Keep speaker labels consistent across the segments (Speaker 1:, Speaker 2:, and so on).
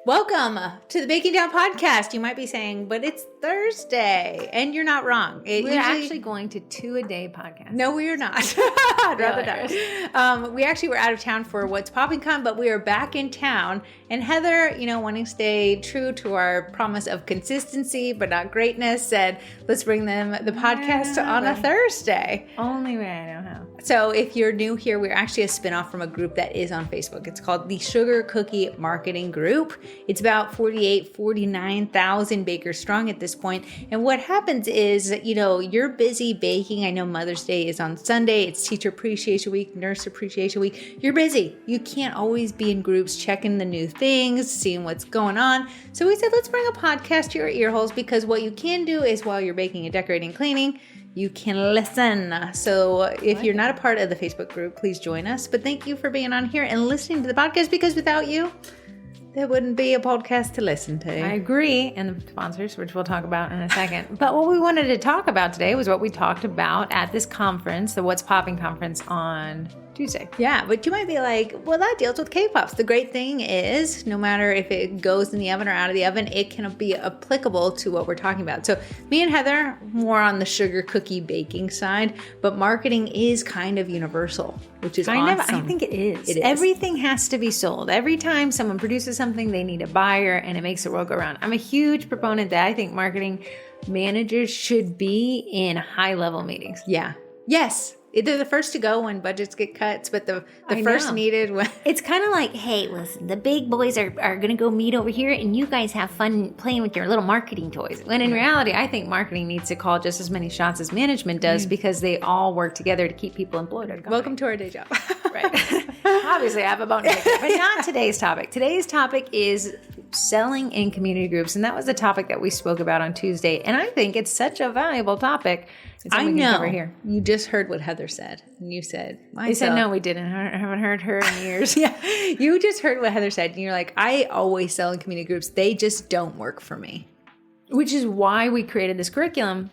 Speaker 1: Welcome to the Baking Down podcast. You might be saying, but it's Thursday, and you're not wrong.
Speaker 2: We're actually going to 2-a-day podcast.
Speaker 1: No, we are not. I'd rather not. We actually were out of town for What's Popping Con, but we are back in town. And Heather, wanting to stay true to our promise of consistency, but not greatness, said, let's bring them the podcast on a Thursday.
Speaker 2: Only way I know how.
Speaker 1: So if you're new here, we're actually a spinoff from a group that is on Facebook. It's called the Sugar Cookie Marketing Group. It's about 49,000 bakers strong at this point. And what happens is, you're busy baking. I know Mother's Day is on Sunday. It's Teacher Appreciation Week, Nurse Appreciation Week. You're busy. You can't always be in groups checking the new things, seeing what's going on. So we said, let's bring a podcast to your ear holes, because what you can do is while you're baking and decorating and cleaning, you can listen. So if you're not a part of the Facebook group, please join us. But thank you for being on here and listening to the podcast, because without you, there wouldn't be a podcast to listen to.
Speaker 2: I agree. And the sponsors, which we'll talk about in a second. But what we wanted to talk about today was what we talked about at this conference, the What's Popping conference on Tuesday.
Speaker 1: Yeah, but you might be like, well, that deals with K-Pops. The great thing is, no matter if it goes in the oven or out of the oven, it can be applicable to what we're talking about. So me and Heather, more on the sugar cookie baking side, but marketing is kind of universal, which is awesome.
Speaker 2: I think it is. Everything has to be sold. Every time someone produces something, they need a buyer, and it makes the world go round. I'm a huge proponent that I think marketing managers should be in high-level meetings.
Speaker 1: Yeah. Yes. They're the first to go when budgets get cuts, but the first needed when...
Speaker 2: It's kind of like, hey, listen, the big boys are going to go meet over here, and you guys have fun playing with your little marketing toys. When in reality, I think marketing needs to call just as many shots as management does, because they all work together to keep people employed at a company.
Speaker 1: Welcome to our day job.
Speaker 2: Right. Obviously, I have a bone to pick, but not today's topic. Today's topic is selling in community groups, and that was the topic that we spoke about on Tuesday, and I think it's such a valuable topic.
Speaker 1: I know. Here. You just heard what Heather said, and you said,
Speaker 2: I said, no, we didn't. I haven't heard her in years.
Speaker 1: Yeah, you just heard what Heather said, and you're like, I always sell in community groups. They just don't work for me.
Speaker 2: Which is why we created this curriculum,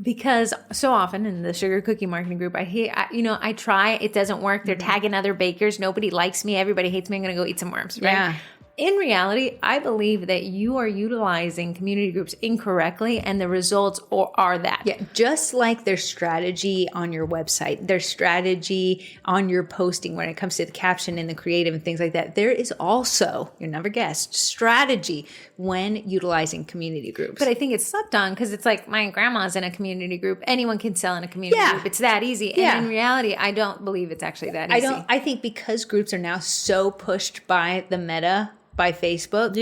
Speaker 2: because so often in the Sugar Cookie Marketing Group, I try, it doesn't work. They're tagging other bakers. Nobody likes me. Everybody hates me. I'm going to go eat some worms, right?
Speaker 1: Yeah.
Speaker 2: In reality, I believe that you are utilizing community groups incorrectly, and the results are that.
Speaker 1: Yeah, just like their strategy on your website, their strategy on your posting when it comes to the caption and the creative and things like that, there is also, you'll never guess, strategy when utilizing community groups.
Speaker 2: But I think it's slept on, because it's like, my grandma's in a community group. Anyone can sell in a community group. It's that easy.
Speaker 1: Yeah.
Speaker 2: And in reality, I don't believe it's actually that easy.
Speaker 1: I think because groups are now so pushed by the meta, by Facebook.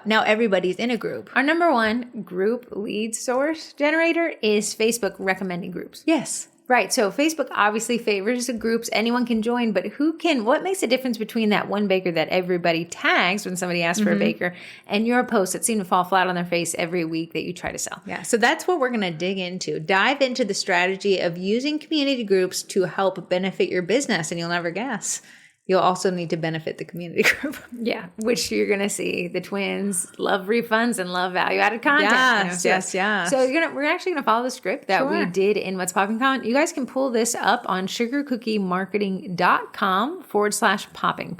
Speaker 1: Now everybody's in a group.
Speaker 2: Our number one group lead source generator is Facebook recommending groups.
Speaker 1: Yes.
Speaker 2: Right. So Facebook obviously favors the groups. Anyone can join, but what makes the difference between that one baker that everybody tags when somebody asks for a baker and your posts that seem to fall flat on their face every week that you try to sell?
Speaker 1: Yeah. So that's what we're going to dig into. Dive into the strategy of using community groups to help benefit your business, and you'll never guess, you'll also need to benefit the community group.
Speaker 2: Yeah, which you're going to see. The twins love refunds and love value-added content.
Speaker 1: Yes.
Speaker 2: So we're actually going to follow the script that we did in What's Popping Con. You guys can pull this up on sugarcookiemarketing.com/popping, Popping.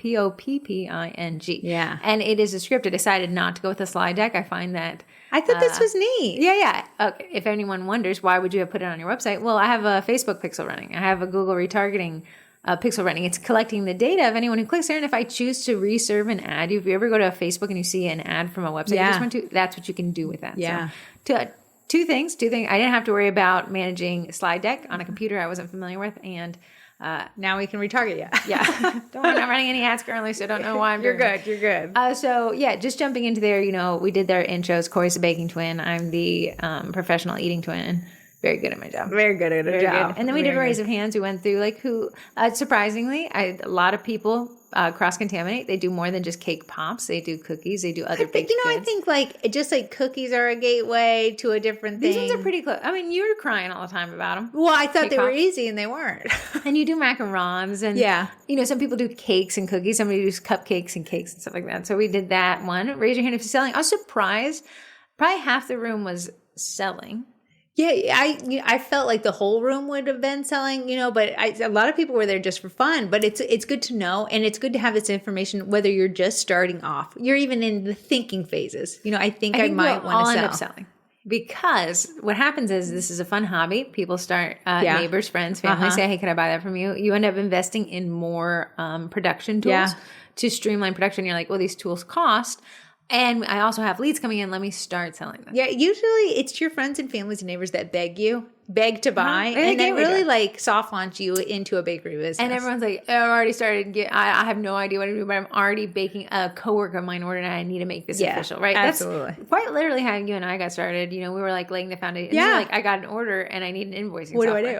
Speaker 1: Yeah.
Speaker 2: And it is a script. I decided not to go with a slide deck. I find that...
Speaker 1: I thought this was neat.
Speaker 2: Yeah. Okay. If anyone wonders, why would you have put it on your website? Well, I have a Facebook pixel running. I have a Google retargeting pixel running. It's collecting the data of anyone who clicks there. And if I choose to reserve an ad, if you ever go to Facebook and you see an ad from a website you just went to, that's what you can do with that.
Speaker 1: Yeah.
Speaker 2: So, two things. I didn't have to worry about managing a slide deck on a computer I wasn't familiar with. And
Speaker 1: now we can retarget you.
Speaker 2: Yeah. I'm not running any ads currently, so I don't know why I'm doing it.
Speaker 1: You're good.
Speaker 2: Just jumping into there, we did their intros. Corey's the baking twin. I'm the professional eating twin. Very good at my job.
Speaker 1: Very good at her job.
Speaker 2: Good. And then we did a raise of hands. We went through surprisingly, a lot of people cross-contaminate. They do more than just cake pops. They do cookies. They do other baked goods.
Speaker 1: I think just cookies are a gateway to a different thing.
Speaker 2: These ones are pretty close. I mean, you were crying all the time about them.
Speaker 1: Well, I thought they were easy and they weren't.
Speaker 2: And you do macarons and, some people do cakes and cookies. Somebody does cupcakes and cakes and stuff like that. So we did that one. Raise your hand if you're selling. I was surprised. Probably half the room was selling.
Speaker 1: Yeah, I felt like the whole room would have been selling, but a lot of people were there just for fun. But it's good to know, and it's good to have this information whether you're just starting off, you're even in the thinking phases. I think I might want to sell.
Speaker 2: End up selling. Because what happens is this is a fun hobby. People start, neighbors, friends, family say, hey, can I buy that from you? You end up investing in more production tools to streamline production. You're like, well, these tools cost. And I also have leads coming in. Let me start selling them.
Speaker 1: Yeah, usually it's your friends and families and neighbors that beg to buy, and then really like soft launch you into a bakery business.
Speaker 2: And everyone's like, oh, I've already started. I have no idea what to do, but I'm already baking. A coworker of mine ordered, and I need to make this official, right?
Speaker 1: Absolutely.
Speaker 2: That's quite literally how you and I got started. We were like laying the foundation. Yeah. Like, I got an order, and I need an invoicing software.
Speaker 1: What do I do?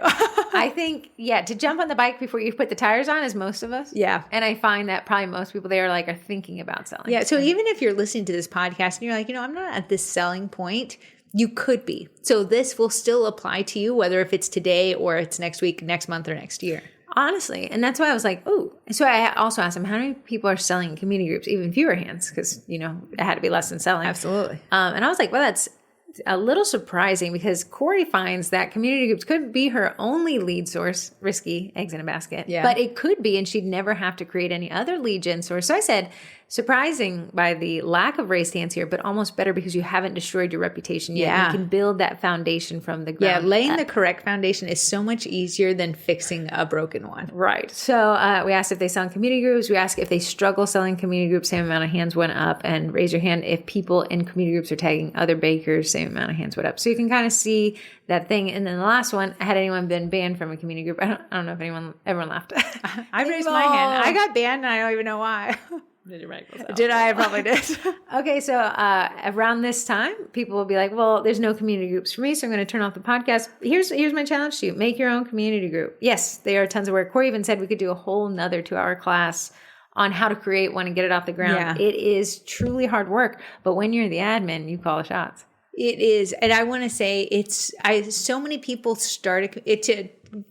Speaker 2: I think, to jump on the bike before you put the tires on is most of us.
Speaker 1: Yeah.
Speaker 2: And I find that probably most people there are thinking about selling.
Speaker 1: Yeah. So even if you're listening to this podcast and you're like, I'm not at this selling point, you could be. So this will still apply to you, whether if it's today or it's next week, next month, or next year.
Speaker 2: Honestly. And that's why I was like, oh. So I also asked him, how many people are selling in community groups? Even fewer hands, because, it had to be less than selling.
Speaker 1: Absolutely.
Speaker 2: And I was like, well, that's a little surprising, because Corey finds that community groups could be her only lead source. Risky, eggs in a basket. Yeah. But it could be, and she'd never have to create any other lead gen source. So I said, surprising by the lack of raised hands here, but almost better because you haven't destroyed your reputation yet. Yeah. You can build that foundation from the ground.
Speaker 1: Yeah, laying the correct foundation is so much easier than fixing a broken one.
Speaker 2: Right. So we asked if they sell in community groups. We asked if they struggle selling community groups. Same amount of hands went up. And raise your hand if people in community groups are tagging other bakers. Same amount of hands went up. So you can kind of see that thing. And then the last one, had anyone been banned from a community group? I don't know if everyone laughed.
Speaker 1: I raised my hand. I got banned and I don't even know why. Did I? I probably did.
Speaker 2: Okay, so around this time, people will be like, well, there's no community groups for me, so I'm going to turn off the podcast. Here's my challenge to you. Make your own community group. Yes, they are tons of work. Corey even said we could do a whole nother 2-hour class on how to create one and get it off the ground. Yeah. It is truly hard work, but when you're the admin, you call the shots.
Speaker 1: It is. And I want to say so many people start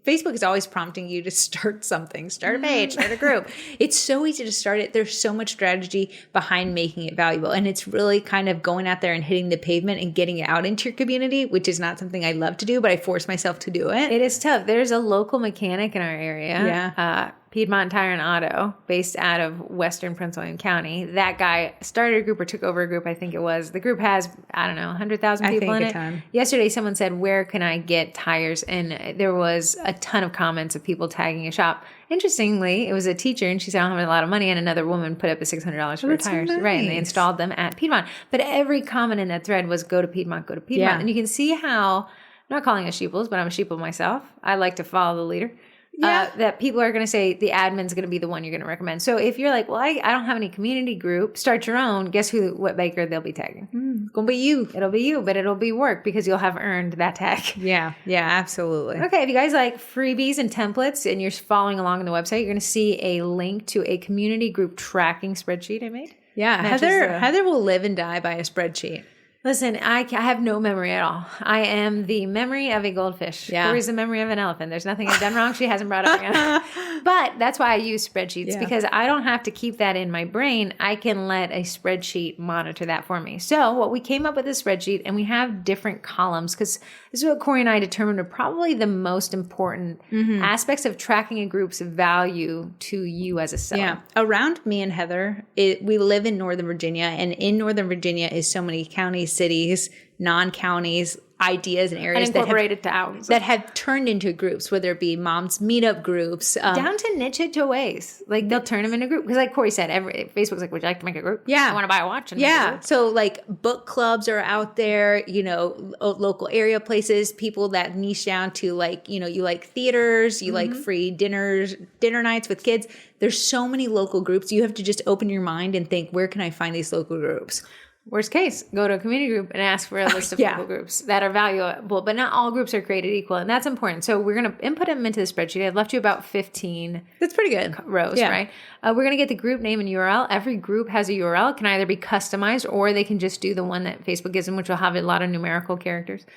Speaker 1: Facebook is always prompting you to start something, start a page, start a group. It's so easy to start it. There's so much strategy behind making it valuable. And it's really kind of going out there and hitting the pavement and getting it out into your community, which is not something I love to do, but I force myself to do it.
Speaker 2: It is tough. There's a local mechanic in our area. Yeah. Piedmont Tire and Auto, based out of Western Prince William County. That guy started a group or took over a group, I think it was. The group has, 100,000 people in it. Yesterday, someone said, where can I get tires? And there was a ton of comments of people tagging a shop. Interestingly, it was a teacher, and she said, I don't have a lot of money, and another woman put up the $600 for her tires. Nice. Right, and they installed them at Piedmont. But every comment in that thread was, go to Piedmont, go to Piedmont. Yeah. And you can see how, I'm not calling us sheeples, but I'm a sheeple myself. I like to follow the leader. Yeah. That people are going to say the admin's going to be the one you're going to recommend. So if you're like, well, I don't have any community group, start your own. Guess what baker they'll be tagging?
Speaker 1: It's going to be you.
Speaker 2: It'll be you, but it'll be work because you'll have earned that tag.
Speaker 1: Yeah, absolutely.
Speaker 2: Okay, if you guys like freebies and templates and you're following along on the website, you're going to see a link to a community group tracking spreadsheet I made.
Speaker 1: Yeah, Heather will live and die by a spreadsheet.
Speaker 2: Listen, I have no memory at all. I am the memory of a goldfish. Yeah. Corey's the memory of an elephant. There's nothing I've done wrong. She hasn't brought up again. But that's why I use spreadsheets, because I don't have to keep that in my brain. I can let a spreadsheet monitor that for me. So what we came up with a spreadsheet, and we have different columns, because this is what Corey and I determined are probably the most important aspects of tracking a group's value to you as a seller.
Speaker 1: Yeah. Around me and Heather, we live in Northern Virginia, and in Northern Virginia is so many counties, cities, non-counties, ideas and areas
Speaker 2: and incorporated towns
Speaker 1: that have turned into groups, whether it be moms meetup groups,
Speaker 2: down to niche HOAs. Like they'll turn them into group, because like Corey said, Facebook's like, would you like to make a group? Yeah, I want to buy a watch. And
Speaker 1: so like book clubs are out there. Local area places, people that niche down to like you like theaters, you like free dinner nights with kids. There's so many local groups. You have to just open your mind and think, where can I find these local groups?
Speaker 2: Worst case, go to a community group and ask for a list of local groups that are valuable, but not all groups are created equal, and that's important. So we're going to input them into the spreadsheet. I've left you about 15.
Speaker 1: That's pretty good.
Speaker 2: Rows, right? We're going to get the group name and URL. Every group has a URL. It can either be customized, or they can just do the one that Facebook gives them, which will have a lot of numerical characters.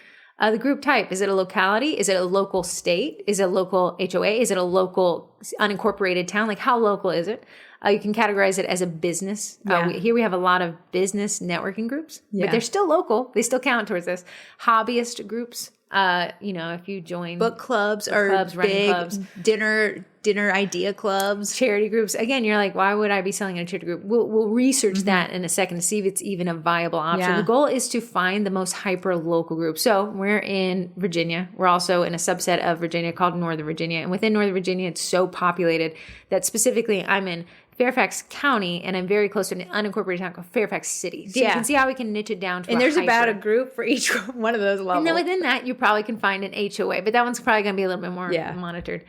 Speaker 2: The group type, is it a locality? Is it a local state? Is it a local HOA? Is it a local unincorporated town? Like how local is it? You can categorize it as a business. Here we have a lot of business networking groups, but they're still local. They still count towards this. Hobbyist groups, If you join
Speaker 1: book clubs or
Speaker 2: clubs, running
Speaker 1: big
Speaker 2: clubs,
Speaker 1: dinner idea clubs,
Speaker 2: charity groups. Again, you're like, why would I be selling in a charity group? We'll research that in a second to see if it's even a viable option.
Speaker 1: Yeah.
Speaker 2: The goal is to find the most hyper local group. So we're in Virginia. We're also in a subset of Virginia called Northern Virginia. And within Northern Virginia, it's so populated that specifically I'm in Fairfax County, and I'm very close to an unincorporated town called Fairfax City. So you can see how we can niche it down to
Speaker 1: and there's
Speaker 2: hyper.
Speaker 1: about a group for each one of those levels.
Speaker 2: And then within that, you probably can find an HOA, but that one's probably going to be a little bit more monitored.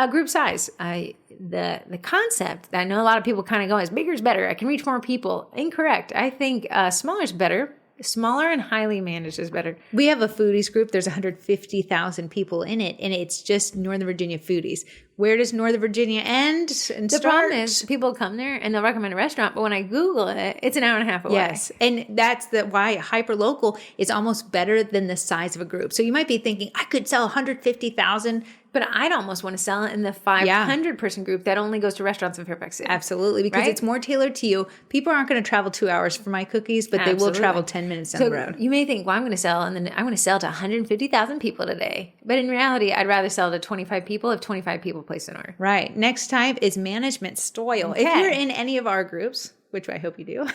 Speaker 2: Group size. The concept that I know a lot of people kind of go is bigger is better. I can reach more people. Incorrect. I think smaller is better. Smaller and highly managed is better.
Speaker 1: We have a foodies group. There's 150,000 people in it, and it's just Northern Virginia foodies. Where does Northern Virginia end and
Speaker 2: the
Speaker 1: start?
Speaker 2: problem is people come there and they'll recommend a restaurant, but when I Google it, it's an hour and a half away.
Speaker 1: Yes, and that's why hyperlocal is almost better than the size of a group. So you might be thinking, I could sell 150,000.
Speaker 2: But I'd almost want to sell it in the 500 person group that only goes to restaurants in Fairfax City.
Speaker 1: Absolutely, because it's more tailored to you. People aren't going to travel 2 hours for my cookies, but they will travel 10 minutes down the road.
Speaker 2: You may think, well, I'm going to sell, and then I'm going to sell to 150,000 people today. But in reality, I'd rather sell to 25 people if 25 people place an order.
Speaker 1: Right. Next type is management style.
Speaker 2: Okay.
Speaker 1: If you're in any of our groups, which I hope you do.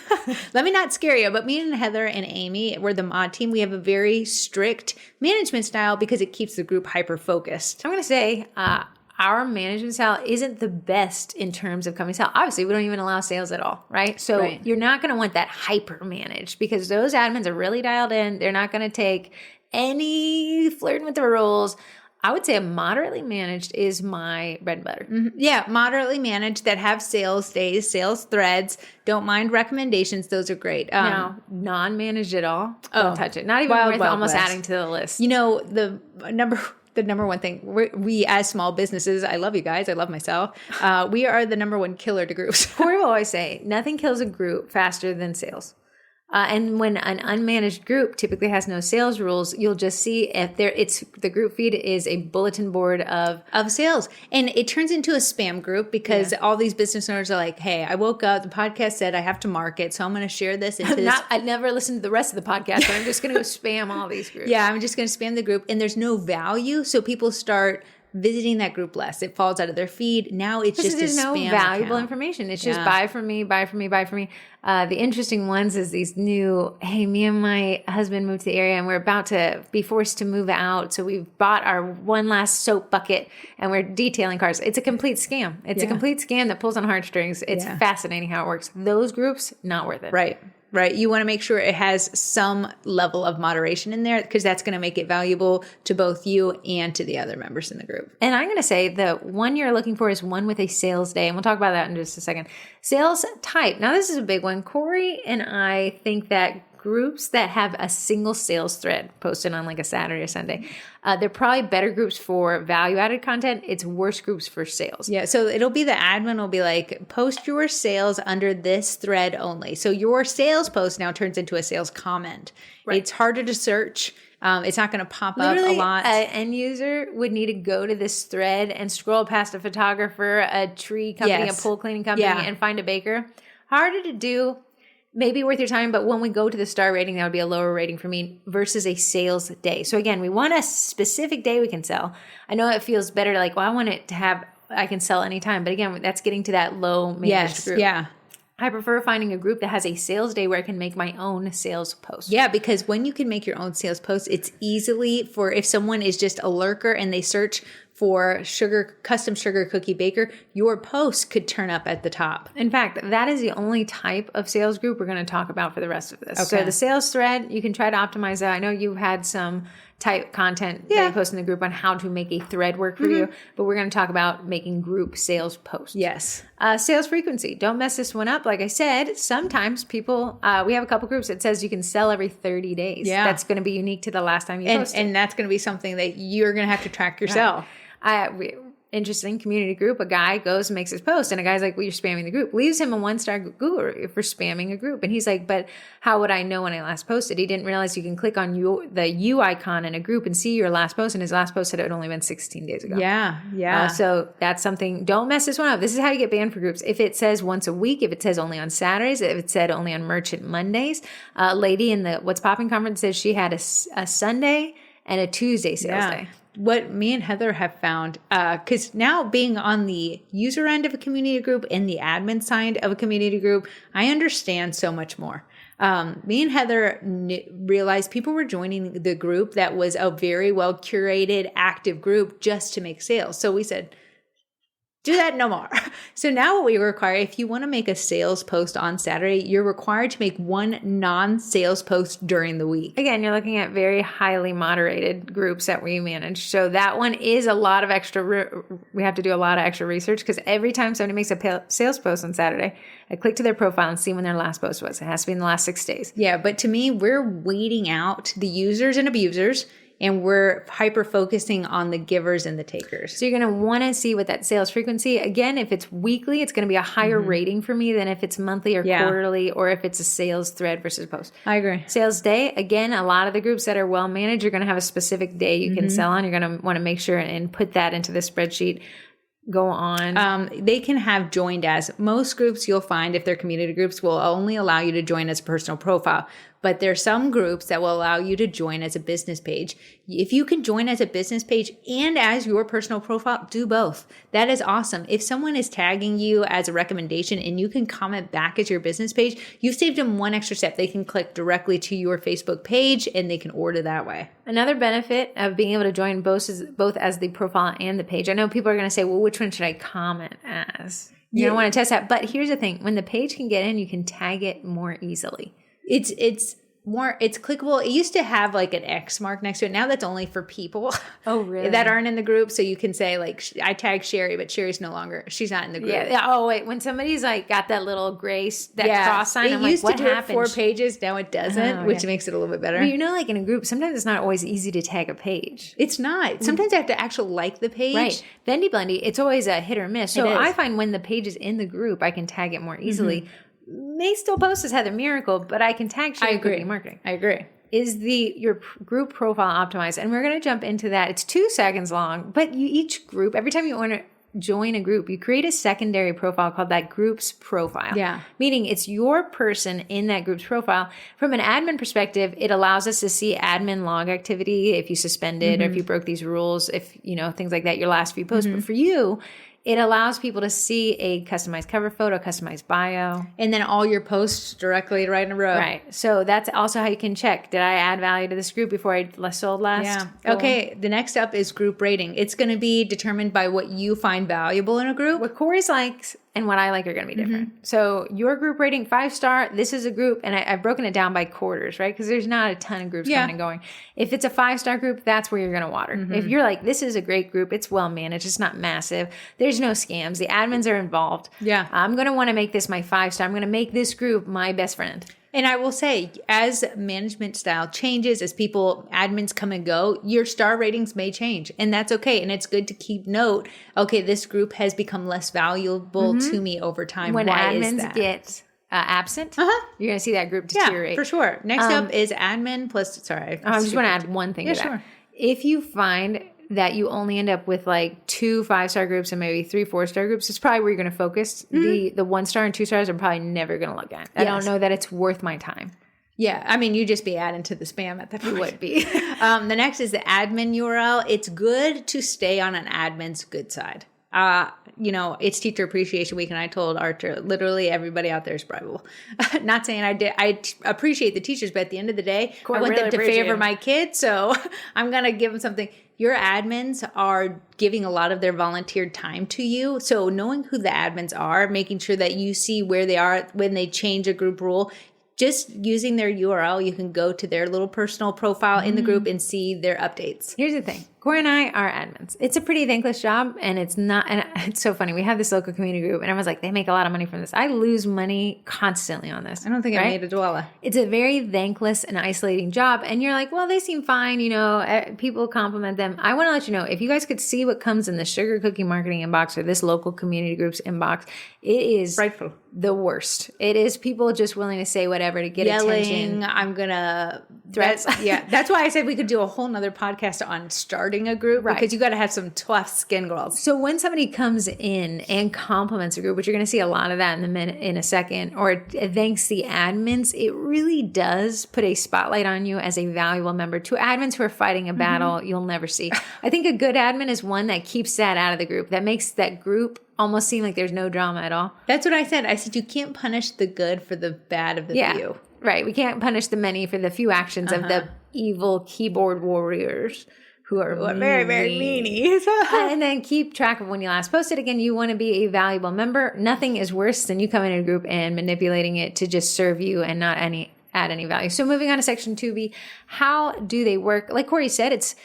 Speaker 1: Let me not scare you, but me and Heather and Amy, we're the mod team. We have a very strict management style because it keeps the group hyper-focused.
Speaker 2: I'm going to say our management style isn't the best in terms of company style. Obviously, we don't even allow sales at all, right? So you're not going to want that hyper-managed because those admins are really dialed in. They're not going to take any flirting with the rules. I would say a moderately managed is my bread and butter.
Speaker 1: Mm-hmm. Yeah, moderately managed that have sales days, sales threads. Don't mind recommendations. Those are great.
Speaker 2: Now, non-managed at all, don't touch it. Not even worth almost adding to the list.
Speaker 1: You know, the number one thing, we as small businesses, I love you guys, I love myself, we are the number one killer to groups.
Speaker 2: Corey will always say, nothing kills a group faster than sales. And when an unmanaged group typically has no sales rules, you'll just see if the group feed is a bulletin board of
Speaker 1: sales. And it turns into a spam group because all these business owners are like, hey, I woke up, the podcast said I have to market, so I'm going to share this into this.
Speaker 2: I never listened to the rest of the podcast, but I'm just going to spam all these groups.
Speaker 1: Yeah, I'm just going to spam the group. And there's no value, so people start visiting that group less. It falls out of their feed. Now it's just
Speaker 2: there's
Speaker 1: a
Speaker 2: no
Speaker 1: spam
Speaker 2: valuable
Speaker 1: account.
Speaker 2: information. It's just buy from me, buy from me, buy from me. The interesting ones is these new, hey, me and my husband moved to the area and we're about to be forced to move out. So we've bought our one last soap bucket and we're detailing cars. It's a complete scam. It's a complete scam that pulls on heartstrings. It's fascinating how it works. Those groups, not worth it.
Speaker 1: Right. You want to make sure it has some level of moderation in there because that's going to make it valuable to both you and to the other members in the group.
Speaker 2: And I'm going to say the one you're looking for is one with a sales day. And we'll talk about that in just a second. Sales type. Now, this is a big one. Corey and I think that groups that have a single sales thread posted on like a Saturday or Sunday, they're probably better groups for value-added content. It's worse groups for sales.
Speaker 1: Yeah, so it'll be the admin will be like, post your sales under this thread only. So your sales post now turns into a sales comment. Right. It's harder to search. It's not going to pop up a lot.
Speaker 2: An end user would need to go to this thread and scroll past a photographer, a tree company, a pool cleaning company, and find a baker. Harder to do. Maybe worth your time, but when we go to the star rating, that would be a lower rating for me versus a sales day. So again, we want a specific day we can sell. I know it feels better like, well, I want it to have, I can sell anytime. But again, that's getting to that low managed group.
Speaker 1: Yeah.
Speaker 2: I prefer finding a group that has a sales day where I can make my own sales post.
Speaker 1: Yeah, because when you can make your own sales post, it's easily for if someone is just a lurker and they search for custom sugar cookie baker, your post could turn up at the top.
Speaker 2: In fact, that is the only type of sales group we're going to talk about for the rest of this. Okay. So the sales thread, you can try to optimize that. I know you've had some type content that you post in the group on how to make a thread work for you, but we're going to talk about making group sales posts.
Speaker 1: Yes.
Speaker 2: Sales frequency. Don't mess this one up. Like I said, sometimes people, we have a couple groups that says you can sell every 30 days. Yeah. That's going to be unique to the last time you posted.
Speaker 1: And that's going to be something that you're going to have to track yourself.
Speaker 2: Interesting community group. A guy goes and makes his post and a guy's like, well, you're spamming the group. Leaves him a 1-star Google review for spamming a group. And he's like, but how would I know when I last posted? He didn't realize you can click on the U icon in a group and see your last post. And his last post had only been 16 days ago.
Speaker 1: Yeah.
Speaker 2: So that's something, don't mess this one up. This is how you get banned for groups. If it says once a week, if it says only on Saturdays, if it said only on Merchant Mondays, a lady in the What's Popping conference says she had a Sunday and a Tuesday sales day.
Speaker 1: What me and Heather have found, because now being on the user end of a community group and the admin side of a community group, I understand so much more. Me and Heather realized people were joining the group that was a very well curated, active group just to make sales. So we said, do that no more. So now what we require, if you want to make a sales post on Saturday, you're required to make one non-sales post during the week.
Speaker 2: Again, you're looking at very highly moderated groups that we manage. So that one is a lot of extra, we have to do a lot of extra research because every time somebody makes a sales post on Saturday, I click to their profile and see when their last post was. It has to be in the last 6 days.
Speaker 1: Yeah, but to me, we're weeding out the users and abusers, and we're hyper focusing on the givers and the takers.
Speaker 2: So you're going to want to see what that sales frequency, again, if it's weekly, it's going to be a higher rating for me than if it's monthly or quarterly, or if it's a sales thread versus post.
Speaker 1: I agree.
Speaker 2: Sales day, again, a lot of the groups that are well managed, you're going to have a specific day you can sell on. You're going to want to make sure and put that into the spreadsheet. Go on.
Speaker 1: They can have joined as. Most groups you'll find, if they're community groups, will only allow you to join as a personal profile. But there's some groups that will allow you to join as a business page. If you can join as a business page and as your personal profile, do both. That is awesome. If someone is tagging you as a recommendation and you can comment back as your business page, you've saved them one extra step. They can click directly to your Facebook page and they can order that way.
Speaker 2: Another benefit of being able to join both as the profile and the page. I know people are going to say, well, which one should I comment as? You don't want to test that. But here's the thing. When the page can get in, you can tag it more easily.
Speaker 1: It's clickable. It used to have like an X mark next to it. Now that's only for people.
Speaker 2: Oh, really?
Speaker 1: That aren't in the group. So you can say like, I tagged Sherry, but Sherry's no longer, she's not in the group.
Speaker 2: Yeah. Oh, wait. When somebody's like got that little gray, cross sign, I'm like, what happened? It used to do it 4 pages. Now it doesn't, which makes it a little bit better. Well, you know, like in a group, sometimes it's not always easy to tag a page.
Speaker 1: It's not. Sometimes I have to actually like the page.
Speaker 2: Right. Bendy Blendy, it's always a hit or miss. So I find when the page is in the group, I can tag it more easily. May still post as Heather Miracle, but I can tag Sherry Cooking Marketing.
Speaker 1: I agree.
Speaker 2: Is your group profile optimized? And we're going to jump into that. It's 2 seconds long, but each group, every time you want to join a group, you create a secondary profile called that group's profile.
Speaker 1: Yeah.
Speaker 2: Meaning it's your person in that group's profile. From an admin perspective, it allows us to see admin log activity, if you suspended or if you broke these rules, if, things like that, your last few posts. But for you, it allows people to see a customized cover photo, customized bio.
Speaker 1: And then all your posts directly right in a row.
Speaker 2: Right. So that's also how you can check. Did I add value to this group before I sold last?
Speaker 1: Yeah. Okay. The next up is group rating. It's going to be determined by what you find valuable in a group.
Speaker 2: What Corey's likes and what I like are going to be different. So your group rating, 5-star, this is a group, and I've broken it down by quarters, right? Because there's not a ton of groups coming and going. If it's a 5-star group, that's where you're going to water. If you're like, this is a great group, it's well managed, it's not massive, there's no scams, the admins are involved.
Speaker 1: Yeah.
Speaker 2: I'm going to want to make this my 5-star. I'm going to make this group my best friend.
Speaker 1: And I will say, as management style changes, as admins come and go, your star ratings may change. And that's okay. And it's good to keep note, okay, this group has become less valuable to me over time.
Speaker 2: When
Speaker 1: Why
Speaker 2: admins
Speaker 1: is that?
Speaker 2: get absent, you're going to see that group deteriorate.
Speaker 1: Yeah, for sure. Next up is admin plus,
Speaker 2: I just want to add one thing to that.
Speaker 1: Sure.
Speaker 2: If you find that you only end up with like 2 5-star groups and maybe 3 4-star groups, it's probably where you're going to focus. The 1-star and 2-stars I'm probably never going to look at. I don't know that it's worth my time.
Speaker 1: Yeah, I mean, you'd just be adding to the spam at that point.
Speaker 2: You would be.
Speaker 1: The next is the admin URL. It's good to stay on an admin's good side. It's Teacher Appreciation Week, and I told Archer, literally everybody out there is bribable. Not saying I appreciate the teachers, but at the end of the day, I want them to favor my kids, so I'm going to give them something. Your admins are giving a lot of their volunteered time to you. So knowing who the admins are, making sure that you see where they are when they change a group rule, just using their URL, you can go to their little personal profile in the group and see their updates.
Speaker 2: Here's the thing. Corey and I are admins. It's a pretty thankless job, and it's not, and it's so funny. We have this local community group, and I was like, they make a lot of money from this. I lose money constantly on this.
Speaker 1: I don't think I made a dwella.
Speaker 2: It's a very thankless and isolating job, and you're like, well, they seem fine, people compliment them. I want to let you know, if you guys could see what comes in the Sugar Cookie Marketing inbox or this local community group's inbox, it is
Speaker 1: frightful.
Speaker 2: The worst. It is people just willing to say whatever to get
Speaker 1: yelling,
Speaker 2: attention.
Speaker 1: I'm going to
Speaker 2: threads.
Speaker 1: That's why I said we could do a whole nother podcast on starting a group, because you got to have some tough skin, girls.
Speaker 2: So when somebody comes in and compliments a group, which you're going to see a lot of that in a second, or thanks the admins, it really does put a spotlight on you as a valuable member. To admins who are fighting a battle you'll never see. I think a good admin is one that keeps that out of the group, that makes that group almost seem like there's no drama at all.
Speaker 1: That's what I said. I said you can't punish the good for the bad of the few.
Speaker 2: Right. We can't punish the many for the few actions of the evil keyboard warriors who are
Speaker 1: very, very meanies.
Speaker 2: And then keep track of when you last posted. Again, you want to be a valuable member. Nothing is worse than you coming in a group and manipulating it to just serve you and not add any value. So moving on to section 2B, how do they work? Like Corey said, it's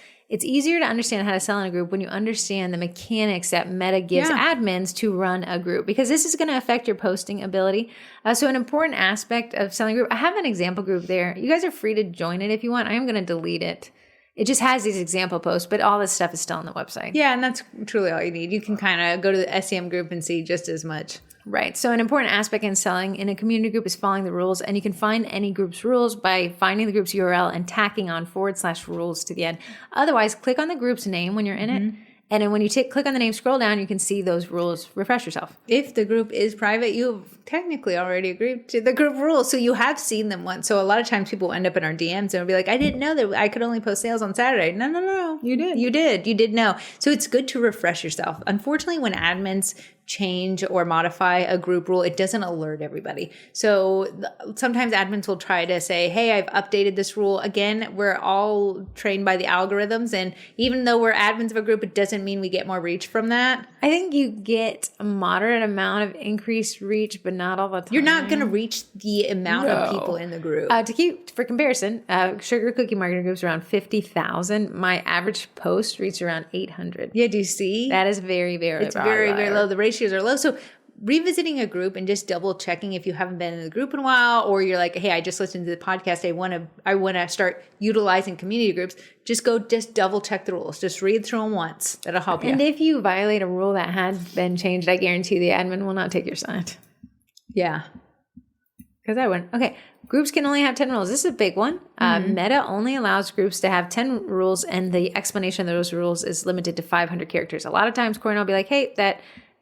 Speaker 2: easier to understand how to sell in a group when you understand the mechanics that Meta gives admins to run a group, because this is going to affect your posting ability. So an important aspect of selling a group, I have an example group there. You guys are free to join it if you want. I am going to delete it. It just has these example posts, but all this stuff is still on the website.
Speaker 1: Yeah, and that's truly all you need. You can kind of go to the SEM group and see just as much.
Speaker 2: Right. So an important aspect in selling in a community group is following the rules. And you can find any group's rules by finding the group's URL and tacking on /rules to the end. Otherwise, click on the group's name when you're in it. And then when you click on the name, scroll down, you can see those rules. Refresh yourself.
Speaker 1: If the group is private, you've technically already agreed to the group rules. So you have seen them once. So a lot of times people end up in our DMs and will be like, I didn't know that I could only post sales on Saturday. No. You did. You did know. So it's good to refresh yourself. Unfortunately, when admins change or modify a group rule, it doesn't alert everybody. So sometimes admins will try to say, hey, I've updated this rule. Again, we're all trained by the algorithms. And even though we're admins of a group, it doesn't mean we get more reach from that.
Speaker 2: I think you get a moderate amount of increased reach, but not all the time.
Speaker 1: You're not going to reach the amount of people in the group.
Speaker 2: For comparison, Sugar Cookie Marketing Group's around 50,000. My average post reaches around 800.
Speaker 1: Yeah, do you see?
Speaker 2: That is very, very
Speaker 1: It's very, very low. The ratios are low. So revisiting a group and just double checking if you haven't been in the group in a while, or you're like, hey, I just listened to the podcast. I want to start utilizing community groups. Just double check the rules. Just read through them once. That'll help you.
Speaker 2: And if you violate a rule that has been changed, I guarantee the admin will not take your side.
Speaker 1: Yeah.
Speaker 2: Because I wouldn't. Okay. Groups can only have 10 rules. This is a big one. Meta only allows groups to have 10 rules, and the explanation of those rules is limited to 500 characters. A lot of times, Corey will be like, hey,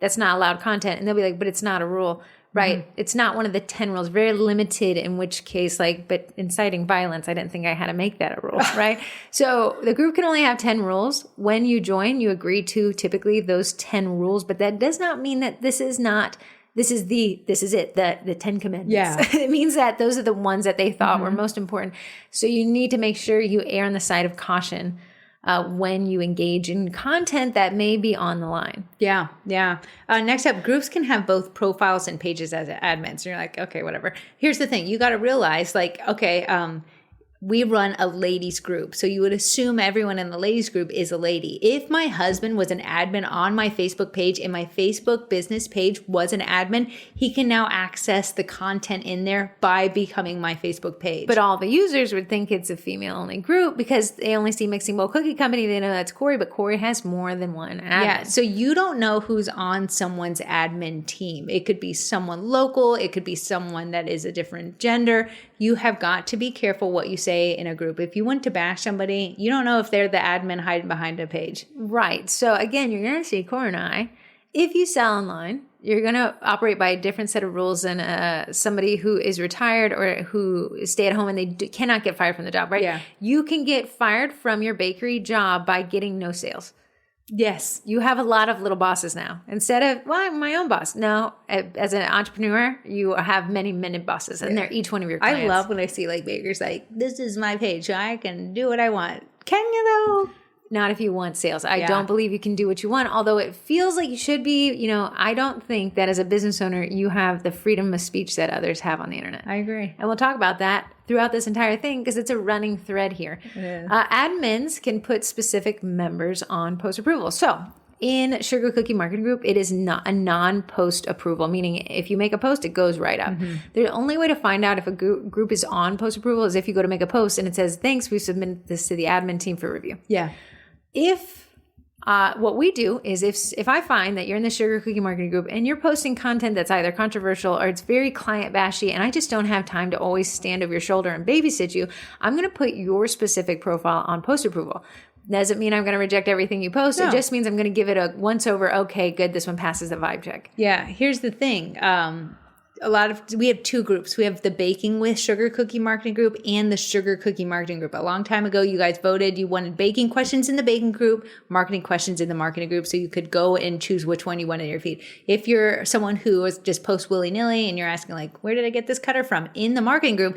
Speaker 2: that's not allowed content. And they'll be like, but it's not a rule, right? It's not one of the 10 rules, very limited, in which case, but inciting violence, I didn't think I had to make that a rule, right? So the group can only have 10 rules. When you join, you agree to typically those 10 rules, but that does not mean that this is it, the 10 commandments.
Speaker 1: Yeah.
Speaker 2: It means that those are the ones that they thought were most important. So you need to make sure you err on the side of caution when you engage in content that may be on the line.
Speaker 1: Yeah. Next up, groups can have both profiles and pages as admins. And you're like, okay, whatever. Here's the thing. You got to realize, we run a ladies group. So you would assume everyone in the ladies group is a lady. If my husband was an admin on my Facebook page and my Facebook business page was an admin, he can now access the content in there by becoming my Facebook page.
Speaker 2: But all the users would think it's a female only group because they only see Mixing Bowl Cookie Company. They know that's Corey, but Corey has more than one admin.
Speaker 1: Yeah. So you don't know who's on someone's admin team. It could be someone local. It could be someone that is a different gender. You have got to be careful what you say in a group. If you want to bash somebody, you don't know if they're the admin hiding behind a page.
Speaker 2: Right. So again, you're going to see Corey and I, if you sell online, you're going to operate by a different set of rules than somebody who is retired or who stay at home and they cannot get fired from the job, right?
Speaker 1: Yeah.
Speaker 2: You can get fired from your bakery job by getting no sales.
Speaker 1: Yes.
Speaker 2: You have a lot of little bosses now. Instead of, well, I'm my own boss. No, as an entrepreneur, you have many, many bosses, and they're each one of your clients.
Speaker 1: I love when I see bakers this is my page, so I can do what I want. Can you though?
Speaker 2: Not if you want sales. I don't believe you can do what you want, although it feels like you should be. I don't think that as a business owner, you have the freedom of speech that others have on the internet.
Speaker 1: I agree.
Speaker 2: And we'll talk about that throughout this entire thing because it's a running thread here. Admins can put specific members on post approval. So in Sugar Cookie Marketing Group, it is not a non-post approval, meaning if you make a post, it goes right up. The only way to find out if a group is on post approval is if you go to make a post and it says, thanks, we submitted this to the admin team for review.
Speaker 1: Yeah.
Speaker 2: If What we do is if I find that you're in the sugar cookie marketing group and you're posting content that's either controversial or it's very client bashy and I just don't have time to always stand over your shoulder and babysit you, I'm going to put your specific profile on post approval. Doesn't mean I'm going to reject everything you post. No. It just means I'm going to give it a once over. Okay, good. This one passes the vibe check.
Speaker 1: Yeah. Here's the thing. We have two groups. We have the Baking with Sugar Cookie Marketing group and the Sugar Cookie Marketing group. A long time ago, you guys voted. You wanted baking questions in the baking group, marketing questions in the marketing group. So you could go and choose which one you want in your feed. If you're someone who is just post willy-nilly and you're asking like, where did I get this cutter from in the marketing group?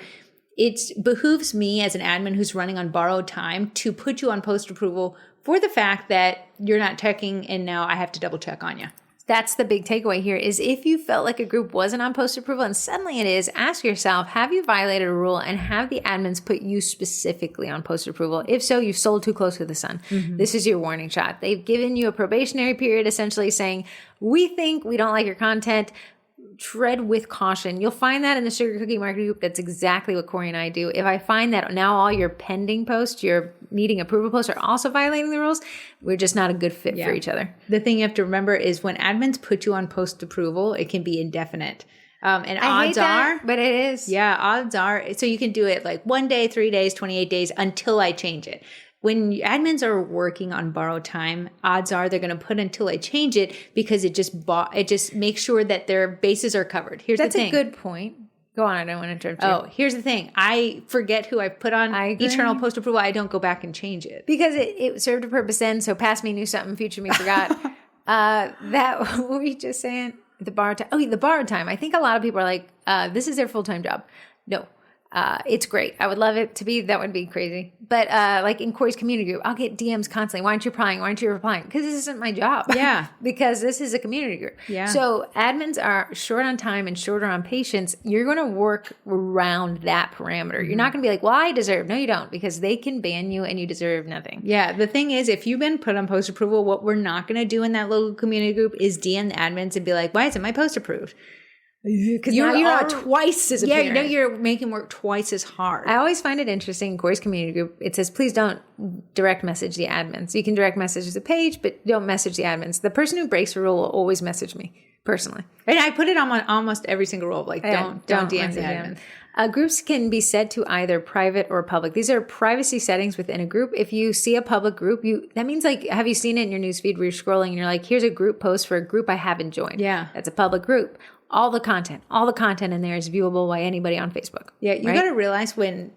Speaker 1: It behooves me as an admin who's running on borrowed time to put you on post approval for the fact that you're not checking and now I have to double check on you.
Speaker 2: That's the big takeaway here is if you felt like a group wasn't on post approval and suddenly it is, ask yourself, have you violated a rule and have the admins put you specifically on post approval? If so, you've sold too close to the sun. Mm-hmm. This is your warning shot. They've given you a probationary period essentially saying, we think we don't like your content. Tread with caution. You'll find that in the Sugar Cookie Marketing group. That's exactly what Corey and I do. If I find that now all your pending posts, your needing approval posts are also violating the rules, we're just not a good fit for each other.
Speaker 1: The thing you have to remember is when admins put you on post approval, it can be indefinite. And odds are,
Speaker 2: but it is.
Speaker 1: Yeah, odds are. So you can do it like 1 day, 3 days, 28 days until I change it. When admins are working on borrowed time, odds are they're going to put until I change it because it just makes sure that their bases are covered.
Speaker 2: That's a good point. Go on. I don't want to interrupt you.
Speaker 1: Oh, here's the thing. I forget who I've put on eternal post approval. I don't go back and change it.
Speaker 2: Because it served a purpose then. So past me knew something, future me forgot. What were you just saying? The borrowed time. Oh, the borrowed time. I think a lot of people are like, this is their full-time job. No. It's great. I would love it to be, that would be crazy. But like in Corey's community group, I'll get DMs constantly. Why aren't you replying? Why aren't you replying? Because this isn't my job.
Speaker 1: Yeah.
Speaker 2: Because this is a community group.
Speaker 1: Yeah.
Speaker 2: So admins are short on time and shorter on patience. You're going to work around that parameter. Mm-hmm. You're not going to be like, well, I deserve. No, you don't. Because they can ban you and you deserve nothing.
Speaker 1: Yeah. The thing is, if you've been put on post approval, what we're not going to do in that local community group is DM the admins and be like, why isn't my post approved?
Speaker 2: Because you're twice as apparent.
Speaker 1: Yeah, now you're making work twice as hard.
Speaker 2: I always find it interesting in Corey's community group. It says, please don't direct message the admins. You can direct message the page, but don't message the admins. The person who breaks the rule will always message me personally.
Speaker 1: And I put it on almost every single rule. Like, don't DM the admin.
Speaker 2: Groups can be set to either private or public. These are privacy settings within a group. If you see a public group, that means like, have you seen it in your newsfeed where you're scrolling and you're like, here's a group post for a group I haven't joined.
Speaker 1: Yeah.
Speaker 2: That's a public group. All the content in there is viewable by anybody on Facebook.
Speaker 1: Yeah, you got to realize when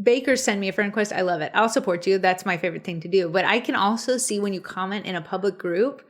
Speaker 1: bakers send me a friend request, I love it. I'll support you. That's my favorite thing to do. But I can also see when you comment in a public group,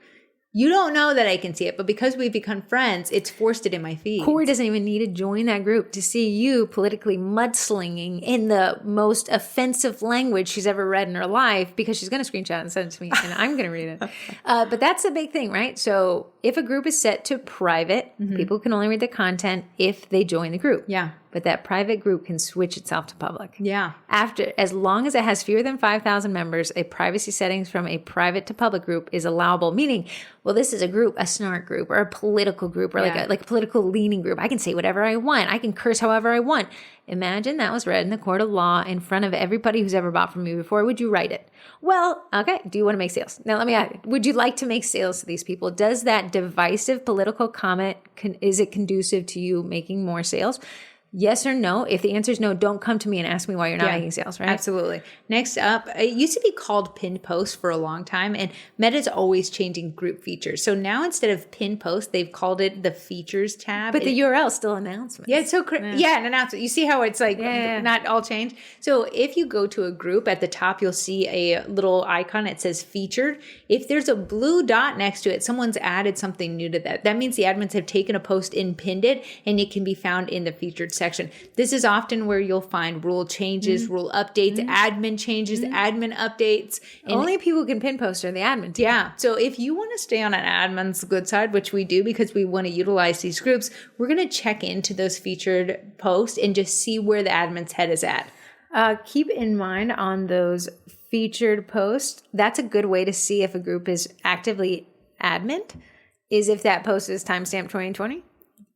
Speaker 1: you don't know that I can see it, but because we've become friends, it's forced it in my feed.
Speaker 2: Corey doesn't even need to join that group to see you politically mudslinging in the most offensive language she's ever read in her life because she's going to screenshot and send it to me and I'm going to read it. But that's the big thing, right? So if a group is set to private, people can only read the content if they join the group.
Speaker 1: Yeah.
Speaker 2: But that private group can switch itself to public.
Speaker 1: Yeah.
Speaker 2: As long as it has fewer than 5,000 members, a privacy settings from a private to public group is allowable. Meaning, well, this is a group, a snark group, or a political group, or like a political leaning group. I can say whatever I want. I can curse however I want. Imagine that was read in the court of law in front of everybody who's ever bought from me before. Would you write it? Well, okay. Do you want to make sales? Now, let me ask you, would you like to make sales to these people? Does that divisive political comment, is it conducive to you making more sales? Yes or no? If the answer is no, don't come to me and ask me why you're not making sales, right?
Speaker 1: Absolutely. Next up, it used to be called pinned post for a long time, and Meta's always changing group features. So now instead of pinned post, they've called it the features tab.
Speaker 2: But the URL is still announcements.
Speaker 1: Yeah, it's so crazy. Yeah, an announcement. You see how it's like not all changed? So if you go to a group at the top, you'll see a little icon. It says featured. If there's a blue dot next to it, someone's added something new to that. That means the admins have taken a post and pinned it, and it can be found in the featured section. This is often where you'll find rule changes, rule updates, admin changes, admin updates.
Speaker 2: And only people who can pin post are the admin team.
Speaker 1: Yeah. So if you want to stay on an admin's good side, which we do because we want to utilize these groups, we're going to check into those featured posts and just see where the admin's head is at.
Speaker 2: Keep in mind on those featured posts, that's a good way to see if a group is actively admin, is if that post is timestamp 2020.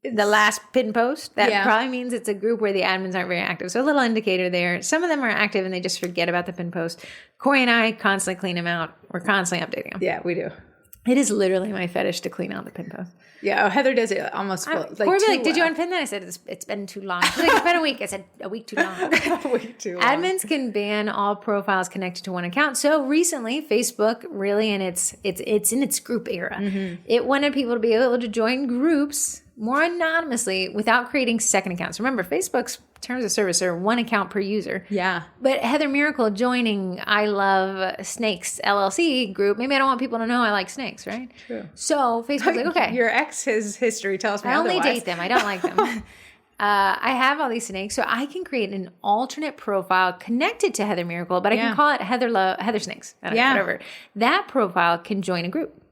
Speaker 2: the last pinned post, that
Speaker 1: Yeah.
Speaker 2: probably means it's a group where the admins aren't very active. So a little indicator there. Some of them are active and they just forget about the pinned post. Corey and I constantly clean them out. We're constantly updating them.
Speaker 1: Yeah, we do.
Speaker 2: It is literally my fetish to clean out the pinned post.
Speaker 1: Yeah, Heather does it almost
Speaker 2: Corey would be like, did you unpin that? I said, it's been too long. She's like, it's been a week. I said, a week too long.
Speaker 1: Way too long.
Speaker 2: Admins can ban all profiles connected to one account. So recently, Facebook really in its in its group era, it wanted people to be able to join groups more anonymously without creating second accounts. Remember, Facebook's terms of service are one account per user.
Speaker 1: Yeah.
Speaker 2: But Heather Miracle joining I Love Snakes LLC group, maybe I don't want people to know I like snakes, right?
Speaker 1: True.
Speaker 2: So Facebook's like, okay.
Speaker 1: Your ex's history tells me
Speaker 2: I only
Speaker 1: otherwise.
Speaker 2: date them. I don't like them. I have all these snakes, so I can create an alternate profile connected to Heather Miracle, but I can call it Heather Snakes. I don't know, whatever. That profile can join a group.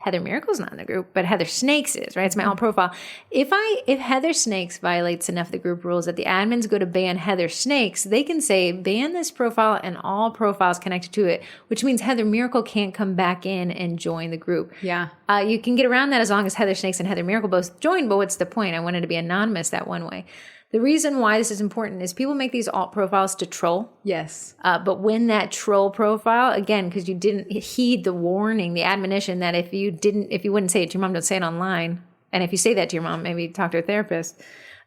Speaker 2: Heather Miracle's not in the group, but Heather Snakes is, right? It's my own profile. If Heather Snakes violates enough of the group rules that the admins go to ban Heather Snakes, they can say ban this profile and all profiles connected to it, which means Heather Miracle can't come back in and join the group.
Speaker 1: Yeah.
Speaker 2: You can get around that as long as Heather Snakes and Heather Miracle both join, but what's the point? I wanted to be anonymous that one way. The reason why this is important is people make these alt profiles to troll.
Speaker 1: Yes.
Speaker 2: But when that troll profile, again, because you didn't heed the warning, the admonition that if you wouldn't say it to your mom, don't say it online. And if you say that to your mom, maybe talk to a therapist,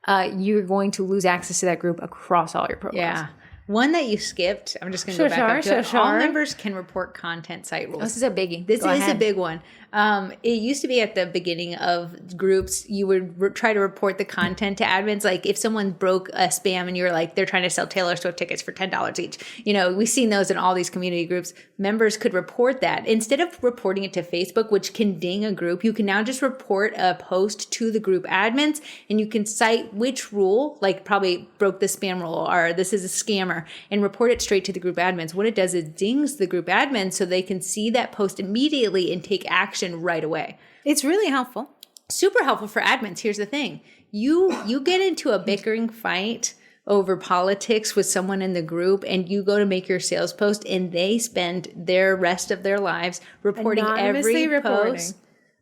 Speaker 2: you're going to lose access to that group across all your profiles.
Speaker 1: Yeah. One that you skipped, I'm just going to go back up to it. All members can report content site rules.
Speaker 2: This is a biggie.
Speaker 1: This is a big one. It used to be at the beginning of groups, you would try to report the content to admins. Like if someone broke a spam and you were like, they're trying to sell Taylor Swift tickets for $10 each. You know, we've seen those in all these community groups. Members could report that. Instead of reporting it to Facebook, which can ding a group, you can now just report a post to the group admins and you can cite which rule, like probably broke the spam rule or this is a scammer, and report it straight to the group admins. What it does is dings the group admins so they can see that post immediately and take action right away.
Speaker 2: It's really helpful.
Speaker 1: Super helpful for admins. Here's the thing. You get into a bickering fight over politics with someone in the group and you go to make your sales post and they spend their rest of their lives reporting every post.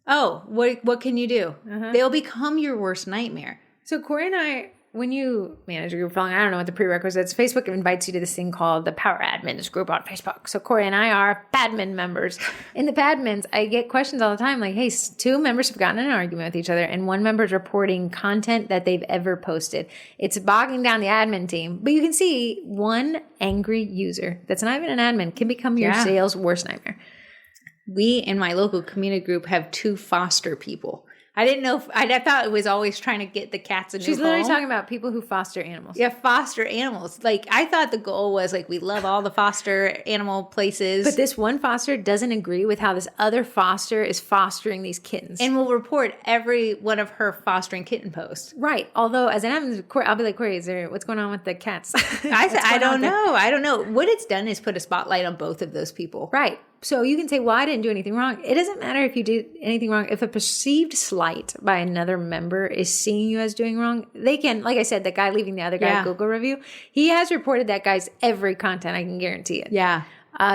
Speaker 1: Oh, what can you do? They'll become your worst nightmare.
Speaker 2: So Corey and I, when you manage a group following, I don't know what the prerequisites. Facebook invites you to this thing called the Power Admins group on Facebook. So Corey and I are Padmin members. In the Padmins, I get questions all the time like, hey, two members have gotten in an argument with each other and one member's reporting content that they've ever posted. It's bogging down the admin team. But you can see one angry user that's not even an admin can become your sales worst nightmare.
Speaker 1: We in my local community group have two foster people. I didn't know. I thought it was always trying to get the cats a new home.
Speaker 2: She's literally talking about people who foster animals.
Speaker 1: Yeah, foster animals. Like I thought the goal was like we love all the foster animal places.
Speaker 2: But this one foster doesn't agree with how this other foster is fostering these kittens.
Speaker 1: And will report every one of her fostering kitten posts.
Speaker 2: Right. Although as an admin, I'll be like, Corey, what's going on with the cats?
Speaker 1: I don't know. I don't know. What it's done is put a spotlight on both of those people.
Speaker 2: Right. So you can say, well, I didn't do anything wrong. It doesn't matter if you did anything wrong. If a perceived slight by another member is seeing you as doing wrong, they can, like I said, the guy leaving the other guy a Google review, he has reported that guy's every content. I can guarantee it.
Speaker 1: Yeah.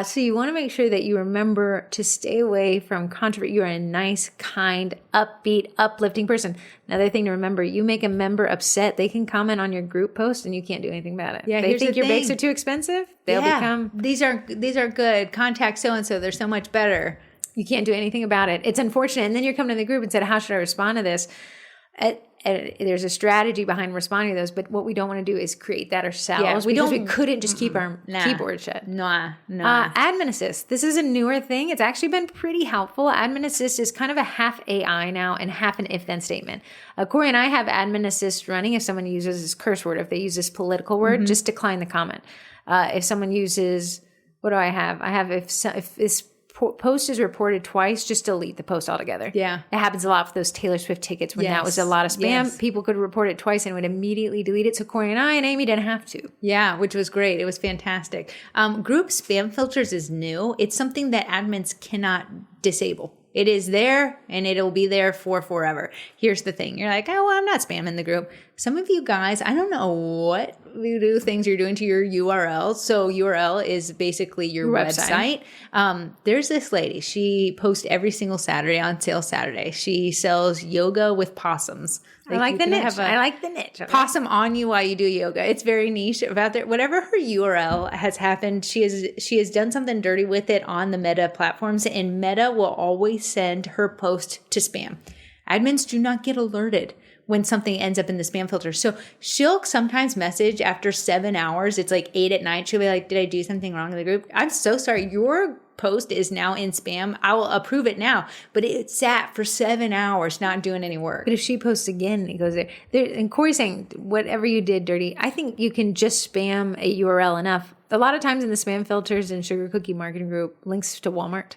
Speaker 2: So you want to make sure that you remember to stay away from controversy. You're a nice, kind, upbeat, uplifting person. Another thing to remember, you make a member upset, they can comment on your group post and you can't do anything about it.
Speaker 1: Yeah,
Speaker 2: they think your bakes are too expensive, they'll become...
Speaker 1: These are good. Contact so-and-so. They're so much better.
Speaker 2: You can't do anything about it. It's unfortunate. And then you come to the group and said, how should I respond to this? There's a strategy behind responding to those, but what we don't want to do is create that ourselves because we couldn't just keep our keyboard shut. Admin Assist. This is a newer thing. It's actually been pretty helpful. Admin Assist is kind of a half AI now and half an if-then statement. Corey and I have Admin Assist running if someone uses this curse word. If they use this political word, just decline the comment. If someone uses, what do I have? I have if this post is reported twice, just delete the post altogether.
Speaker 1: Yeah.
Speaker 2: It happens a lot for those Taylor Swift tickets when that was a lot of spam. People could report it twice and would immediately delete it. So Corey and I and Amy didn't have to.
Speaker 1: Yeah, which was great. It was fantastic. Group spam filters is new. It's something that admins cannot disable. It is there and it'll be there for forever. Here's the thing. You're like, oh, well, I'm not spamming the group. Some of you guys, I don't know what voodoo things you're doing to your URL. So URL is basically your website. There's this lady. She posts every single Saturday on Sale Saturday. She sells yoga with possums.
Speaker 2: I like the niche. I like the niche. Okay.
Speaker 1: Possum on you while you do yoga. It's very niche about there. Whatever her URL has happened, she has done something dirty with it on the Meta platforms, and Meta will always send her post to spam. Admins do not get alerted when something ends up in the spam filter. So she'll sometimes message after 7 hours. It's like 8 at night. She'll be like, did I do something wrong in the group? I'm so sorry. Your post is now in spam. I will approve it now. But it sat for 7 hours not doing any work.
Speaker 2: But if she posts again, it goes there. And Corey's saying, whatever you did dirty, I think you can just spam a URL enough. A lot of times in the spam filters in Sugar Cookie Marketing Group, links to Walmart.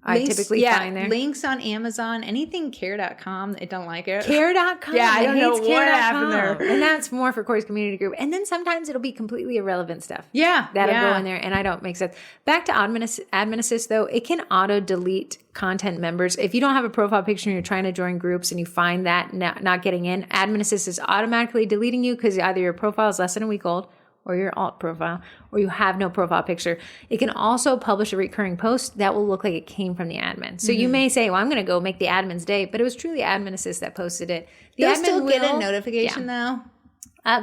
Speaker 2: I typically find there.
Speaker 1: Links on Amazon, anything care.com. I don't like it.
Speaker 2: Care.com.
Speaker 1: Yeah, I don't know what happened there.
Speaker 2: And that's more for Corey's community group. And then sometimes it'll be completely irrelevant stuff.
Speaker 1: Yeah.
Speaker 2: That'll go in there and I don't make sense. Back to Admin Assist though, it can auto delete content members. If you don't have a profile picture and you're trying to join groups and you find that not getting in, Admin Assist is automatically deleting you because either your profile is less than a week old or your alt profile, or you have no profile picture. It can also publish a recurring post that will look like it came from the admin. So you may say, well, I'm going to go make the admin's day, but it was truly Admin Assist that posted it. The
Speaker 1: They'll
Speaker 2: admin
Speaker 1: still get a notification though.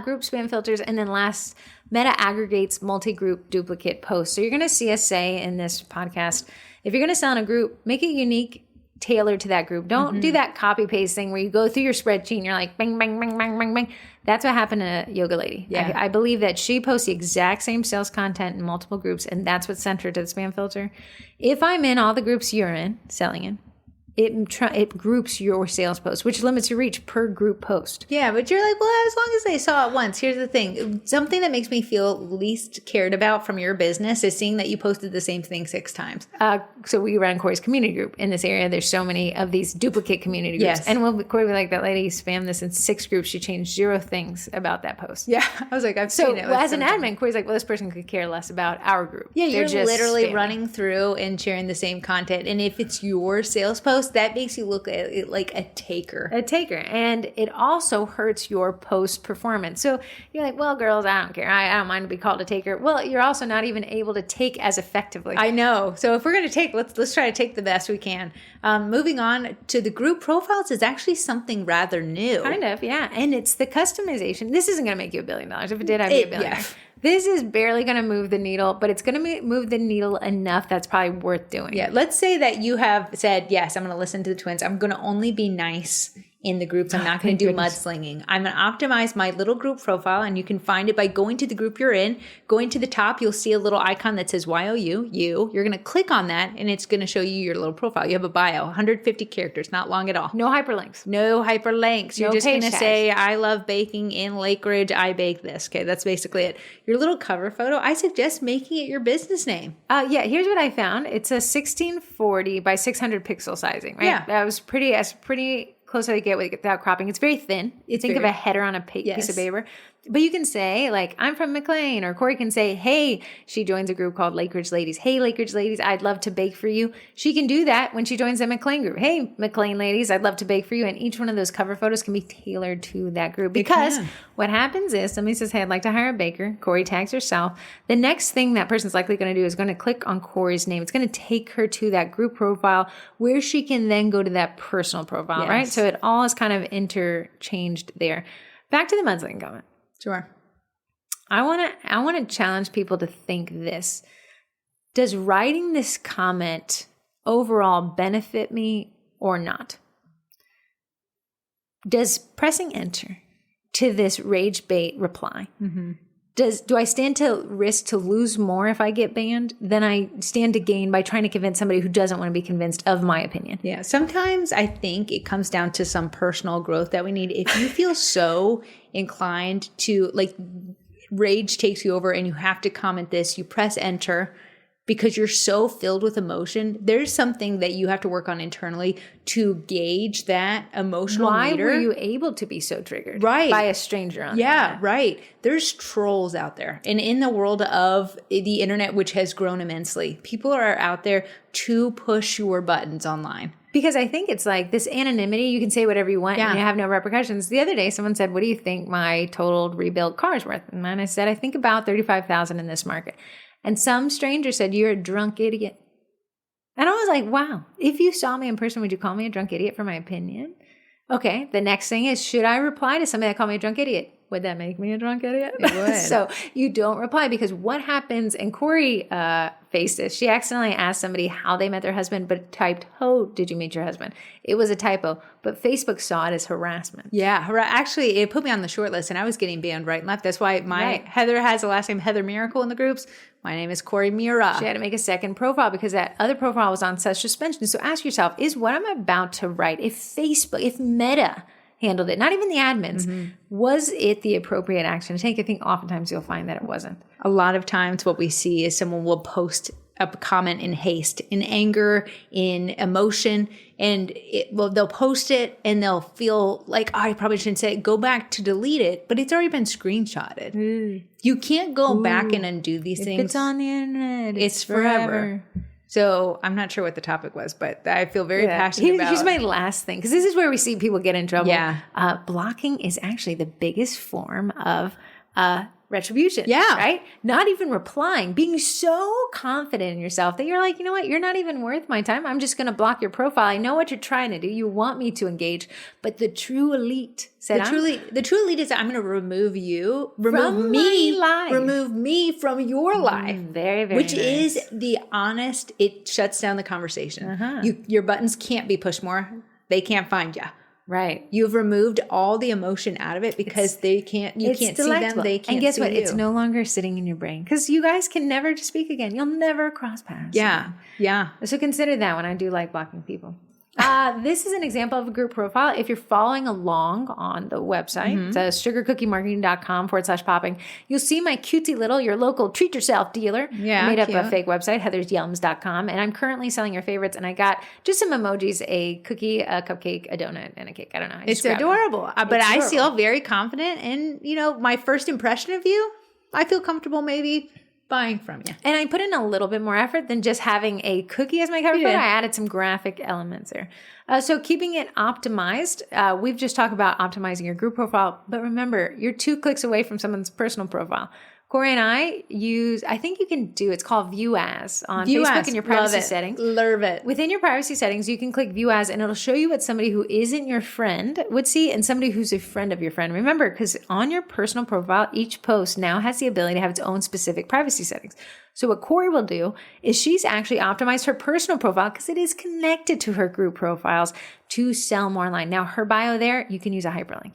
Speaker 2: Group spam filters. And then last, Meta aggregates multi-group duplicate posts. So you're going to see us say in this podcast, if you're going to sell in a group, make it unique, tailored to that group. Don't do that copy paste thing where you go through your spreadsheet and you're like, bang, bang, bang, bang, bang, bang. That's what happened to Yoga Lady.
Speaker 1: Yeah.
Speaker 2: I believe that she posts the exact same sales content in multiple groups, and that's what sent her to the spam filter. If I'm in all the groups you're in, selling in, it groups your sales posts, which limits your reach per group post.
Speaker 1: Yeah, but you're like, well, as long as they saw it once. Here's the thing. Something that makes me feel least cared about from your business is seeing that you posted the same thing 6 times.
Speaker 2: So we run Corey's community group in this area. There's so many of these duplicate community groups.
Speaker 1: Yes.
Speaker 2: And Corey will be like, that lady spammed this in 6 groups. She changed 0 things about that post.
Speaker 1: Yeah. I was like, I've seen it.
Speaker 2: So as an admin, Corey's like, well, this person could care less about our group.
Speaker 1: Yeah, you're
Speaker 2: just
Speaker 1: literally
Speaker 2: spamming.
Speaker 1: running through and sharing the same content. And if it's your sales post, that makes you look at it like a taker.
Speaker 2: And it also hurts your post performance. So you're like, well, girls, I don't care. I don't mind to be called a taker. Well, you're also not even able to take as effectively.
Speaker 1: I know. So if we're going to take, let's try to take the best we can. Moving on to the group profiles is actually something rather new.
Speaker 2: Kind of, yeah. And it's the customization. This isn't going to make you $1 billion. If it did, I'd be $1 billion.
Speaker 1: Yeah.
Speaker 2: This is barely going to move the needle, but it's going to move the needle enough that's probably worth doing.
Speaker 1: Yeah, let's say that you have said, yes, I'm going to listen to the twins. I'm going to only be nice in the groups. I'm not going to do mudslinging. I'm going to optimize my little group profile, and you can find it by going to the group you're in. Going to the top, you'll see a little icon that says YOU, you. You're going to click on that, and it's going to show you your little profile. You have a bio, 150 characters, not long at all.
Speaker 2: No hyperlinks.
Speaker 1: No hyperlinks. You're
Speaker 2: No
Speaker 1: just going to
Speaker 2: page
Speaker 1: say, I love baking in Lake Ridge. I bake this. Okay, that's basically it. Your little cover photo, I suggest making it your business name.
Speaker 2: Yeah, here's what I found. It's a 1640 by 600 pixel sizing, right?
Speaker 1: Yeah.
Speaker 2: That was pretty close as I get without cropping. It's very thin. Think of a header on a piece of paper. But you can say, like, I'm from McLean, or Corey can say, hey, she joins a group called Lake Ridge Ladies. Hey, Lake Ridge Ladies, I'd love to bake for you. She can do that when she joins the McLean group. Hey, McLean Ladies, I'd love to bake for you. And each one of those cover photos can be tailored to that group. Because what happens is somebody says, hey, I'd like to hire a baker. Corey tags herself. The next thing that person's likely going to do is going to click on Corey's name. It's going to take her to that group profile where she can then go to that personal profile, right? So it all is kind of interchanged there. Back to the mudslinging comment.
Speaker 1: Sure.
Speaker 2: I want to challenge people to think this. Does writing this comment overall benefit me or not? Does pressing enter to this rage bait reply, do I stand to risk to lose more if I get banned than I stand to gain by trying to convince somebody who doesn't want to be convinced of my opinion?
Speaker 1: Yeah, sometimes I think it comes down to some personal growth that we need. If you feel so inclined to, like, rage takes you over and you have to comment this, you press enter because you're so filled with emotion. There's something that you have to work on internally to gauge that emotional meter.
Speaker 2: Why were you able to be so triggered
Speaker 1: by
Speaker 2: a stranger on
Speaker 1: Yeah, right. There's trolls out there. And in the world of the internet, which has grown immensely, people are out there to push your buttons online.
Speaker 2: Because I think it's like this anonymity. You can say whatever you want and you have no repercussions. The other day, someone said, what do you think my totaled rebuilt car is worth? And I said, I think about $35,000 in this market. And some stranger said, you're a drunk idiot. And I was like, wow, if you saw me in person, would you call me a drunk idiot for my opinion? Okay, the next thing is, should I reply to somebody that called me a drunk idiot? Would that make me a drunk idiot?
Speaker 1: It would.
Speaker 2: So you don't reply, because what happens, and Corey faced this, she accidentally asked somebody how they met their husband, but typed, "Oh, did you meet your husband?" It was a typo, but Facebook saw it as harassment.
Speaker 1: Yeah, actually, it put me on the short list, and I was getting banned right and left. That's why Heather has the last name Heather Miracle in the groups. My name is Corey Mira.
Speaker 2: She had to make a second profile because that other profile was on such suspension. So ask yourself, is what I'm about to write, if Meta handled it, not even the admins, was it the appropriate action to take? I think oftentimes you'll find that it wasn't.
Speaker 1: A lot of times what we see is someone will post a comment in haste, in anger, in emotion, and they'll post it and they'll feel like, oh, I probably shouldn't say it. Go back to delete it, but it's already been screenshotted. You can't go back and undo these things.
Speaker 2: It's on the internet.
Speaker 1: It's forever. So I'm not sure what the topic was, but I feel very passionate about.
Speaker 2: Here's my last thing, because this is where we see people get in trouble.
Speaker 1: Yeah.
Speaker 2: Blocking is actually the biggest form of retribution.
Speaker 1: Yeah.
Speaker 2: Right? Not even replying, being so confident in yourself that you're like, you know what? You're not even worth my time. I'm just going to block your profile. I know what you're trying to do. You want me to engage. But the true elite said,
Speaker 1: the true elite is, I'm going to remove you,
Speaker 2: from my life.
Speaker 1: Remove me from your life.
Speaker 2: Very, very
Speaker 1: Which
Speaker 2: nice.
Speaker 1: is the honest, it shuts down the conversation. Your buttons can't be pushed more. They can't find you.
Speaker 2: Right.
Speaker 1: You've removed all the emotion out of it because you can't see them. They can't see you.
Speaker 2: And guess what? It's no longer sitting in your brain, because you guys can never speak again. You'll never cross paths.
Speaker 1: Yeah. Yeah.
Speaker 2: So consider that when I do like blocking people. This is an example of a group profile. If you're following along on the website, it's sugarcookiemarketing.com/popping, you'll see my cutesy little, your local treat yourself dealer.
Speaker 1: Yeah,
Speaker 2: I made up a fake website, heathersyelms.com, and I'm currently selling your favorites. And I got just some emojis, a cookie, a cupcake, a donut, and a cake. I don't know.
Speaker 1: It's adorable. But I feel very confident. And, my first impression of you, I feel comfortable maybe buying from you.
Speaker 2: And I put in a little bit more effort than just having a cookie as my cover photo. I added some graphic elements there. So keeping it optimized, we've just talked about optimizing your group profile, but remember, you're 2 clicks away from someone's personal profile. Corey and I think you can do, it's called View As on Facebook in your privacy settings.
Speaker 1: Love it.
Speaker 2: Within your privacy settings, you can click View As, and it'll show you what somebody who isn't your friend would see and somebody who's a friend of your friend. Remember, because on your personal profile, each post now has the ability to have its own specific privacy settings. So what Corey will do is she's actually optimized her personal profile because it is connected to her group profiles to sell more online. Now, her bio there, you can use a hyperlink.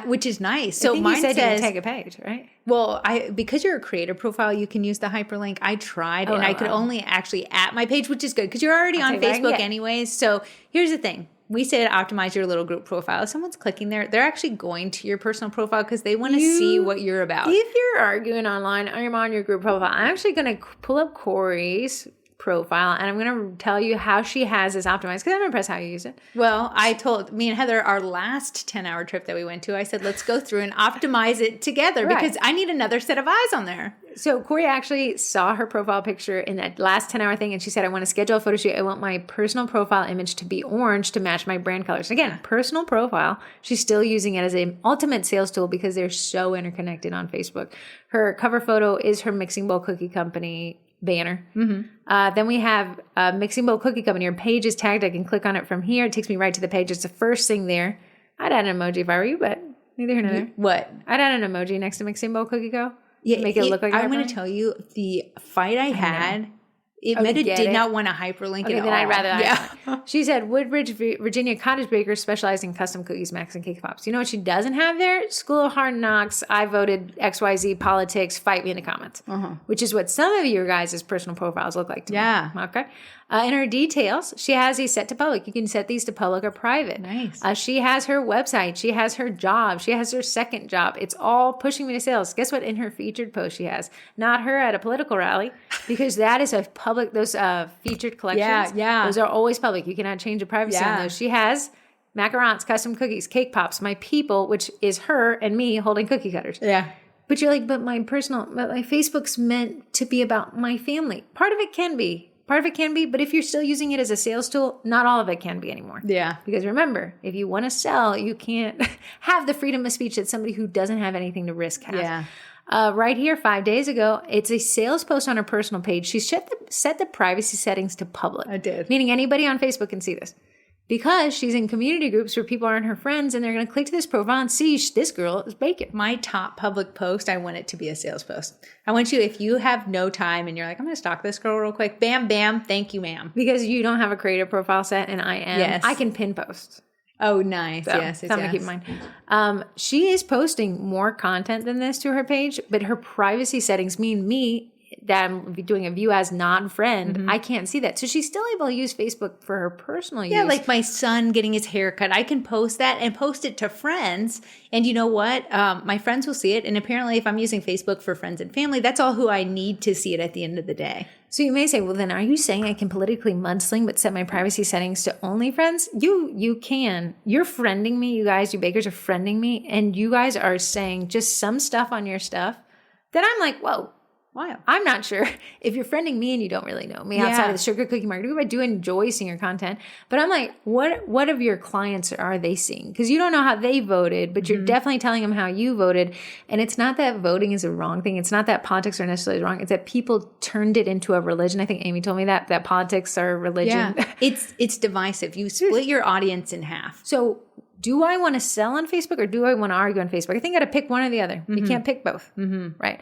Speaker 1: Which is nice. So
Speaker 2: mine says you can take a page, right?
Speaker 1: Well, because you're a creator profile, you can use the hyperlink. I tried, and I could only actually at my page, which is good because you're already on Facebook anyways. So here's the thing. We said optimize your little group profile. If someone's clicking there, they're actually going to your personal profile because they want to see what you're about.
Speaker 2: If you're arguing online, I'm on your group profile. I'm actually going to pull up Corey's profile, and I'm going to tell you how she has this optimized, because I'm impressed how you use it.
Speaker 1: Well, I told me and Heather our last 10-hour trip that we went to, I said, let's go through and optimize it together because I need another set of eyes on there.
Speaker 2: So Corey actually saw her profile picture in that last 10-hour thing, and she said, I want to schedule a photo shoot. I want my personal profile image to be orange to match my brand colors. Again, personal profile. She's still using it as an ultimate sales tool because they're so interconnected on Facebook. Her cover photo is her Mixing Bowl Cookie Company banner. Then we have Mixing Bowl Cookie Company. Your page is tagged. I can click on it from here. It takes me right to the page. It's the first thing there. I'd add an emoji if I were you, but neither here nor there.
Speaker 1: What?
Speaker 2: I'd add an emoji next to Mixing Bowl Cookie Co. Yeah, make it look like
Speaker 1: I'm going to tell you the fight I had. Meta did not want to hyperlink it at all.
Speaker 2: Then I'd rather. She said, Woodbridge, Virginia cottage bakers specialize in custom cookies, macs, and cake pops. You know what she doesn't have there? School of Hard Knocks, I voted XYZ politics, fight me in the comments. Which is what some of your guys' personal profiles look like to me. Okay. In her details, she has these set to public. You can set these to public or private.
Speaker 1: Nice.
Speaker 2: She has her website. She has her job. She has her second job. It's all pushing me to sales. Guess what? In her featured post she has? Not her at a political rally, because that is a public, those featured collections. Those are always public. You cannot change the privacy on those. She has macarons, custom cookies, cake pops, my people, which is her and me holding cookie cutters. But you're like, but my Facebook's meant to be about my family. Part of it can be. Part of it can be, but if you're still using it as a sales tool, not all of it can be anymore.
Speaker 1: Yeah.
Speaker 2: Because remember, if you want to sell, you can't have the freedom of speech that somebody who doesn't have anything to risk has.
Speaker 1: Yeah.
Speaker 2: Right here, 5 days ago, it's a sales post on her personal page. She set the privacy settings to public.
Speaker 1: I did.
Speaker 2: Meaning anybody on Facebook can see this. Because she's in community groups where people aren't her friends and they're going to click to this profile and see this girl is baking.
Speaker 1: My top public post, I want it to be a sales post. I want you, if you have no time and you're like, I'm going to stalk this girl real quick, bam, bam, thank you, ma'am.
Speaker 2: Because you don't have a creator profile set and I am.
Speaker 1: Yes.
Speaker 2: I can pin post.
Speaker 1: Oh, nice.
Speaker 2: So,
Speaker 1: Yes.
Speaker 2: something to keep in mind. She is posting more content than this to her page, but her privacy settings mean me that I'm doing a view as non-friend. I can't see that. So she's still able to use Facebook for her personal use.
Speaker 1: Yeah, like my son getting his hair cut. I can post that and post it to friends. And you know what? My friends will see it. And apparently if I'm using Facebook for friends and family, that's all who I need to see it at the end of the day.
Speaker 2: So you may say, well, then are you saying I can politically mudsling but set my privacy settings to only friends? You can. You're friending me. You guys, you bakers are friending me. And you guys are saying just some stuff on your stuff that I'm like, whoa.
Speaker 1: Wow.
Speaker 2: I'm not sure if you're friending me and you don't really know me outside of the Sugar Cookie Market Group. I do enjoy seeing your content, but I'm like, what of your clients are they seeing? Because you don't know how they voted, but you're definitely telling them how you voted. And it's not that voting is a wrong thing. It's not that politics are necessarily wrong. It's that people turned it into a religion. I think Amy told me that politics are a religion.
Speaker 1: Yeah. It's divisive. You split your audience in half.
Speaker 2: So do I want to sell on Facebook or do I want to argue on Facebook? I think I got to pick one or the other. You can't pick both. Right.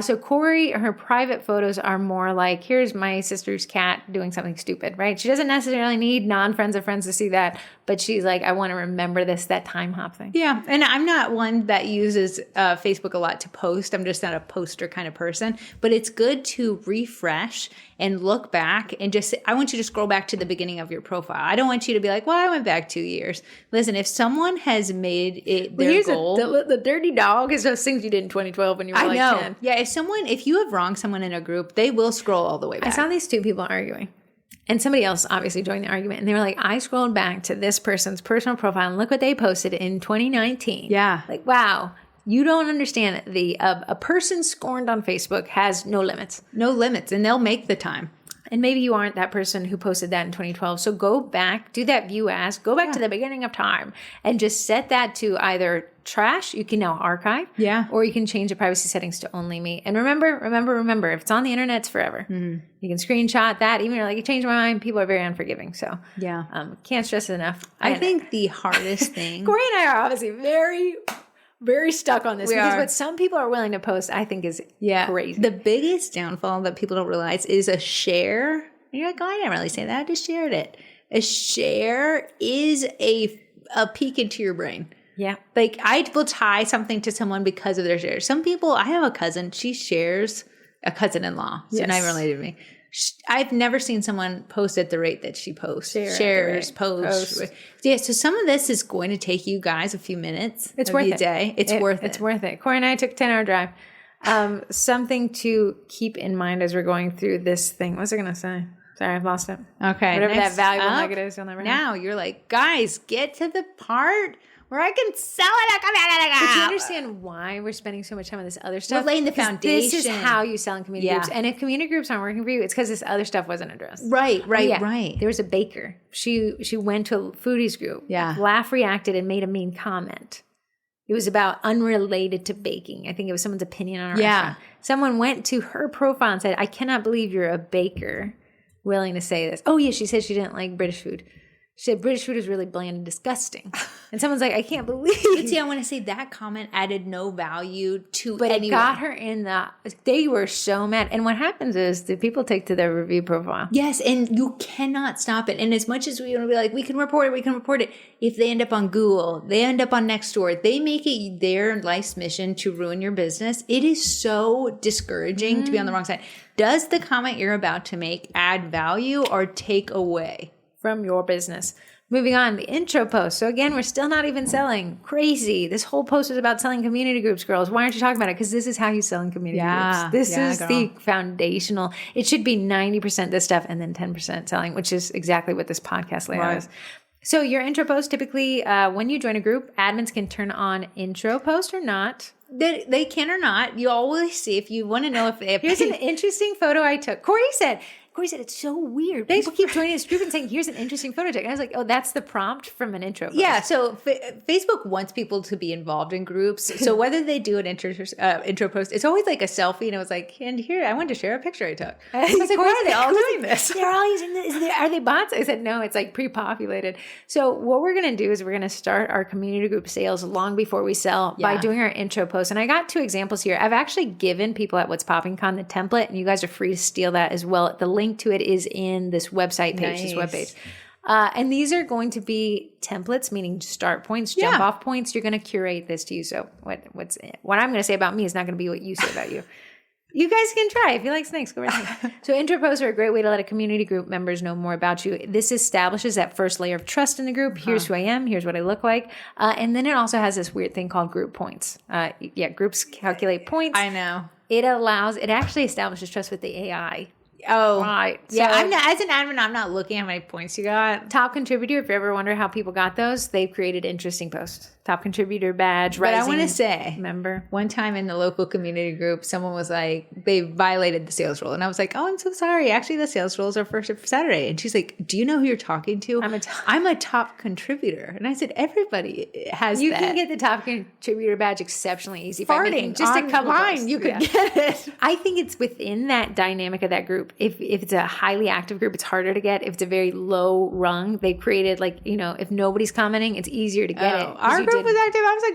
Speaker 2: So Corey, her private photos are more like, here's my sister's cat doing something stupid, right? She doesn't necessarily need non-friends of friends to see that, but she's like, I want to remember that time hop thing.
Speaker 1: Yeah. And I'm not one that uses Facebook a lot to post. I'm just not a poster kind of person, but it's good to refresh and look back and just, I want you to scroll back to the beginning of your profile. I don't want you to be like, well, I went back 2 years. Listen, if someone has made it their goal.
Speaker 2: The dirty dog is those things you did in 2012 when you were like 10.
Speaker 1: Yeah. If you have wronged someone in a group, they will scroll all the way back.
Speaker 2: I saw these two people arguing. And somebody else obviously joined the argument. And they were like, I scrolled back to this person's personal profile and look what they posted in 2019.
Speaker 1: Yeah.
Speaker 2: Like, wow. You don't understand a person scorned on Facebook has no limits.
Speaker 1: No limits. And they'll make the time.
Speaker 2: And maybe you aren't that person who posted that in 2012. So go back, do that view as, go back to the beginning of time and just set that to either trash, you can now archive, or you can change the privacy settings to only me. And remember, if it's on the internet, it's forever. You can screenshot that. Even if you're like, you changed my mind, people are very unforgiving. So can't stress it enough.
Speaker 1: I think the hardest thing.
Speaker 2: Corey and I are obviously very stuck on this because
Speaker 1: are.
Speaker 2: what some people are willing to post, I think is crazy.
Speaker 1: The biggest downfall that people don't realize is a share. And you're like, oh, I didn't really say that. I just shared it. A share is a peek into your brain.
Speaker 2: Yeah.
Speaker 1: Like I will tie something to someone because of their share. Some people, I have a cousin, she shares a cousin-in-law. So not even related to me. I've never seen someone post at the rate that she posts. Shares, posts. Yeah, so some of this is going to take you guys a few minutes.
Speaker 2: It's worth it.
Speaker 1: Day. It's worth it.
Speaker 2: It's worth it. Corey and I took a 10-hour drive. Something to keep in mind as we're going through this thing. What was I going to say? Sorry, I've lost it.
Speaker 1: Okay.
Speaker 2: Whatever that valuable nugget is, you'll never know.
Speaker 1: Now you're like, guys, get to the part where I can sell it.
Speaker 2: But you understand why we're spending so much time on this other stuff?
Speaker 1: We're laying the foundation.
Speaker 2: This is how you sell in community groups. And if community groups aren't working for you, it's because this other stuff wasn't addressed.
Speaker 1: Right.
Speaker 2: There was a baker. She went to a foodies group.
Speaker 1: Yeah.
Speaker 2: Laugh reacted and made a mean comment. It was about unrelated to baking. I think it was someone's opinion on her restaurant. Someone went to her profile and said, I cannot believe you're a baker willing to say this. Oh, yeah, she said she didn't like British food. She said British food is really bland and disgusting. And someone's like, I can't believe.
Speaker 1: But see, I want to say that comment added no value to
Speaker 2: but
Speaker 1: anyone.
Speaker 2: It got her in the, they were so mad. And what happens is the people take to their review profile.
Speaker 1: Yes, and you cannot stop it. And as much as we want to be like, we can report it. If they end up on Google, they end up on Nextdoor, they make it their life's mission to ruin your business. It is so discouraging to be on the wrong side. Does the comment you're about to make add value or take away
Speaker 2: from your business? Moving on, the intro post. So again, we're still not even selling. Crazy. This whole post is about selling community groups, girls. Why aren't you talking about it? Because this is how you sell in community groups. This is the foundational. It should be 90% this stuff and then 10% selling, which is exactly what this podcast layout is. So your intro post, typically when you join a group, admins can turn on intro post or not.
Speaker 1: They can or not. You always see if you want to know if they have.
Speaker 2: Here's an interesting photo I took. Corey Corey said, it's so weird. People keep joining this group and saying, here's an interesting photo tag. And I was like, oh, that's the prompt from an intro post.
Speaker 1: Yeah, so Facebook wants people to be involved in groups. So whether they do an intro post, it's always like a selfie. And it was like, and here, I wanted to share a picture I took. I was like, why are they all doing this?
Speaker 2: They're all using this. Are they bots? I said, no, it's like pre-populated. So what we're going to do is we're going to start our community group sales long before we sell by doing our intro post. And I got 2 examples here. I've actually given people at What's Popping Con the template, and you guys are free to steal that as well. The link to it is in this website page, this webpage. And these are going to be templates, meaning start points, jump off points. You're going to curate this to you. So what I'm going to say about me is not going to be what you say about you. You guys can try. If you like snakes, go right ahead. So intro posts are a great way to let a community group members know more about you. This establishes that first layer of trust in the group. Here's who I am. Here's what I look like. And then it also has this weird thing called group points. Groups calculate points.
Speaker 1: I know.
Speaker 2: It actually establishes trust with the AI.
Speaker 1: Oh,
Speaker 2: right.
Speaker 1: Yeah, I'm not, as an admin, I'm not looking at how many points you got.
Speaker 2: Top contributor, if you ever wonder how people got those, they've created interesting posts. Top contributor badge,
Speaker 1: but I want to say,
Speaker 2: member.
Speaker 1: One time in the local community group, someone was like, they violated the sales rule. And I was like, oh, I'm so sorry. Actually, the sales rules are for Saturday. And she's like, do you know who you're talking to? I'm a top contributor. And I said, everybody has
Speaker 2: You
Speaker 1: that.
Speaker 2: can get the top contributor badge exceptionally easy.
Speaker 1: Farting
Speaker 2: Just a couple posts.
Speaker 1: You could get it.
Speaker 2: I think it's within that dynamic of that group. If it's a highly active group, it's harder to get. If it's a very low rung, they've created if nobody's commenting, it's easier to get it.
Speaker 1: Our group was active. I was like,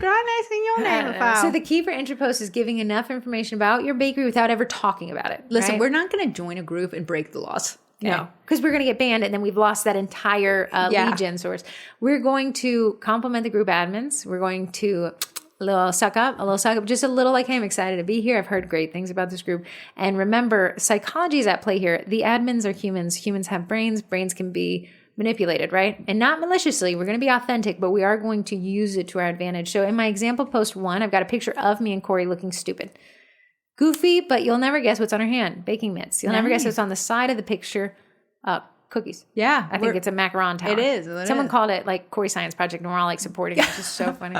Speaker 1: grande,
Speaker 2: so the key for intro post is giving enough information about your bakery without ever talking about it.
Speaker 1: Listen,
Speaker 2: right?
Speaker 1: we're not going to join a group and break the laws.
Speaker 2: Okay? No, because we're going to get banned and then we've lost that entire lead gen source. We're going to compliment the group admins. We're going to a little suck up, just a little like, hey, I'm excited to be here. I've heard great things about this group. And remember, psychology is at play here. The admins are humans. Humans have brains. Brains can be manipulated, right? And not maliciously. We're going to be authentic, but we are going to use it to our advantage. So in my example post 1, I've got a picture of me and Corey looking stupid. Goofy, but you'll never guess what's on her hand. Baking mitts. You'll never guess what's on the side of the picture. Cookies.
Speaker 1: Yeah.
Speaker 2: I think it's a macaron tower.
Speaker 1: It is.
Speaker 2: Someone called it like Corey Science Project and we're all like supporting it. It's just so funny.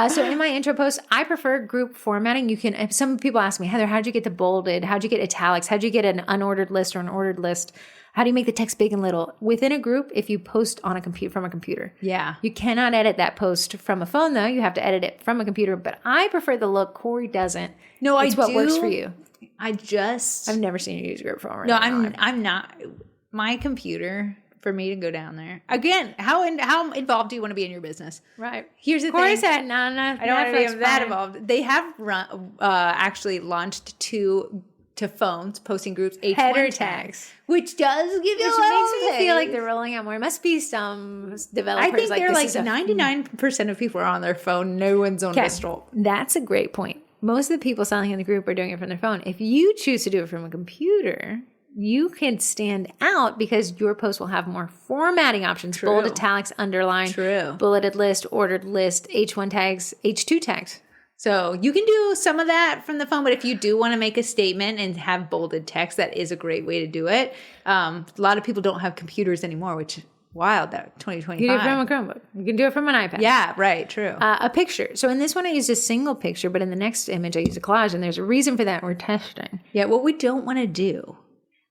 Speaker 2: So in my intro post, I prefer group formatting. Some people ask me, Heather, how'd you get to bolded? How'd you get italics? How'd you get an unordered list or an ordered list? How do you make the text big and little? Within a group, if you post on from a computer.
Speaker 1: Yeah.
Speaker 2: You cannot edit that post from a phone, though. You have to edit it from a computer. But I prefer the look. Corey doesn't.
Speaker 1: No,
Speaker 2: it's what works for you.
Speaker 1: I've
Speaker 2: never seen you use group format.
Speaker 1: No, I'm not. My computer, for me to go down there. Again, how involved do you want to be in your business?
Speaker 2: Right.
Speaker 1: Here's the
Speaker 2: Corey
Speaker 1: thing.
Speaker 2: said, no,
Speaker 1: I don't want to be that involved. They have actually launched to phones, posting groups, H1
Speaker 2: header
Speaker 1: tags, which does give you
Speaker 2: which makes me feel like they're rolling out more. It must be some developers.
Speaker 1: I think they're like 99% of people are on their phone. No one's on the stroll.
Speaker 2: That's a great point. Most of the people selling in the group are doing it from their phone. If you choose to do it from a computer, you can stand out because your post will have more formatting options.
Speaker 1: True.
Speaker 2: Bold, italics, underline,
Speaker 1: True.
Speaker 2: Bulleted list, ordered list, H1 tags, H2 tags.
Speaker 1: So you can do some of that from the phone, but if you do want to make a statement and have bolded text, that is a great way to do it. A lot of people don't have computers anymore, which is wild, that 2025.
Speaker 2: You can do it from a Chromebook. You can do it from an iPad.
Speaker 1: Yeah, right, true.
Speaker 2: A picture. So in this one, I used a single picture, but in the next image, I used a collage, and there's a reason for that. We're testing.
Speaker 1: Yeah, what we don't want to do,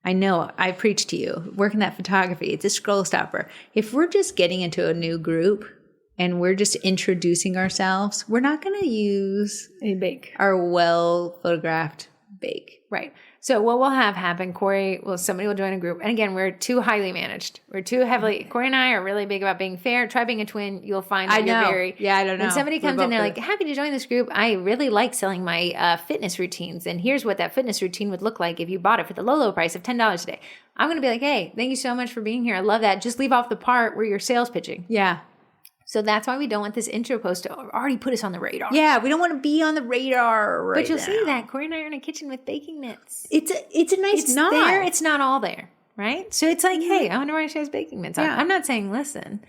Speaker 1: I know, I preach to you, working that photography, it's a scroll stopper. If we're just getting into a new group, and we're just introducing ourselves, we're not going to use
Speaker 2: a bake.
Speaker 1: Our well photographed bake.
Speaker 2: Right. So what will have happen, somebody will join a group. And again, we're too highly managed. We're too heavily, Corey and I are really big about being fair. Try being a twin. You'll find that you're very.
Speaker 1: Yeah, I don't know.
Speaker 2: When somebody comes in, they're like, happy to join this group. I really like selling my fitness routines. And here's what that fitness routine would look like if you bought it for the low price of $10 a day. I'm going to be like, hey, thank you so much for being here. I love that. Just leave off the part where you're sales pitching.
Speaker 1: Yeah.
Speaker 2: So that's why we don't want this intro post to already put us on the radar.
Speaker 1: Yeah, we don't want to be on the radar
Speaker 2: But you'll see that Corey and I are in a kitchen with baking mitts.
Speaker 1: It's a nice nod.
Speaker 2: There, it's not all there, right? So it's like, hey, I wonder why she has baking mitts on.
Speaker 1: Yeah.
Speaker 2: I'm not saying listen.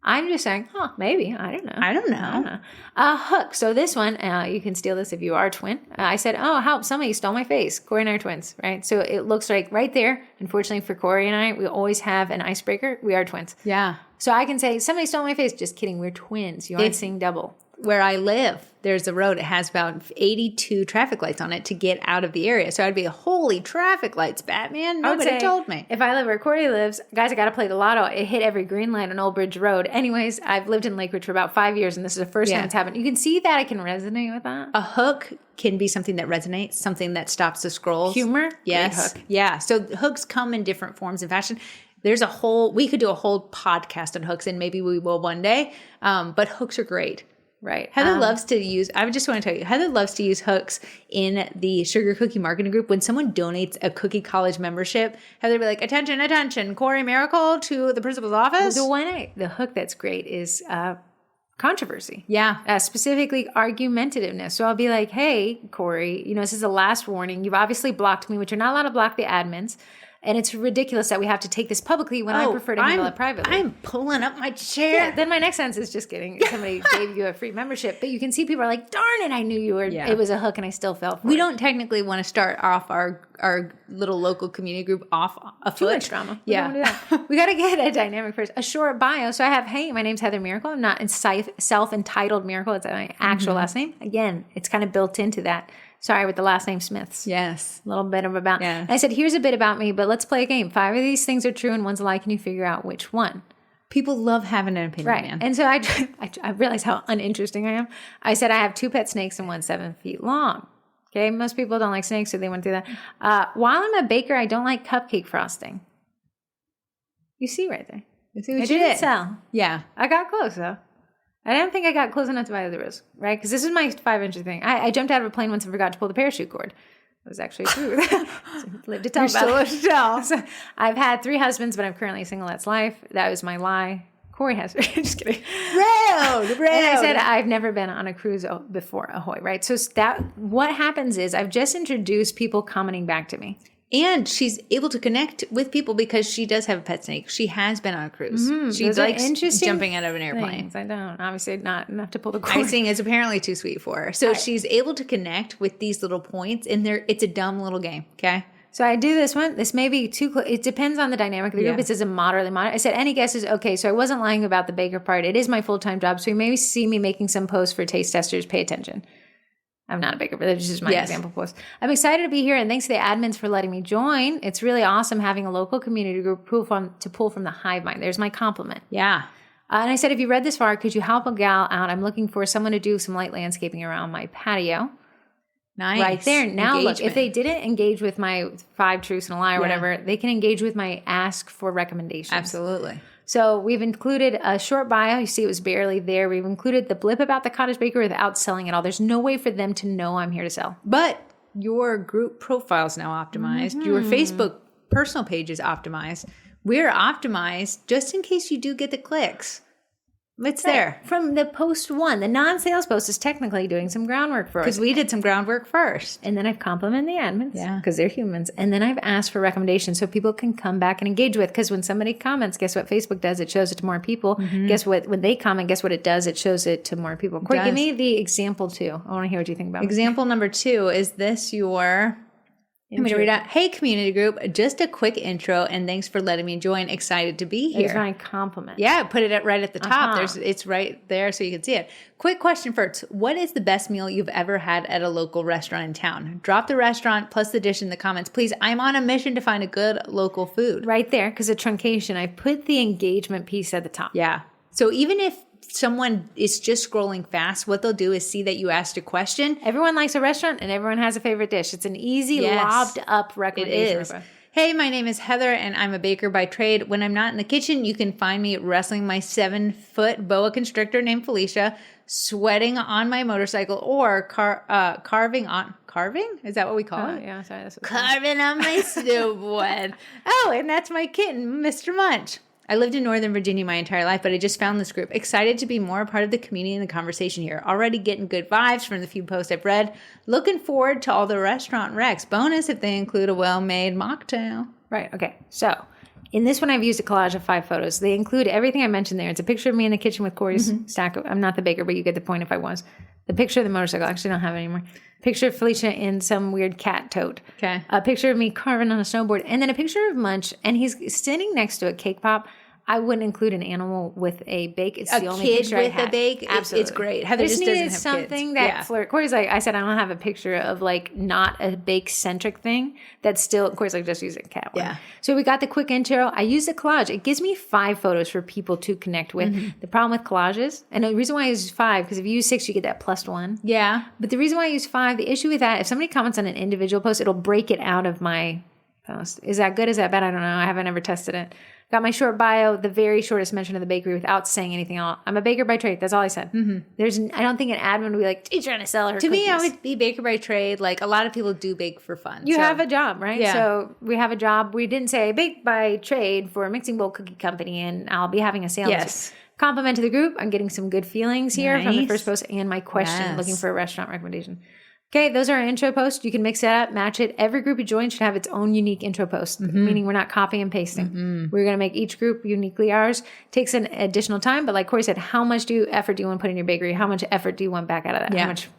Speaker 2: I'm just saying, maybe. I don't know.
Speaker 1: I don't know.
Speaker 2: Hook. So this one, you can steal this if you are a twin. I said, help, somebody stole my face. Corey and I are twins, right? So it looks like right there, unfortunately for Corey and I, we always have an icebreaker. We are twins.
Speaker 1: Yeah.
Speaker 2: So I can say, somebody stole my face. Just kidding. We're twins. You aren't seeing double.
Speaker 1: where I live, there's a road. It has about 82 traffic lights on it to get out of the area. So I'd be, holy traffic lights, Batman. Nobody told me.
Speaker 2: If I live where Corey lives, guys, I got to play the lotto. It hit every green light on Old Bridge Road. Anyways, I've lived in Lake Ridge for about 5 years, and this is the first time it's happened. You can see that I can resonate with that.
Speaker 1: A hook can be something that resonates, something that stops the scrolls.
Speaker 2: Humor?
Speaker 1: Yes.
Speaker 2: Great hook.
Speaker 1: Yeah. So hooks come in different forms and fashion. We could do a whole podcast on hooks, and maybe we will one day. But hooks are great.
Speaker 2: Right.
Speaker 1: Heather loves to use, I just want to tell you, Heather loves to use hooks in the Sugar Cookie Marketing Group. When someone donates a Cookie College membership, Heather will be like, attention, attention, Corey Miracle to the principal's office.
Speaker 2: The hook that's great is controversy.
Speaker 1: Yeah.
Speaker 2: Specifically argumentativeness. So I'll be like, hey, Corey, this is the last warning. You've obviously blocked me, which you're not allowed to block the admins. And it's ridiculous that we have to take this publicly when I prefer to handle it privately.
Speaker 1: I'm pulling up my chair.
Speaker 2: Yeah, then my next sentence is just kidding. Somebody gave you a free membership. But you can see people are like, darn it, I knew you were. Yeah. It was a hook and I still fell for it.
Speaker 1: We don't technically want to start off our little local community group off afoot.
Speaker 2: Too much drama.
Speaker 1: Yeah.
Speaker 2: We got to get a dynamic first. A short bio. So I have, hey, my name's Heather Miracle. I'm not self-entitled Miracle. It's my actual last name. Again, it's kind of built into that. Sorry, with the last name Smiths.
Speaker 1: Yes.
Speaker 2: A little bit of about.
Speaker 1: Yeah.
Speaker 2: And I said, here's a bit about me, but let's play a game. 5 of these things are true and one's a lie. Can you figure out which one?
Speaker 1: People love having an opinion,
Speaker 2: right.
Speaker 1: man.
Speaker 2: And so I realized how uninteresting I am. I said I have 2 pet snakes and one's 7 feet long. Okay, most people don't like snakes, so they went through that. While I'm a baker, I don't like cupcake frosting. You see right there.
Speaker 1: You see what
Speaker 2: I
Speaker 1: you
Speaker 2: didn't
Speaker 1: did.
Speaker 2: sell.
Speaker 1: Yeah.
Speaker 2: I got close, though. I don't think I got close enough to buy the risk, right? Because this is my 5-inch thing. I jumped out of a plane once and forgot to pull the parachute cord. It was actually true. Lived to tell about it. So I've had 3 husbands, but I'm currently single. That's life. That was my lie. Corey has. Just kidding.
Speaker 1: Rude.
Speaker 2: And I said I've never been on a cruise before, ahoy, right? So what happens is I've just introduced people commenting back to me.
Speaker 1: And she's able to connect with people because she does have a pet snake. She has been on a cruise. She likes jumping out of an airplane.
Speaker 2: I don't. Obviously not enough to pull the cord.
Speaker 1: Icing is apparently too sweet for her. So she's able to connect with these little points. And it's a dumb little game, okay?
Speaker 2: So I do this one. This may be too close. It depends on the dynamic of the group. It says a moderately moderate. I said, any guesses? Okay, so I wasn't lying about the baker part. It is my full-time job. So you may see me making some posts for taste testers. Pay attention. I'm not a baker, but this is my example post. I'm excited to be here, and thanks to the admins for letting me join. It's really awesome having a local community group to pull from the hive mind. There's my compliment.
Speaker 1: Yeah.
Speaker 2: And I said, if you read this far, could you help a gal out? I'm looking for someone to do some light landscaping around my patio.
Speaker 1: Nice.
Speaker 2: Right there. Now look, if they didn't engage with my 5 truths and a lie or whatever, they can engage with my ask for recommendations.
Speaker 1: Absolutely.
Speaker 2: So we've included a short bio. You see it was barely there. We've included the blip about the cottage baker without selling it all. There's no way for them to know I'm here to sell.
Speaker 1: But your group profile is now optimized. Your Facebook personal page is optimized. We're optimized just in case you do get the clicks. It's there.
Speaker 2: From the post 1, the non-sales post is technically doing some groundwork for us.
Speaker 1: Because we did some groundwork first.
Speaker 2: And then I've complimented the admins because they're humans. And then I've asked for recommendations so people can come back and engage with. Because when somebody comments, guess what Facebook does? It shows it to more people. Guess what? When they comment, guess what it does? It shows it to more people. Corey, give me the example 2. I want to hear what you think about it.
Speaker 1: Example number 2, is this your... I'm going to read out. Hey, community group. Just a quick intro, and thanks for letting me join. Excited to be here.
Speaker 2: It's my compliment.
Speaker 1: Yeah, put it right at the top. It's right there so you can see it. Quick question first. What is the best meal you've ever had at a local restaurant in town? Drop the restaurant plus the dish in the comments. Please, I'm on a mission to find a good local food.
Speaker 2: Right there, because of truncation, I put the engagement piece at the top.
Speaker 1: Yeah. So even if someone is just scrolling fast, what they'll do is see that you asked a question.
Speaker 2: Everyone likes a restaurant and everyone has a favorite dish. It's an easy, lobbed up recommendation.
Speaker 1: It is. Hey, my name is Heather and I'm a baker by trade. When I'm not in the kitchen, you can find me wrestling my 7-foot boa constrictor named Felicia, sweating on my motorcycle, or carving? Is that what we call it?
Speaker 2: Yeah, sorry. That's what
Speaker 1: carving on my snowboard. Oh, and that's my kitten, Mr. Munch. I lived in Northern Virginia my entire life, but I just found this group. Excited to be more a part of the community and the conversation here. Already getting good vibes from the few posts I've read. Looking forward to all the restaurant recs. Bonus if they include a well-made mocktail.
Speaker 2: Right. Okay. So in this one, I've used a collage of 5 photos. They include everything I mentioned there. It's a picture of me in the kitchen with Corey's stack. I'm not the baker, but you get the point if I was. The picture of the motorcycle. I actually don't have it anymore. Picture of Felicia in some weird cat tote.
Speaker 1: Okay.
Speaker 2: A picture of me carving on a snowboard. And then a picture of Munch, and he's sitting next to a cake pop. I wouldn't include an animal with a bake. It's the only
Speaker 1: kid
Speaker 2: picture I
Speaker 1: with
Speaker 2: had.
Speaker 1: a bake.
Speaker 2: Absolutely.
Speaker 1: It's great. Heather
Speaker 2: I
Speaker 1: just
Speaker 2: needed
Speaker 1: doesn't have
Speaker 2: something
Speaker 1: kids.
Speaker 2: that flirt. Corey's like, I said, I don't have a picture of like not a bake centric thing that's still, Corey's like, just use a cat one.
Speaker 1: Yeah.
Speaker 2: So we got the quick intro. I used a collage. It gives me 5 photos for people to connect with. The problem with collages, and the reason why I use 5, because if you use 6, you get that +1.
Speaker 1: Yeah.
Speaker 2: But the reason why I use 5, the issue with that, if somebody comments on an individual post, it'll break it out of my post. Is that good? Is that bad? I don't know. I haven't ever tested it. Got my short bio, the very shortest mention of the bakery without saying anything else. I'm a baker by trade. That's all I said. I don't think an admin would be like, she's trying to sell her
Speaker 1: To me, I
Speaker 2: cookies.
Speaker 1: would be baker by trade. Like a lot of people do bake for fun.
Speaker 2: You have a job, right?
Speaker 1: Yeah.
Speaker 2: So we have a job. We didn't say bake by trade for a mixing bowl cookie company, and I'll be having a sale.
Speaker 1: Yes.
Speaker 2: Compliment to the group. I'm getting some good feelings here from the
Speaker 1: Nice.
Speaker 2: first post and my question,
Speaker 1: Yes.
Speaker 2: looking for a restaurant recommendation. Okay, those are our intro posts. You can mix that up, match it. Every group you join should have its own unique intro post, meaning we're not copying and pasting. We're going to make each group uniquely ours. Takes an additional time, but like Corey said, how much effort do you want to put in your bakery? How much effort do you want back out of that?
Speaker 1: Yeah.
Speaker 2: How much,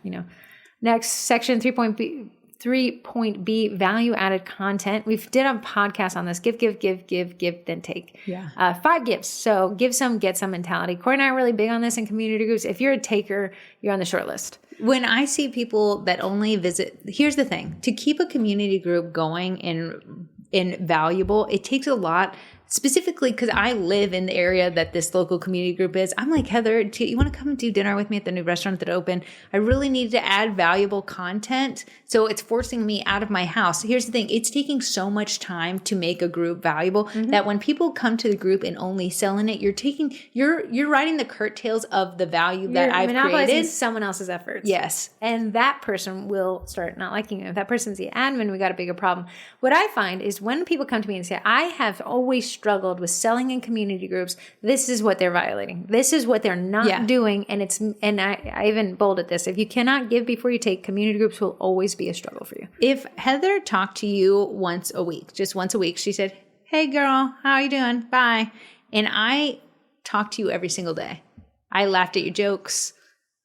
Speaker 2: Next section, 3.B, value-added content. We've did a podcast on this. Give, then take.
Speaker 1: Yeah.
Speaker 2: 5 gifts. So give some, get some mentality. Corey and I are really big on this in community groups. If you're a taker, you're on the short list.
Speaker 1: When I see people that only visit, here's the thing, to keep a community group going and valuable, it takes a lot, specifically because I live in the area that this local community group is. I'm like, Heather, you want to come and do dinner with me at the new restaurant that opened? I really need to add valuable content. So it's forcing me out of my house. Here's the thing. It's taking so much time to make a group valuable that when people come to the group and only selling it, you're riding the curtails of the value that I've created.
Speaker 2: Someone else's efforts.
Speaker 1: Yes.
Speaker 2: And that person will start not liking you. If that person's the admin, we got a bigger problem. What I find is when people come to me and say, I have always struggled with selling in community groups, this is what they're violating. This is what they're not doing. And I even bolded this. If you cannot give before you take, community groups will always be a struggle for you.
Speaker 1: If Heather talked to you just once a week, she said, hey girl, how are you doing? Bye. And I talked to you every single day. I laughed at your jokes.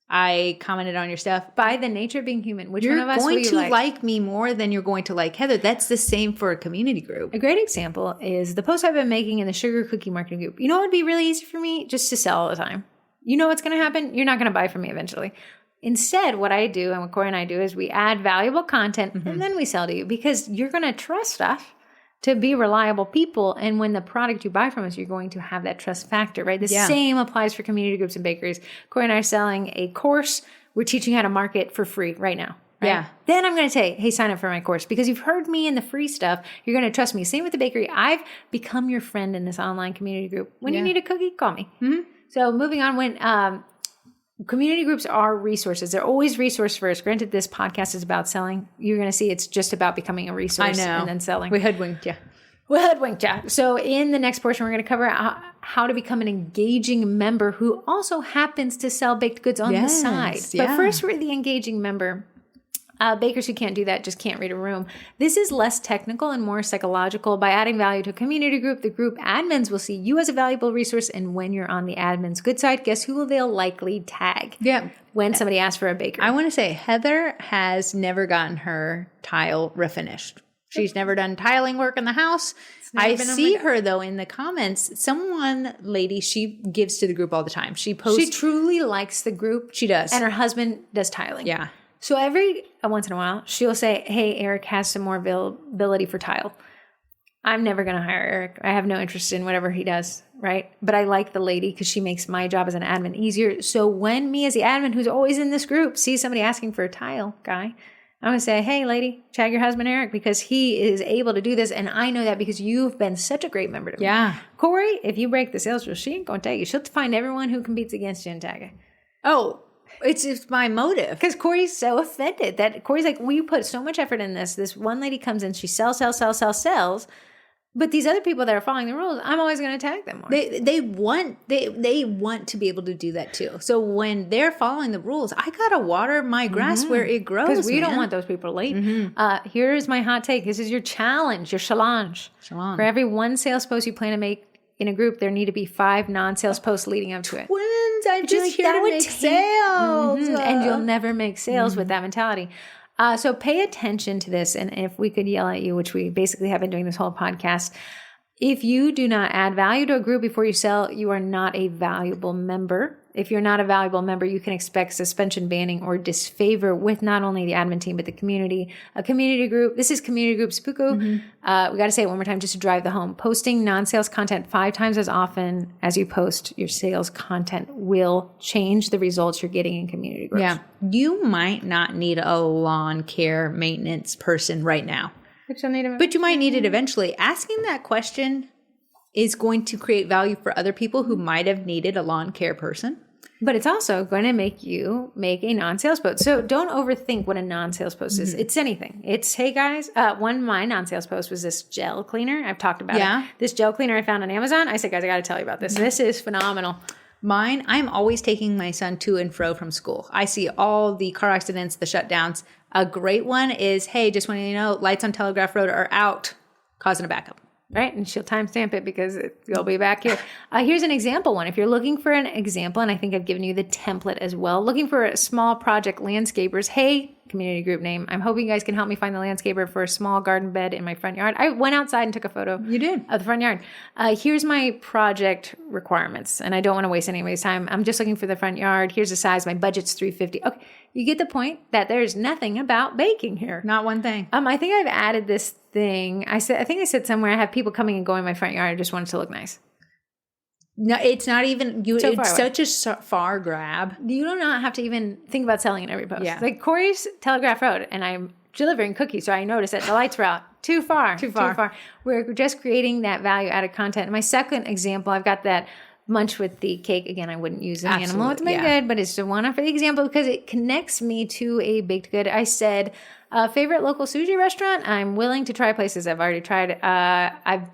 Speaker 1: I commented on your stuff.
Speaker 2: By the nature of being human, which
Speaker 1: You're
Speaker 2: one of us
Speaker 1: going
Speaker 2: will you
Speaker 1: to like me more than you're going to like Heather. That's the same for a community group.
Speaker 2: A great example is the post I've been making in the sugar cookie marketing group. You know what would be really easy for me? Just to sell all the time. You know what's going to happen? You're not going to buy from me eventually. Instead, what I do and what Corey and I do is we add valuable content and then we sell to you because you're going to trust us to be reliable people. And when the product you buy from us, you're going to have that trust factor, right? The same applies for community groups and bakeries. Corey and I are selling a course. We're teaching how to market for free right now. Right?
Speaker 1: Yeah.
Speaker 2: Then I'm going to say, hey, sign up for my course because you've heard me in the free stuff. You're going to trust me. Same with the bakery. I've become your friend in this online community group. When you need a cookie, call me. So moving on, when community groups are resources. They're always resource first. Granted, this podcast is about selling. You're going to see it's just about becoming a resource and then selling.
Speaker 1: We hoodwinked you.
Speaker 2: So in the next portion, we're going to cover how to become an engaging member who also happens to sell baked goods on the side. But first, we're the engaging member. Bakers who can't do that just can't read a room. This is less technical and more psychological. By adding value to a community group, the group admins will see you as a valuable resource. And when you're on the admin's good side, guess who they'll likely tag?
Speaker 1: Yeah.
Speaker 2: When somebody asks for a baker.
Speaker 1: I want to say Heather has never gotten her tile refinished. She's never done tiling work in the house. I see her though in the comments. Lady, she gives to the group all the time. She posts.
Speaker 2: She truly likes the group.
Speaker 1: She does.
Speaker 2: And her husband does tiling.
Speaker 1: Yeah.
Speaker 2: So every once in a while, she'll say, hey, Eric has some more availability for tile. I'm never going to hire Eric. I have no interest in whatever he does, right? But I like the lady because she makes my job as an admin easier. So when me as the admin, who's always in this group, sees somebody asking for a tile guy, I'm going to say, hey, lady, tag your husband, Eric, because he is able to do this. And I know that because you've been such a great member to me.
Speaker 1: Yeah.
Speaker 2: Corey, if you break the sales rule, she ain't going to tag you. She'll find everyone who competes against you and tag her.
Speaker 1: Oh, it's my motive.
Speaker 2: Because Corey's so offended that Corey's like, we put so much effort in this. This one lady comes in, she sells. But these other people that are following the rules, I'm always going to tag them more.
Speaker 1: They want to be able to do that too. So when they're following the rules, I gotta water my grass where it grows.
Speaker 2: Because we don't want those people late. Here's my hot take. This is your challenge, your challenge. For every one sales post you plan to make in a group, there need to be 5 non-sales posts leading up to it.
Speaker 1: Twins, I'm just here to make sales.
Speaker 2: And you'll never make sales with that mentality. So pay attention to this. And if we could yell at you, which we basically have been doing this whole podcast, If you do not add value to a group before you sell, you are not a valuable member. If you're not a valuable member, you can expect suspension, banning, or disfavor with not only the admin team, but the community. A community group, this is community group Spooku. We got to say it one more time just to drive the home. Posting non-sales content 5 times as often as you post your sales content will change the results you're getting in community groups.
Speaker 1: Yeah. You might not need a lawn care maintenance person right now, but you might need it eventually. Asking that question is going to create value for other people who might have needed a lawn care person.
Speaker 2: But it's also going to make you make a non-sales post. So don't overthink what a non-sales post is. It's anything. It's, hey guys, one of my non-sales posts was this gel cleaner. I've talked about it. This gel cleaner I found on Amazon. I said, guys, I got to tell you about this. This is phenomenal.
Speaker 1: Mine, I'm always taking my son to and fro from school. I see all the car accidents, the shutdowns. A great one is, hey, just want you to know, lights on Telegraph Road are out, causing a backup.
Speaker 2: Right, and she'll timestamp it because you'll be back here. Here's an example one. If you're looking for an example, and I think I've given you the template as well, looking for a small project landscapers, hey, community group name, I'm hoping you guys can help me find the landscaper for a small garden bed in my front yard. I went outside and took a photo.
Speaker 1: You did?
Speaker 2: Of the front yard. Here's my project requirements, and I don't want to waste anybody's time. I'm just looking for the front yard. Here's the size. My budget's $350. Okay, you get the point that there's nothing about baking here.
Speaker 1: Not one thing.
Speaker 2: I think I've added this thing. I think I said somewhere I have people coming and going in my front yard. I just want it to look nice.
Speaker 1: No, it's not even you.
Speaker 2: So
Speaker 1: it's such a far grab.
Speaker 2: You do not have to even think about selling in every post.
Speaker 1: Yeah.
Speaker 2: Like Corey's Telegraph Road, and I'm delivering cookies, so I noticed that the lights were out. Too far. We're just creating that value added content. And my second example, I've got that munch with the cake. Again, I wouldn't use an animal to make good, but it's the one for the example because it connects me to a baked good. I said, favorite local sushi restaurant? I'm willing to try places I've already tried.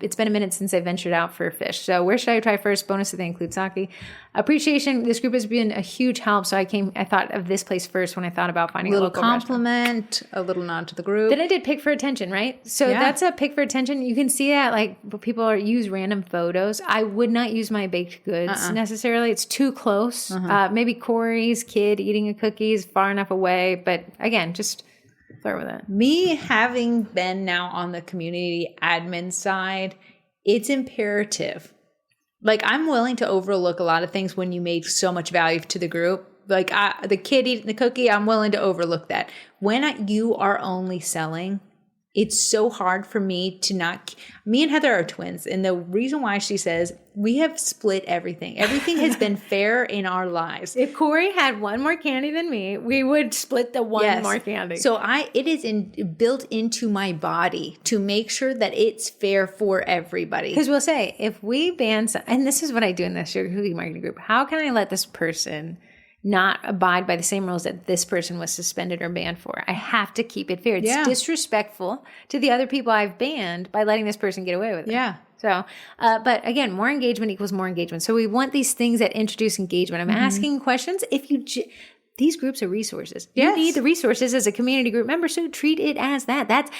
Speaker 2: It's been a minute since I ventured out for fish. So where should I try first? Bonus if they include sake. Appreciation. This group has been a huge help. So I thought of this place first when I thought about finding a local
Speaker 1: compliment,
Speaker 2: restaurant.
Speaker 1: a little nod to the group.
Speaker 2: Then I did pick for attention, right? So that's a pick for attention. You can see that like people use random photos. I would not use my baked goods necessarily. It's too close. Maybe Corey's kid eating a cookie is far enough away. But again, just start with it.
Speaker 1: Me having been now on the community admin side, it's imperative. Like I'm willing to overlook a lot of things when you made so much value to the group. Like the kid eating the cookie, I'm willing to overlook that. When you are only selling, it's so hard for me to not. Me and Heather are twins. And the reason why she says we have split everything. Everything has been fair in our lives.
Speaker 2: If Corey had one more candy than me, we would split the one more candy.
Speaker 1: So it is built into my body to make sure that it's fair for everybody.
Speaker 2: Because we'll say, if we ban, and this is what I do in the sugar cookie marketing group, how can I let this person not abide by the same rules that this person was suspended or banned for? I have to keep it fair. It's disrespectful to the other people I've banned by letting this person get away with it.
Speaker 1: Yeah.
Speaker 2: So, but again, more engagement equals more engagement. So we want these things that introduce engagement. I'm asking questions. These groups are resources. You need the resources as a community group member, so treat it as that. That's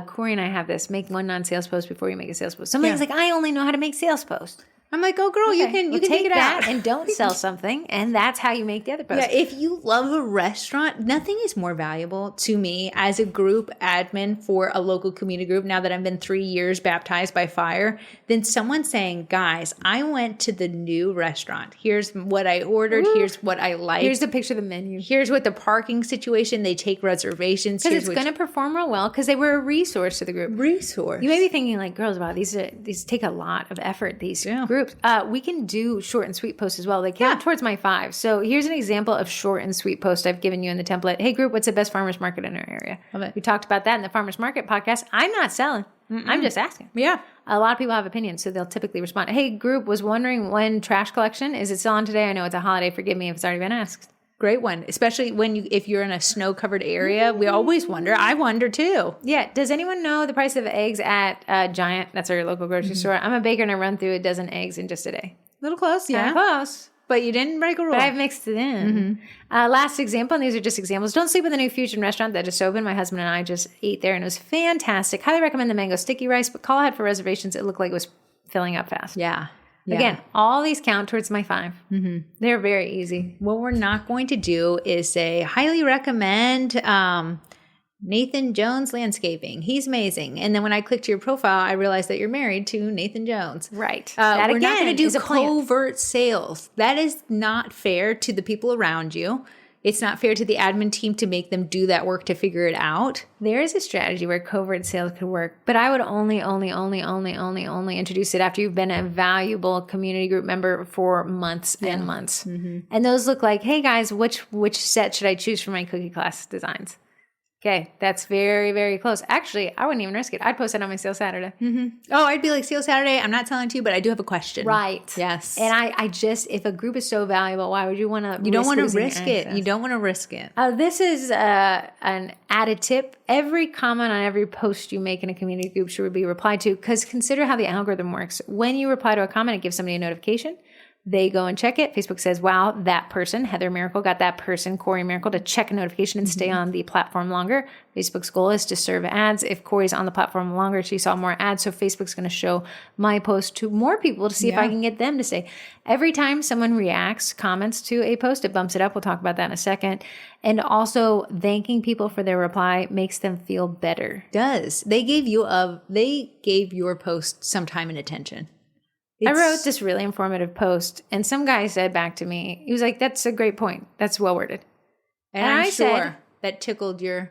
Speaker 2: Corey and I have this. Make one non-sales post before you make a sales post. Somebody's like, I only know how to make sales posts.
Speaker 1: I'm like, oh, girl, you can take it out
Speaker 2: and don't sell something, and that's how you make the other post.
Speaker 1: Yeah, if you love a restaurant, nothing is more valuable to me as a group admin for a local community group. Now that I've been 3 years baptized by fire, than someone saying, "Guys, I went to the new restaurant. Here's what I ordered.
Speaker 2: Ooh.
Speaker 1: Here's what I like.
Speaker 2: Here's the picture of the menu.
Speaker 1: Here's what the parking situation. They take reservations
Speaker 2: because it's going to perform real well because they were a resource to the group.
Speaker 1: Resource.
Speaker 2: You may be thinking like, girls, wow, these take a lot of effort. These groups. We can do short and sweet posts as well. They count towards my 5. So here's an example of short and sweet post I've given you in the template. Hey group, what's the best farmers market in our area?
Speaker 1: Love it.
Speaker 2: We talked about that in the farmers market podcast. I'm not selling. I'm just asking.
Speaker 1: Yeah.
Speaker 2: A lot of people have opinions, so they'll typically respond. Hey group, was wondering when trash collection, is it still on today? I know it's a holiday. Forgive me if it's already been asked.
Speaker 1: Great one, especially if you're in a snow-covered area. We always wonder. I wonder too.
Speaker 2: Yeah. Does anyone know the price of eggs at Giant? That's our local grocery store. I'm a baker and I run through a dozen eggs in just a day.
Speaker 1: Little close, yeah.
Speaker 2: Close.
Speaker 1: But you didn't break a rule.
Speaker 2: But I've mixed it in. Last example, and these are just examples. Don't sleep with the new fusion restaurant that just opened. My husband and I just ate there, and it was fantastic. Highly recommend the mango sticky rice, but call ahead for reservations. It looked like it was filling up fast.
Speaker 1: Yeah.
Speaker 2: Again, all these count towards my 5. They're very easy.
Speaker 1: What we're not going to do is say, highly recommend Nathan Jones Landscaping. He's amazing. And then when I clicked your profile, I realized that you're married to Nathan Jones.
Speaker 2: Right.
Speaker 1: That we're
Speaker 2: again
Speaker 1: not going to
Speaker 2: is
Speaker 1: do
Speaker 2: a plan.
Speaker 1: covert sales. That is not fair to the people around you. It's not fair to the admin team to make them do that work to figure it out.
Speaker 2: There is a strategy where covert sales could work, but I would only introduce it after you've been a valuable community group member for months and months. And those look like, hey guys, which set should I choose for my cookie class designs? Okay, that's very, very close. Actually, I wouldn't even risk it. I'd post it on my Sales Saturday.
Speaker 1: Oh, I'd be like, Sales Saturday, I'm not telling you, but I do have a question.
Speaker 2: Right.
Speaker 1: Yes.
Speaker 2: And I just, if a group is so valuable, why would you want to?
Speaker 1: You don't want to risk it. You don't want to risk it.
Speaker 2: This is an added tip. Every comment on every post you make in a community group should be replied to, because consider how the algorithm works. When you reply to a comment, it gives somebody a notification. They go and check it. Facebook says, wow, that person, Heather Miracle, got that person, Corey Miracle, to check a notification and stay on the platform longer. Facebook's goal is to serve ads. If Corey's on the platform longer, she saw more ads. So Facebook's going to show my post to more people to see if I can get them to stay. Every time someone reacts, comments to a post, it bumps it up. We'll talk about that in a second. And also thanking people for their reply makes them feel better.
Speaker 1: Does. They gave your post some time and attention.
Speaker 2: I wrote this really informative post, and some guy said back to me, he was like, that's a great point. That's well worded.
Speaker 1: And I'm sure that tickled your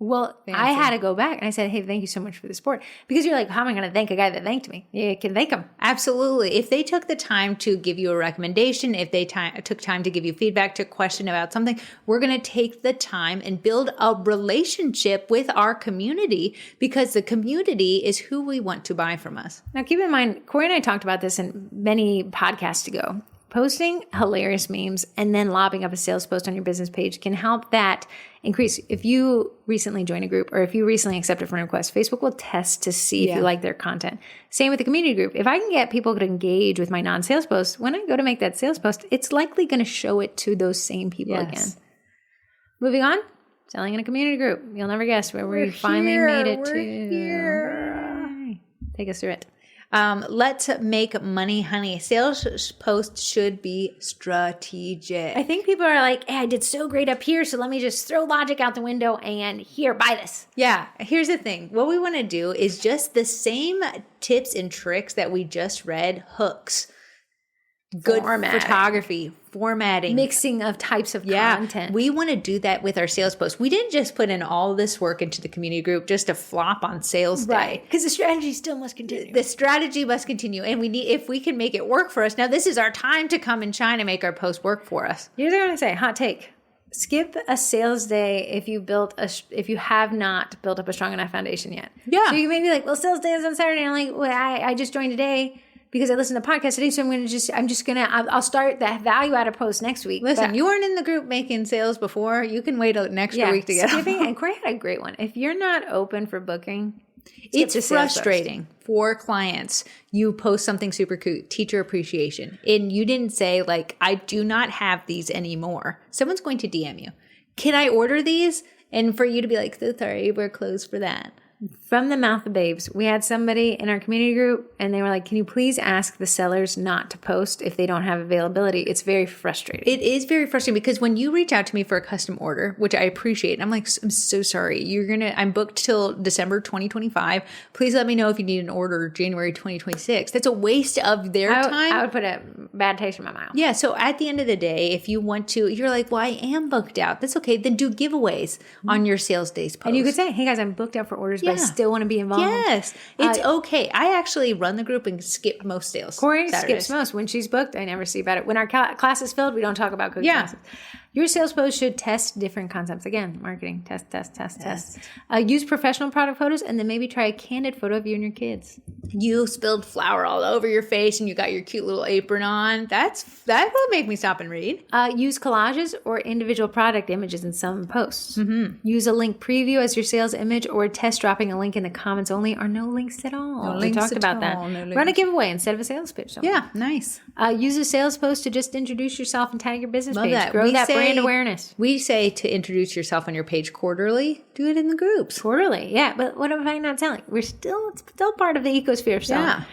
Speaker 2: Well,
Speaker 1: fancy.
Speaker 2: I had to go back and I said, hey, thank you so much for the support. Because you're like, how am I going to thank a guy that thanked me? You can thank him.
Speaker 1: Absolutely. If they took the time to give you a recommendation, if they took time to give you feedback, to question about something, we're going to take the time and build a relationship with our community, because the community is who we want to buy from us.
Speaker 2: Now, keep in mind, Corey and I talked about this in many podcasts ago. Posting hilarious memes and then lobbing up a sales post on your business page can help that increase. If you recently joined a group or if you recently accepted a friend request, Facebook will test to see if you like their content. Same with the community group. If I can get people to engage with my non-sales posts, when I go to make that sales post, it's likely going to show it to those same people again. Moving on, selling in a community group. You'll never guess where we finally made it to. Yay. Take us through it.
Speaker 1: Let's make money, honey. Sales posts should be strategic.
Speaker 2: I think people are like, hey, I did so great up here, so let me just throw logic out the window and here, buy this.
Speaker 1: Yeah. Here's the thing. What we want to do is just the same tips and tricks that we just read. Hooks. Good photography, formatting,
Speaker 2: mixing of types of content.
Speaker 1: We want to do that with our sales posts. We didn't just put in all this work into the community group just to flop on sales day.
Speaker 2: Right. Because the strategy still must continue.
Speaker 1: The strategy must continue. And we need, if we can make it work for us. Now, this is our time to come and shine and make our post work for us.
Speaker 2: Here's what I'm going to say. Hot take. Skip a sales day if you have not built up a strong enough foundation yet.
Speaker 1: Yeah.
Speaker 2: So you may be like, well, sales day is on Saturday. And I'm like, well, I just joined today because I listened to podcasts today, so I'll start the value added post next week.
Speaker 1: Listen, you weren't in the group making sales before. You can wait an extra week to get on.
Speaker 2: And Corey had a great one. If you're not open for booking,
Speaker 1: it's frustrating for clients. You post something super cute, teacher appreciation, and you didn't say like, I do not have these anymore. Someone's going to DM you. Can I order these? And for you to be like, so sorry, we're closed for that.
Speaker 2: From the mouth of babes, we had somebody in our community group and they were like, can you please ask the sellers not to post if they don't have availability? It's very frustrating.
Speaker 1: It is very frustrating because when you reach out to me for a custom order, which I appreciate, and I'm like, I'm so sorry. I'm booked till December 2025. Please let me know if you need an order January 2026. That's a waste of their time.
Speaker 2: I would put a bad taste in my mouth.
Speaker 1: Yeah. So at the end of the day, if you want to, you're like, well, I am booked out. That's okay. Then do giveaways on your sales days post.
Speaker 2: And you could say, hey guys, I'm booked out for orders, but I still want to be involved.
Speaker 1: Yes, it's okay. I actually run the group and skip most sales.
Speaker 2: Corey
Speaker 1: Saturdays.
Speaker 2: skips most. When she's booked, I never see about it. When our class is filled, we don't talk about cookie classes. Your sales post should test different concepts. Again, marketing, test. Use professional product photos and then maybe try a candid photo of you and your kids.
Speaker 1: You spilled flour all over your face and you got your cute little apron on. That will make me stop and read.
Speaker 2: Use collages or individual product images in some posts. Use a link preview as your sales image or test dropping a link in the comments only or no links at all. We talked about that. Run a giveaway instead of a sales pitch.
Speaker 1: Yeah, nice.
Speaker 2: Use a sales post to just introduce yourself and tag your business page.
Speaker 1: That.
Speaker 2: Grow that brand awareness.
Speaker 1: We say to introduce yourself on your page quarterly. Do it in the groups.
Speaker 2: Quarterly, yeah. But what if I'm not selling? It's still part of the ecosphere of selling.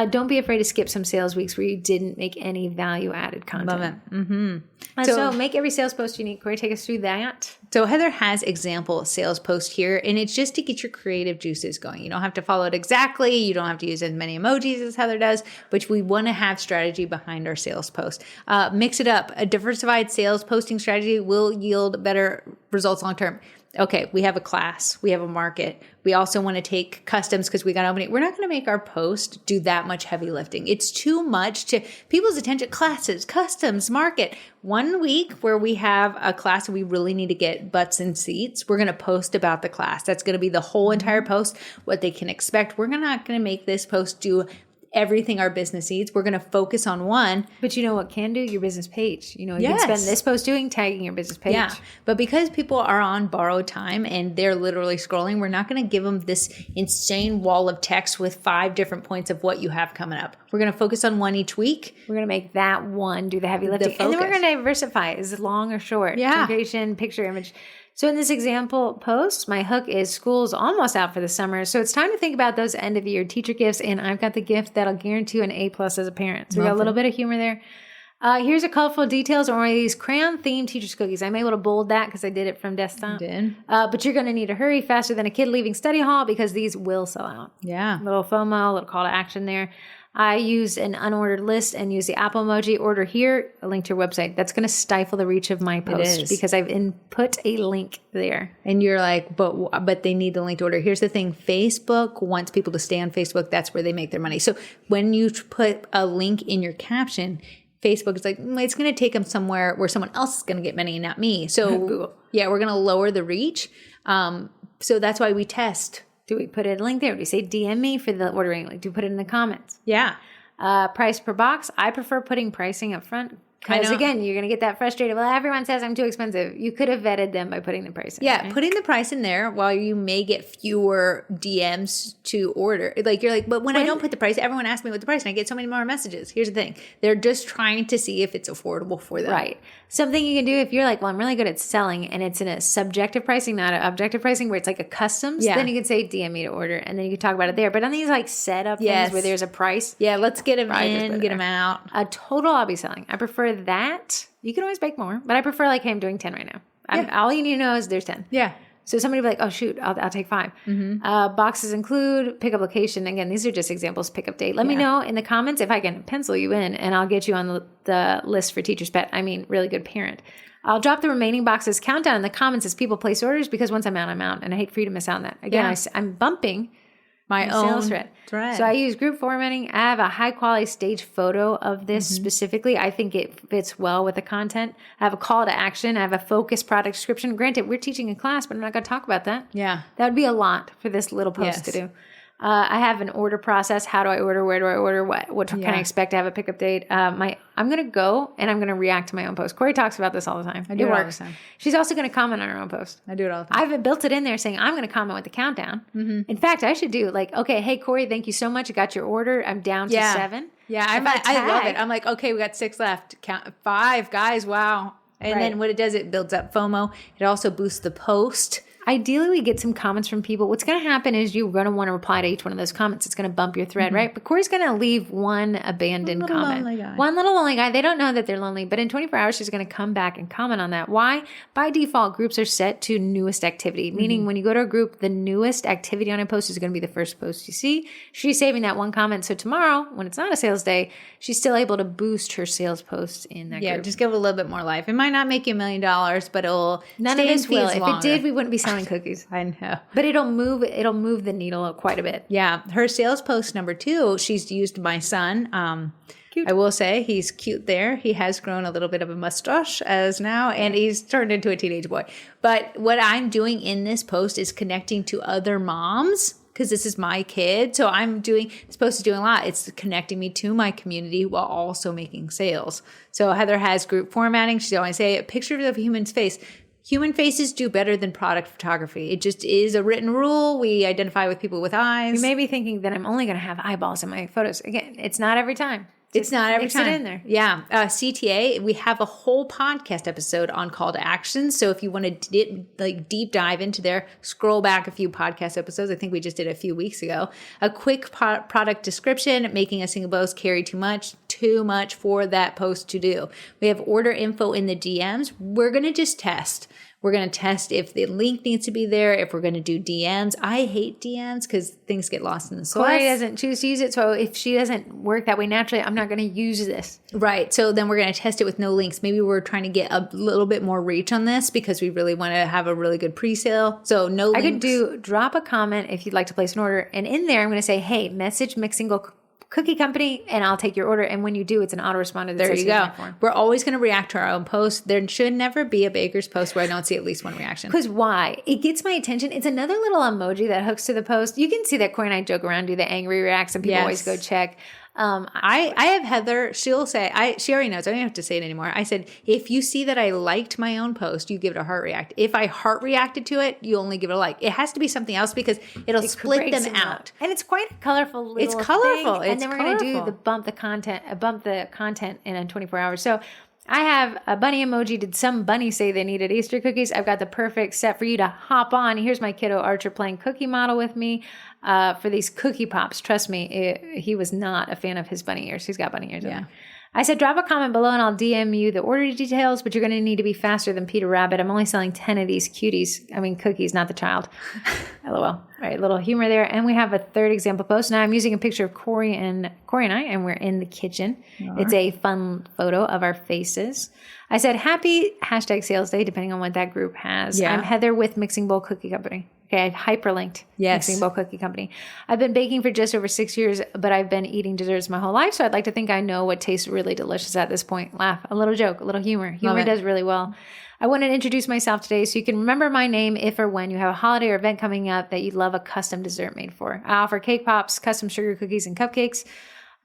Speaker 2: Don't be afraid to skip some sales weeks where you didn't make any value-added content.
Speaker 1: Love it. Mm-hmm.
Speaker 2: So make every sales post unique. Corey, take us through that.
Speaker 1: So Heather has example sales post here, and it's just to get your creative juices going. You don't have to follow it exactly. You don't have to use as many emojis as Heather does, but we want to have strategy behind our sales post. Mix it up. A diversified sales posting strategy will yield better results long term. Okay, we have a class, we have a market. We also want to take customs because we got to open it. We're not going to make our post do that much heavy lifting. It's too much to people's attention. Classes, customs, market. 1 week where we have a class and we really need to get butts in seats, we're going to post about the class. That's going to be the whole entire post, what they can expect. We're not going to make this post do everything our business needs. We're going to focus on one.
Speaker 2: But you know what can do? Your business page. You can spend this post tagging your business page.
Speaker 1: Yeah. But because people are on borrowed time and they're literally scrolling, we're not going to give them this insane wall of text with 5 different points of what you have coming up. We're going to focus on one each week.
Speaker 2: We're going to make that one do the heavy lifting. And then we're going to diversify. Is it long or short?
Speaker 1: Yeah.
Speaker 2: Location, picture, image. So in this example post, my hook is school's almost out for the summer. So it's time to think about those end of year teacher gifts. And I've got the gift that'll guarantee you an A+ as a parent. So we got a little bit of humor there. Here's a colorful details on one of these crayon themed teacher's cookies. I'm able to bold that because I did it from desktop.
Speaker 1: You did.
Speaker 2: But you're going to need to hurry faster than a kid leaving study hall because these will sell out.
Speaker 1: Yeah.
Speaker 2: Little FOMO, little call to action there. I use an unordered list and use the Apple emoji. Order here, a link to your website. That's going to stifle the reach of my post because I've input a link there.
Speaker 1: And you're like, but they need the link to order. Here's the thing. Facebook wants people to stay on Facebook. That's where they make their money. So when you put a link in your caption, Facebook is like, it's going to take them somewhere where someone else is going to get money and not me. So Google. Yeah, we're going to lower the reach. So that's why we test.
Speaker 2: Do we put a link there? Do we say DM me for the ordering link? Do we put it in the comments?
Speaker 1: Yeah.
Speaker 2: Price per box. I prefer putting pricing up front. Because again, you're going to get that frustrated. Well, everyone says I'm too expensive. You could have vetted them by putting the price in.
Speaker 1: Yeah,
Speaker 2: right?
Speaker 1: putting the price in there while you may get fewer DMs to order. Like you're like, but when I don't put the price, everyone asks me what the price and I get so many more messages. Here's the thing. They're just trying to see if it's affordable for them.
Speaker 2: Right. Something you can do if you're like, well, I'm really good at selling and it's in a subjective pricing, not an objective pricing where it's like a customs, then you can say DM me to order and then you can talk about it there. But on these like setup things where there's a price.
Speaker 1: Yeah, let's get them in, get them out.
Speaker 2: A total I'll be selling. I prefer that. You can always bake more, but I prefer like, hey, I'm doing 10 right now. All you need to know is there's 10.
Speaker 1: Yeah.
Speaker 2: So somebody will be like, oh, shoot, I'll take 5. Boxes include pickup location. Again, these are just examples, pickup date. Let me know in the comments if I can pencil you in and I'll get you on the list for Teacher's Pet. I mean, really good parent. I'll drop the remaining boxes countdown in the comments as people place orders because once I'm out, I'm out. And I hate for you to miss out on that. Again, I'm bumping my own sales thread. So I use group formatting. I have a high quality stage photo of this specifically. I think it fits well with the content. I have a call to action. I have a focused product description. Granted, we're teaching a class, but I'm not going to talk about that.
Speaker 1: Yeah.
Speaker 2: That would be a lot for this little post to do. I have an order process. How do I order? Where do I order? What can I expect to have a pickup date? I'm going to go and I'm going to react to my own post. Corey talks about this all the time.
Speaker 1: I do it all the time.
Speaker 2: She's also going to comment on her own post.
Speaker 1: I do it all the time.
Speaker 2: I've built it in there saying I'm going to comment with the countdown. In fact, I should do like, okay, hey, Corey, thank you so much. I got your order. I'm down to 7.
Speaker 1: Yeah, I love it. I'm like, okay, we got 6 left. Count 5, guys. Wow. And then what it does, it builds up FOMO. It also boosts the post.
Speaker 2: Ideally, we get some comments from people. What's going to happen is you're going to want to reply to each one of those comments. It's going to bump your thread, right? But Corey's going to leave one abandoned comment. One little lonely guy. They don't know that they're lonely, but in 24 hours, she's going to come back and comment on that. Why? By default, groups are set to newest activity, meaning when you go to a group, the newest activity on a post is going to be the first post you see. She's saving that one comment. So tomorrow, when it's not a sales day, she's still able to boost her sales posts in that group.
Speaker 1: Yeah, just give it a little bit more life. It might not make you $1 million, but it'll
Speaker 2: None
Speaker 1: stay
Speaker 2: of this
Speaker 1: in feeds
Speaker 2: will.
Speaker 1: longer.
Speaker 2: If it did, we wouldn't be selling cookies.
Speaker 1: I know.
Speaker 2: But it'll move the needle quite a bit.
Speaker 1: Yeah. Her sales post number 2, she's used my son. Cute. I will say he's cute there. He has grown a little bit of a mustache as now, and he's turned into a teenage boy. But what I'm doing in this post is connecting to other moms because this is my kid. So this post is doing a lot. It's connecting me to my community while also making sales. So Heather has group formatting. She's always say a picture of a human's face. Human faces do better than product photography. It just is a written rule. We identify with people with eyes.
Speaker 2: You may be thinking that I'm only going to have eyeballs in my photos. Again, it's not every time.
Speaker 1: It's not every
Speaker 2: mix
Speaker 1: time.
Speaker 2: it in there.
Speaker 1: Yeah. CTA, we have a whole podcast episode on call to action. So if you want to deep dive into there, scroll back a few podcast episodes. I think we just did a few weeks ago. A quick product description, making a single post carry too much for that post to do. We have order info in the DMs. We're going to just test. We're going to test if the link needs to be there, if we're going to do DMs. I hate DMs because things get lost in the sauce.
Speaker 2: Corey doesn't choose to use it, so if she doesn't work that way naturally, I'm not going to use this.
Speaker 1: Right. So then we're going to test it with no links. Maybe we're trying to get a little bit more reach on this because we really want to have a really good pre-sale. So no links.
Speaker 2: I could do drop a comment if you'd like to place an order. And in there, I'm going to say, hey, message Mixing Bowl Cookie Company, and I'll take your order. And when you do, it's an autoresponder.
Speaker 1: There you go. We're always going to react to our own posts. There should never be a baker's post where I don't see at least one reaction.
Speaker 2: Because why? It gets my attention. It's another little emoji that hooks to the post. You can see that Corey and I joke around, do the angry reacts, and people always go check.
Speaker 1: I have Heather, she'll say, she already knows, I don't have to say it anymore. I said, if you see that I liked my own post, you give it a heart react. If I heart reacted to it, you only give it a like. It has to be something else because it'll split them out.
Speaker 2: And it's quite a colorful little
Speaker 1: colorful.
Speaker 2: thing. And then we're going to do the bump the content in 24 hours. So I have a bunny emoji. Did some bunny say they needed Easter cookies? I've got the perfect set for you to hop on. Here's my kiddo Archer playing cookie model with me for these cookie pops. Trust me, he was not a fan of his bunny ears. He's got bunny ears. Yeah. I said, drop a comment below and I'll DM you the order details, but you're going to need to be faster than Peter Rabbit. I'm only selling 10 of these cookies, not the child. LOL. All right, little humor there. And we have a third example post. Now I'm using a picture of Corey and I, and we're in the kitchen. It's a fun photo of our faces. I said, happy #sales day, depending on what that group has. Yeah. I'm Heather with Mixing Bowl Cookie Company. Okay, I've hyperlinked Mixing Bowl Cookie Company. I've been baking for just over 6 years, but I've been eating desserts my whole life, so I'd like to think I know what tastes really delicious at this point. Laugh, a little joke, a little humor. Humor does really well. I want to introduce myself today so you can remember my name if or when you have a holiday or event coming up that you'd love a custom dessert made for. I offer cake pops, custom sugar cookies, and cupcakes.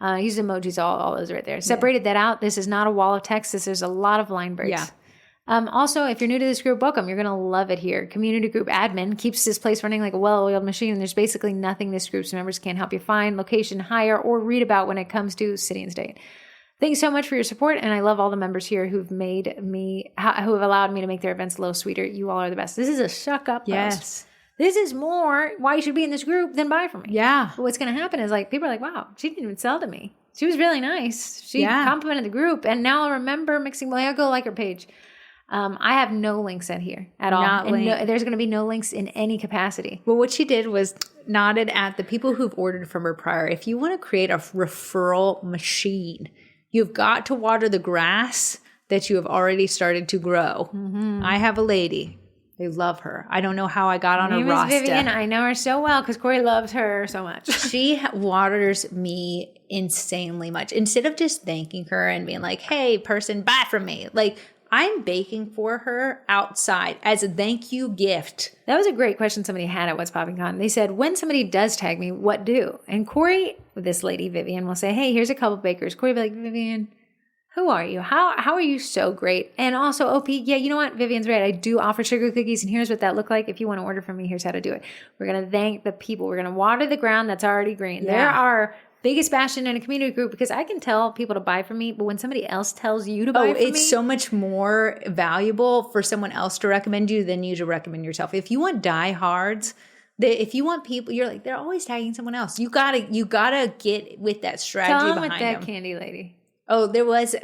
Speaker 2: Use emojis, all those right there. Separated that out. This is not a wall of text. This is a lot of line breaks. Yeah. Also, if you're new to this group, welcome. You're going to love it here. Community group admin keeps this place running like a well-oiled machine, and there's basically nothing this group's members can't help you find, location, hire, or read about when it comes to city and state. Thanks so much for your support, and I love all the members here who have allowed me to make their events a little sweeter. You all are the best. This is a suck up post. This is more why you should be in this group than buy from me. Yeah. But what's going to happen is people are like, wow, she didn't even sell to me. She was really nice. She complimented the group, and now I remember Mixing Bowl. I'll go like her page. I have no links in here at all. There's going to be no links in any capacity.
Speaker 1: Well, what she did was nodded at the people who've ordered from her prior. If you want to create a referral machine, you've got to water the grass that you have already started to grow. Mm-hmm. I have a lady. I love her. I don't know how I got on her roster.
Speaker 2: Vivian. I know her so well because Corey loves her so much.
Speaker 1: She waters me insanely much. Instead of just thanking her and being like, hey, person, buy from me. I'm baking for her outside as a thank you gift.
Speaker 2: That was a great question somebody had at What's Popping Con. They said, when somebody does tag me, what do? And Corey, this lady, Vivian, will say, hey, here's a couple bakers. Corey will be like, Vivian, who are you? How are you so great? And also, OP, yeah, you know what? Vivian's right. I do offer sugar cookies, and here's what that look like. If you want to order from me, here's how to do it. We're going to thank the people. We're going to water the ground that's already green. Yeah. There are biggest bastion in a community group because I can tell people to buy from me, but when somebody else tells you to buy from me,
Speaker 1: it's so much more valuable for someone else to recommend you than you to recommend yourself. If you want diehards, if you want people, you're like, they're always tagging someone else. You gotta get with that strategy behind them.
Speaker 2: With that candy lady.
Speaker 1: Oh, there was.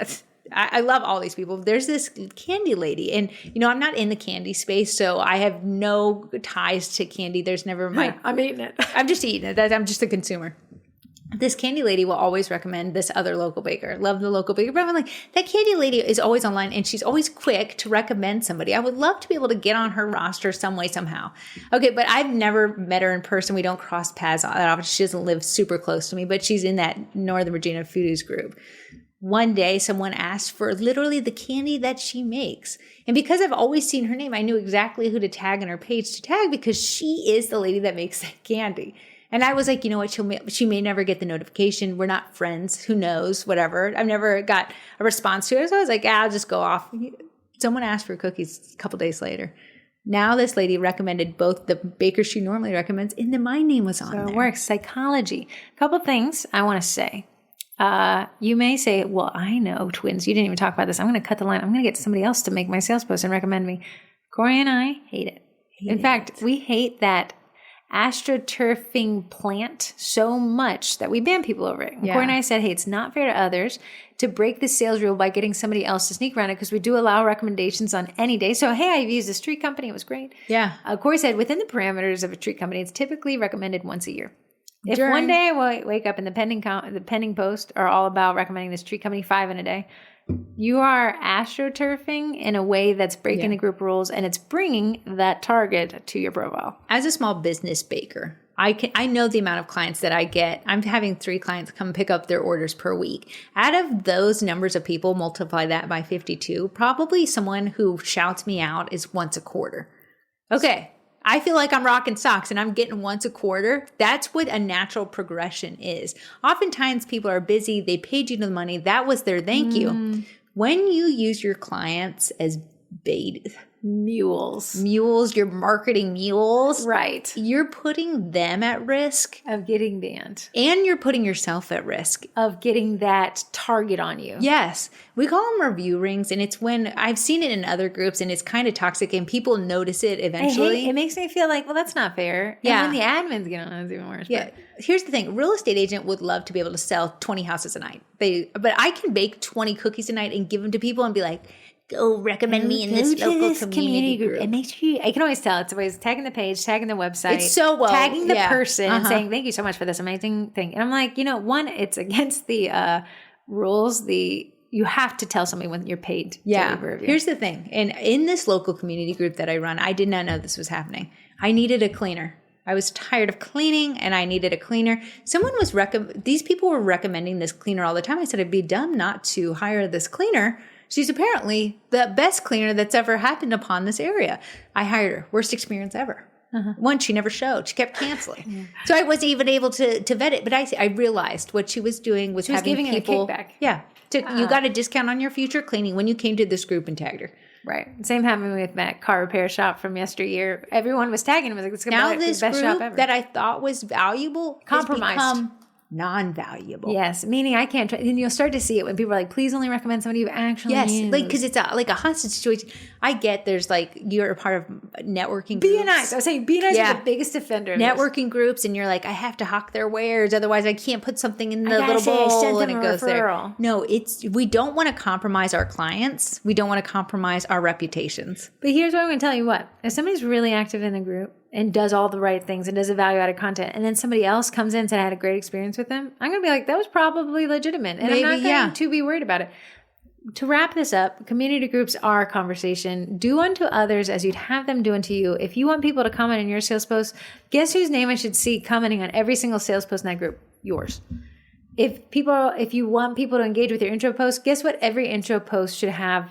Speaker 1: I love all these people. There's this candy lady, and I'm not in the candy space, so I have no ties to candy. There's never
Speaker 2: I'm eating it.
Speaker 1: I'm just eating it. I'm just a consumer. This candy lady will always recommend this other local baker. Love the local baker. But I'm like, that candy lady is always online and she's always quick to recommend somebody. I would love to be able to get on her roster some way, somehow. Okay, but I've never met her in person. We don't cross paths that often. She doesn't live super close to me, but she's in that Northern Virginia foodies group. One day, someone asked for literally the candy that she makes. And because I've always seen her name, I knew exactly who to tag in her page to tag because she is the lady that makes that candy. And I was like, you know what? She may never get the notification. We're not friends. Who knows? Whatever. I've never got a response to it. So I was like, I'll just go off. Someone asked for cookies a couple days later. Now this lady recommended both the bakers she normally recommends, and then my name was on there.
Speaker 2: So it works. Psychology. A couple things I want to say. You may say, well, I know, twins, you didn't even talk about this. I'm going to cut the line. I'm going to get somebody else to make my sales post and recommend me. Corey and I hate it. In fact, we hate that astroturfing plant so much that we ban people over it. Corey and I said, hey, it's not fair to others to break the sales rule by getting somebody else to sneak around it because we do allow recommendations on any day. So, hey, I've used this tree company. It was great.
Speaker 1: Yeah.
Speaker 2: Corey said within the parameters of a tree company, it's typically recommended once a year. If one day I wake up and the pending posts are all about recommending this tree company 5 in a day, you are astroturfing in a way that's breaking the group rules, and it's bringing that target to your profile.
Speaker 1: As a small business baker, I know the amount of clients that I get. I'm having 3 clients come pick up their orders per week. Out of those numbers of people, multiply that by 52, probably someone who shouts me out is once a quarter. Okay. I feel like I'm rocking socks and I'm getting once a quarter. That's what a natural progression is. Oftentimes people are busy. They paid you the money. That was their thank you. When you use your clients as bait,
Speaker 2: Mules,
Speaker 1: your marketing mules,
Speaker 2: right?
Speaker 1: You're putting them at risk
Speaker 2: of getting banned.
Speaker 1: And you're putting yourself at risk
Speaker 2: of getting that target on you.
Speaker 1: Yes. We call them review rings, and it's when I've seen it in other groups and it's kind of toxic and people notice it eventually.
Speaker 2: It makes me feel like, well, that's not fair.
Speaker 1: Yeah.
Speaker 2: And when the admins get on, it's even worse.
Speaker 1: Yeah. But here's the thing. A real estate agent would love to be able to sell 20 houses a night. But I can bake 20 cookies a night and give them to people and be like, go recommend me in this local community group.
Speaker 2: It makes you, I can always tell. It's always tagging the page, tagging the website.
Speaker 1: It's so well.
Speaker 2: Tagging the person and saying, thank you so much for this amazing thing. And I'm like, one, it's against the rules. You have to tell somebody when you're paid to leave a review. Here's
Speaker 1: the thing. And in this local community group that I run, I did not know this was happening. I needed a cleaner. I was tired of cleaning and I needed a cleaner. Someone was these people were recommending this cleaner all the time. I said, I'd be dumb not to hire this cleaner. She's apparently the best cleaner that's ever happened upon this area. I hired her. Worst experience ever. One, she never showed. She kept canceling. So I wasn't even able to vet it. But I realized what she was doing was having
Speaker 2: giving
Speaker 1: people.
Speaker 2: A kickback.
Speaker 1: Yeah. You got a discount on your future cleaning when you came to this group and tagged her.
Speaker 2: Right. Same happened with that car repair shop from yesteryear. Everyone was tagging him. It was like, it's
Speaker 1: now
Speaker 2: be
Speaker 1: this
Speaker 2: the best
Speaker 1: group
Speaker 2: shop ever.
Speaker 1: that I thought was valuable
Speaker 2: compromised.
Speaker 1: has become non-valuable.
Speaker 2: Yes, meaning I can't. And you'll start to see it when people are like, "Please only recommend somebody you've actually used."
Speaker 1: Like because it's like a hostage situation. I get there's like you're a part of networking.
Speaker 2: Be
Speaker 1: groups.
Speaker 2: nice. I was saying, be nice. Is the biggest offender.
Speaker 1: Networking groups, and you're like, I have to hawk their wares, otherwise I can't put something in the little bowl and it goes there. No, we don't want to compromise our clients. We don't want to compromise our reputations.
Speaker 2: But here's what I'm going to tell you: what if somebody's really active in the group and does all the right things and does a value-added content, and then somebody else comes in and said, I had a great experience with them, I'm going to be like, that was probably legitimate. And I'm not going to be worried about it. To wrap this up, community groups are a conversation. Do unto others as you'd have them do unto you. If you want people to comment on your sales post, guess whose name I should see commenting on every single sales post in that group? Yours. If you want people to engage with your intro post, guess what? Every intro post should have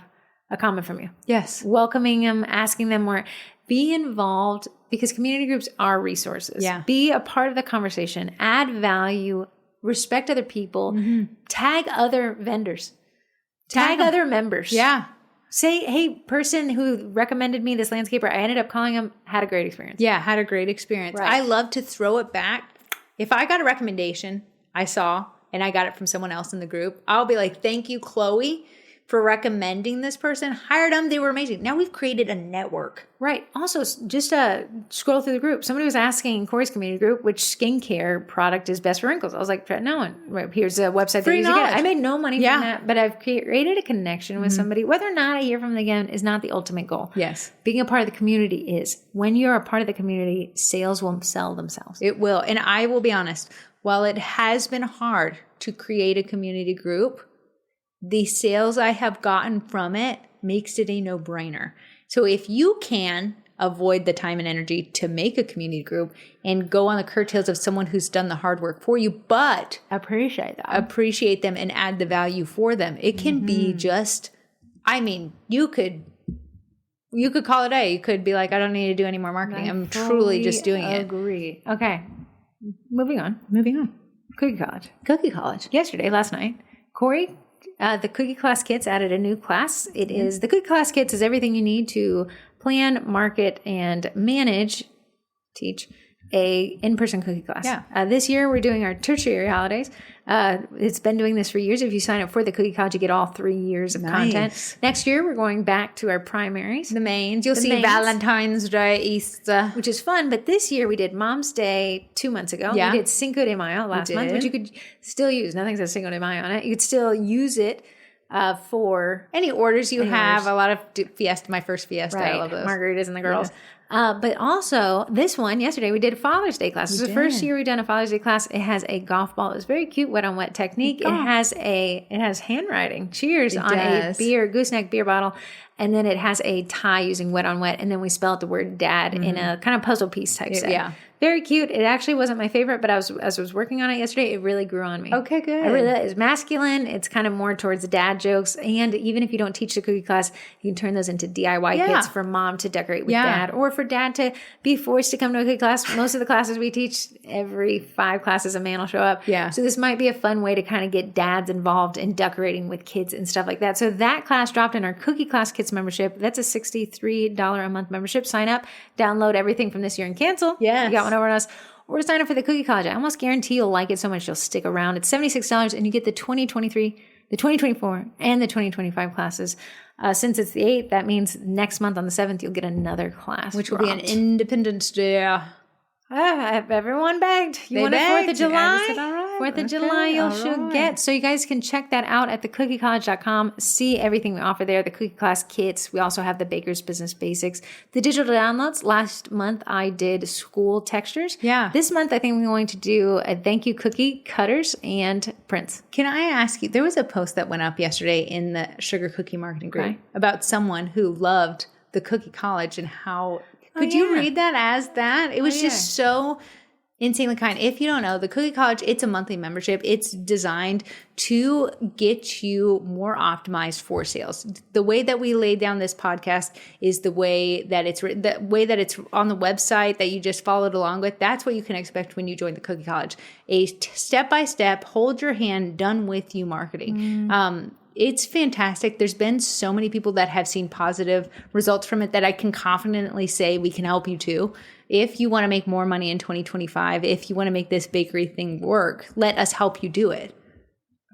Speaker 2: a comment from you.
Speaker 1: Yes.
Speaker 2: Welcoming them, asking them more. Be involved because community groups are resources.
Speaker 1: Yeah.
Speaker 2: Be a part of the conversation. Add value. Respect other people. Tag other vendors. Tag other members.
Speaker 1: Yeah.
Speaker 2: Say, hey, person who recommended me this landscaper, I ended up calling him, had a great experience.
Speaker 1: Yeah, had a great experience. Right. I love to throw it back. If I got a recommendation I saw and I got it from someone else in the group, I'll be like, thank you, Chloe, for recommending this person. Hired them. They were amazing. Now we've created a network.
Speaker 2: Right. Also, just scroll through the group. Somebody was asking Corey's community group, which skincare product is best for wrinkles. I was like, no one. Right, here's a website that you use again. I made no money from that, but I've created a connection with somebody. Whether or not I hear from them again is not the ultimate goal.
Speaker 1: Yes.
Speaker 2: Being a part of the community is. When you're a part of the community, sales will sell themselves.
Speaker 1: It will. And I will be honest, while it has been hard to create a community group, the sales I have gotten from it makes it a no-brainer. So if you can avoid the time and energy to make a community group and go on the coattails of someone who's done the hard work for you, but appreciate them and add the value for them, it can be just, you could call it a day. You could be like, I don't need to do any more marketing. I'm truly just doing it.
Speaker 2: Agree. Okay. Moving on. Cookie College. Last night, Corey, the Cookie Class Kits added a new class. It is the Cookie Class Kits is everything you need to plan, market, and teach a in-person cookie class.
Speaker 1: Yeah.
Speaker 2: This year we're doing our tertiary holidays. It's been doing this for years. If you sign up for the Cookie College, you get all 3 years of content. Next year we're going back to our primaries.
Speaker 1: The mains. You'll see Valentine's Day, Easter.
Speaker 2: Which is fun. But this year we did Mom's Day 2 months ago.
Speaker 1: Yeah.
Speaker 2: We did Cinco de Mayo last month, which you could still use. Nothing says Cinco de Mayo on it. You could still use it for
Speaker 1: any orders you have. A lot of fiesta, my first fiesta.
Speaker 2: Right.
Speaker 1: I love those.
Speaker 2: Margaritas and the girls. Yeah. But also this one, yesterday we did a Father's Day class. It's the first year we've done a Father's Day class. It has a golf ball. It's very cute wet on wet technique. It has handwriting. Cheers on a gooseneck beer bottle. And then it has a tie using wet on wet. And then we spelled the word dad in a kind of puzzle piece type set.
Speaker 1: Yeah.
Speaker 2: Very cute. It actually wasn't my favorite, but as I was working on it yesterday, it really grew on me.
Speaker 1: Okay, good.
Speaker 2: It's masculine. It's kind of more towards dad jokes. And even if you don't teach the cookie class, you can turn those into DIY kits for mom to decorate with dad, or for dad to be forced to come to a cookie class. Most of the classes we teach, every 5 classes, a man will show up.
Speaker 1: Yeah.
Speaker 2: So this might be a fun way to kind of get dads involved in decorating with kids and stuff like that. So that class dropped in our Cookie Class Kits membership. That's a $63 a month membership. Sign up, download everything from this year and cancel.
Speaker 1: Yes.
Speaker 2: You got one over on us. Or sign up for the Cookie College. I almost guarantee you'll like it so much you'll stick around. It's $76 and you get the 2023, the 2024, and the 2025 classes. Since it's the 8th, that means next month on the 7th, you'll get another class.
Speaker 1: Which will be an Independence Day.
Speaker 2: Everyone begged. You want a 4th of July? 4th of July you'll should get. So you guys can check that out at thecookiecollege.com. See everything we offer there. The Cookie Class Kits. We also have the Baker's Business Basics. The digital downloads. Last month I did school textures.
Speaker 1: Yeah.
Speaker 2: This month I think we're going to do a thank you cookie, cutters, and prints.
Speaker 1: Can I ask you, there was a post that went up yesterday in the Sugar Cookie Marketing Group about someone who loved the Cookie College and how... Could you read that as that? It was just so insanely kind. If you don't know, the Cookie College, it's a monthly membership. It's designed to get you more optimized for sales. The way that we laid down this podcast is the way that it's written, the way that it's on the website that you just followed along with. That's what you can expect when you join the Cookie College. A step-by-step, hold your hand, done with you marketing. It's fantastic. There's been so many people that have seen positive results from it that I can confidently say we can help you too. If you want to make more money in 2025, if you want to make this bakery thing work, let us help you do it.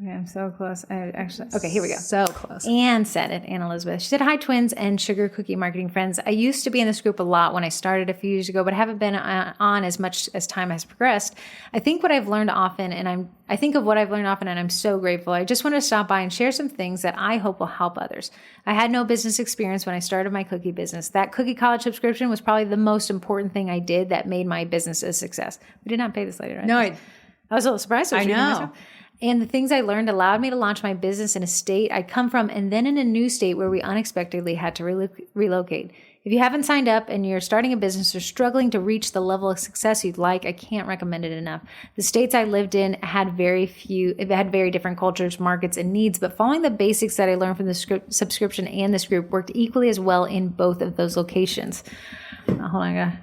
Speaker 2: Okay, I'm so close. Okay, here we go.
Speaker 1: So close.
Speaker 2: Anne said it, Ann Elizabeth. She said, hi, twins and Sugar Cookie Marketing friends. I used to be in this group a lot when I started a few years ago, but haven't been on as much as time has progressed. I think what I've learned often, and I'm so grateful. I just want to stop by and share some things that I hope will help others. I had no business experience when I started my cookie business. That Cookie College subscription was probably the most important thing I did that made my business a success. We did not pay this lady, right?
Speaker 1: No,
Speaker 2: I was a little surprised.
Speaker 1: I know.
Speaker 2: And the things I learned allowed me to launch my business in a state I'd come from and then in a new state where we unexpectedly had to relocate. If you haven't signed up and you're starting a business or struggling to reach the level of success you'd like, I can't recommend it enough. The states I lived in had very different cultures, markets, and needs, but following the basics that I learned from the subscription and this group worked equally as well in both of those locations. Hold on,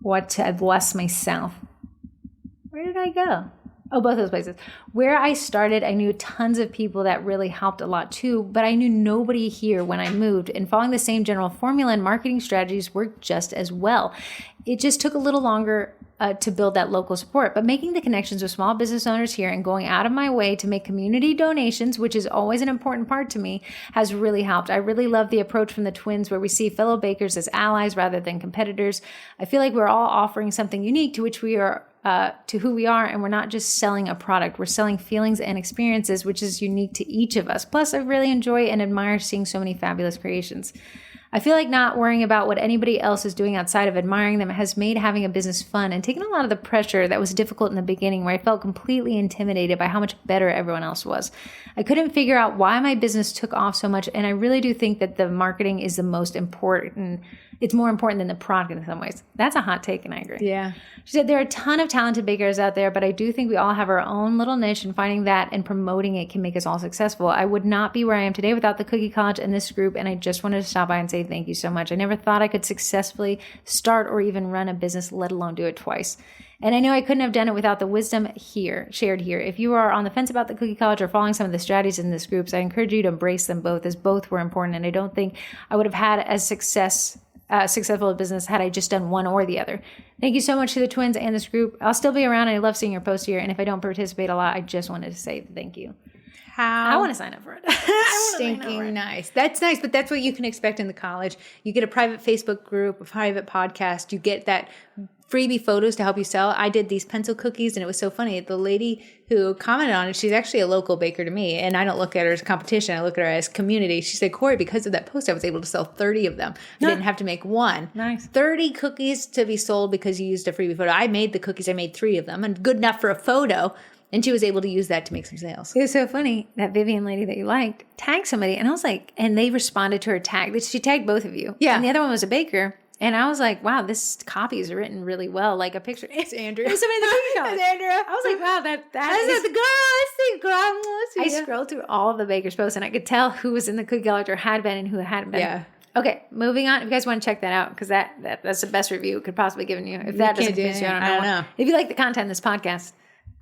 Speaker 2: what to bless myself. Where did I go? Oh, both those places. Where I started, I knew tons of people that really helped a lot too, but I knew nobody here when I moved, and following the same general formula and marketing strategies worked just as well. It just took a little longer to build that local support, but making the connections with small business owners here and going out of my way to make community donations, which is always an important part to me, has really helped. I really love the approach from the twins where we see fellow bakers as allies rather than competitors. I feel like we're all offering something unique to which we are to who we are, and we're not just selling a product. We're selling feelings and experiences, which is unique to each of us. Plus, I really enjoy and admire seeing so many fabulous creations. I feel like not worrying about what anybody else is doing outside of admiring them has made having a business fun and taken a lot of the pressure that was difficult in the beginning, where I felt completely intimidated by how much better everyone else was. I couldn't figure out why my business took off so much, and I really do think that the marketing is the most important. It's more important than the product in some ways. That's a hot take, and I agree.
Speaker 1: Yeah.
Speaker 2: She said, there are a ton of talented bakers out there, but I do think we all have our own little niche, and finding that and promoting it can make us all successful. I would not be where I am today without the Cookie College and this group, and I just wanted to stop by and say thank you so much. I never thought I could successfully start or even run a business, let alone do it twice. And I know I couldn't have done it without the wisdom shared here. If you are on the fence about the Cookie College or following some of the strategies in this group, I encourage you to embrace them both, as both were important. And I don't think I would have had as success successful business had I just done one or the other. Thank you so much to the twins and this group. I'll still be around. I love seeing your posts here. And if I don't participate a lot, I just wanted to say thank you. I want to sign up for it.
Speaker 1: Stinking nice. That's nice, but that's what you can expect in the college. You get a private Facebook group, a private podcast. You get that freebie photos to help you sell. I did these pencil cookies, and it was so funny. The lady who commented on it, she's actually a local baker to me, and I don't look at her as competition. I look at her as community. She said, Corey, because of that post, I was able to sell 30 of them. I didn't have to make one.
Speaker 2: Nice.
Speaker 1: 30 cookies to be sold because you used a freebie photo. I made the cookies. I made 3 of them, and good enough for a photo. And she was able to use that to make some sales.
Speaker 2: It was so funny. That Vivian lady that you liked tagged somebody. And I was like, and they responded to her tag. She tagged both of you.
Speaker 1: Yeah.
Speaker 2: And the other one was a baker. And I was like, wow, this copy is written really well. Like a picture.
Speaker 1: It's Andrea.
Speaker 2: It was somebody in the cookie college.
Speaker 1: It's Andrea.
Speaker 2: I was like, wow,
Speaker 1: That's the girl.
Speaker 2: I scrolled through all of the baker's posts and I could tell who was in the cookie college or had been and who hadn't been.
Speaker 1: Yeah.
Speaker 2: Okay, moving on. If you guys want to check that out, because that's the best review it could possibly give you. If that doesn't convince you, I don't know. If you like the content of this podcast,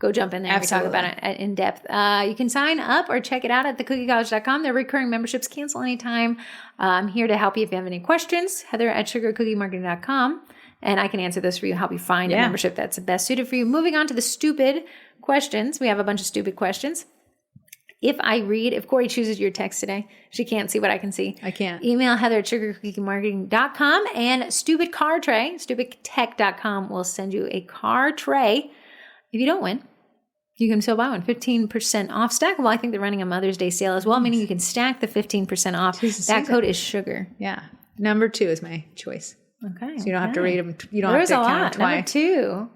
Speaker 2: go jump in there.
Speaker 1: Absolutely.
Speaker 2: We talk about it in depth. You can sign up or check it out at thecookiecollege.com. They're recurring memberships. Cancel anytime. I'm here to help you if you have any questions. Heather at sugarcookiemarketing.com. And I can answer those for you, help you find a membership that's the best suited for you. Moving on to the stupid questions. We have a bunch of stupid questions. If Corey chooses your text today, she can't see what I can see.
Speaker 1: I can't.
Speaker 2: Email Heather at sugarcookiemarketing.com and Stupid Car Tray, stupidtech.com will send you a car tray. If you don't win, you can still buy one. 15% off stackable. I think they're running a Mother's Day sale as well, meaning you can stack the 15% off. That code is sugar.
Speaker 1: Yeah. Number 2 is my choice.
Speaker 2: Okay.
Speaker 1: So you don't have to read them. You don't
Speaker 2: There's
Speaker 1: have to
Speaker 2: a
Speaker 1: count
Speaker 2: lot.
Speaker 1: twice.
Speaker 2: Number 2.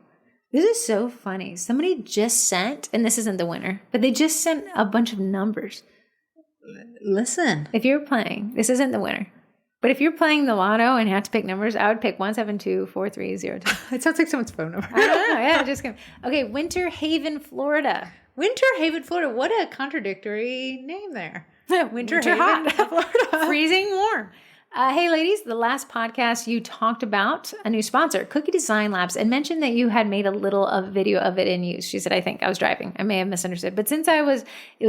Speaker 2: This is so funny. Somebody just sent, and this isn't the winner, but they just sent a bunch of numbers.
Speaker 1: Listen.
Speaker 2: If you're playing, this isn't the winner. But if you're playing the lotto and you have to pick numbers, I would pick 1724302.
Speaker 1: It sounds like someone's phone number.
Speaker 2: I don't know. Yeah, just kidding. Okay, Winter Haven, Florida.
Speaker 1: Winter Haven, Florida. What a contradictory name there.
Speaker 2: Winter
Speaker 1: Haven,
Speaker 2: hot.
Speaker 1: Florida.
Speaker 2: Freezing warm. Hey, ladies, the last podcast you talked about a new sponsor, Cookie Design Labs, and mentioned that you had made a little of video of it in use. She said, I think I was driving. I may have misunderstood. But since it was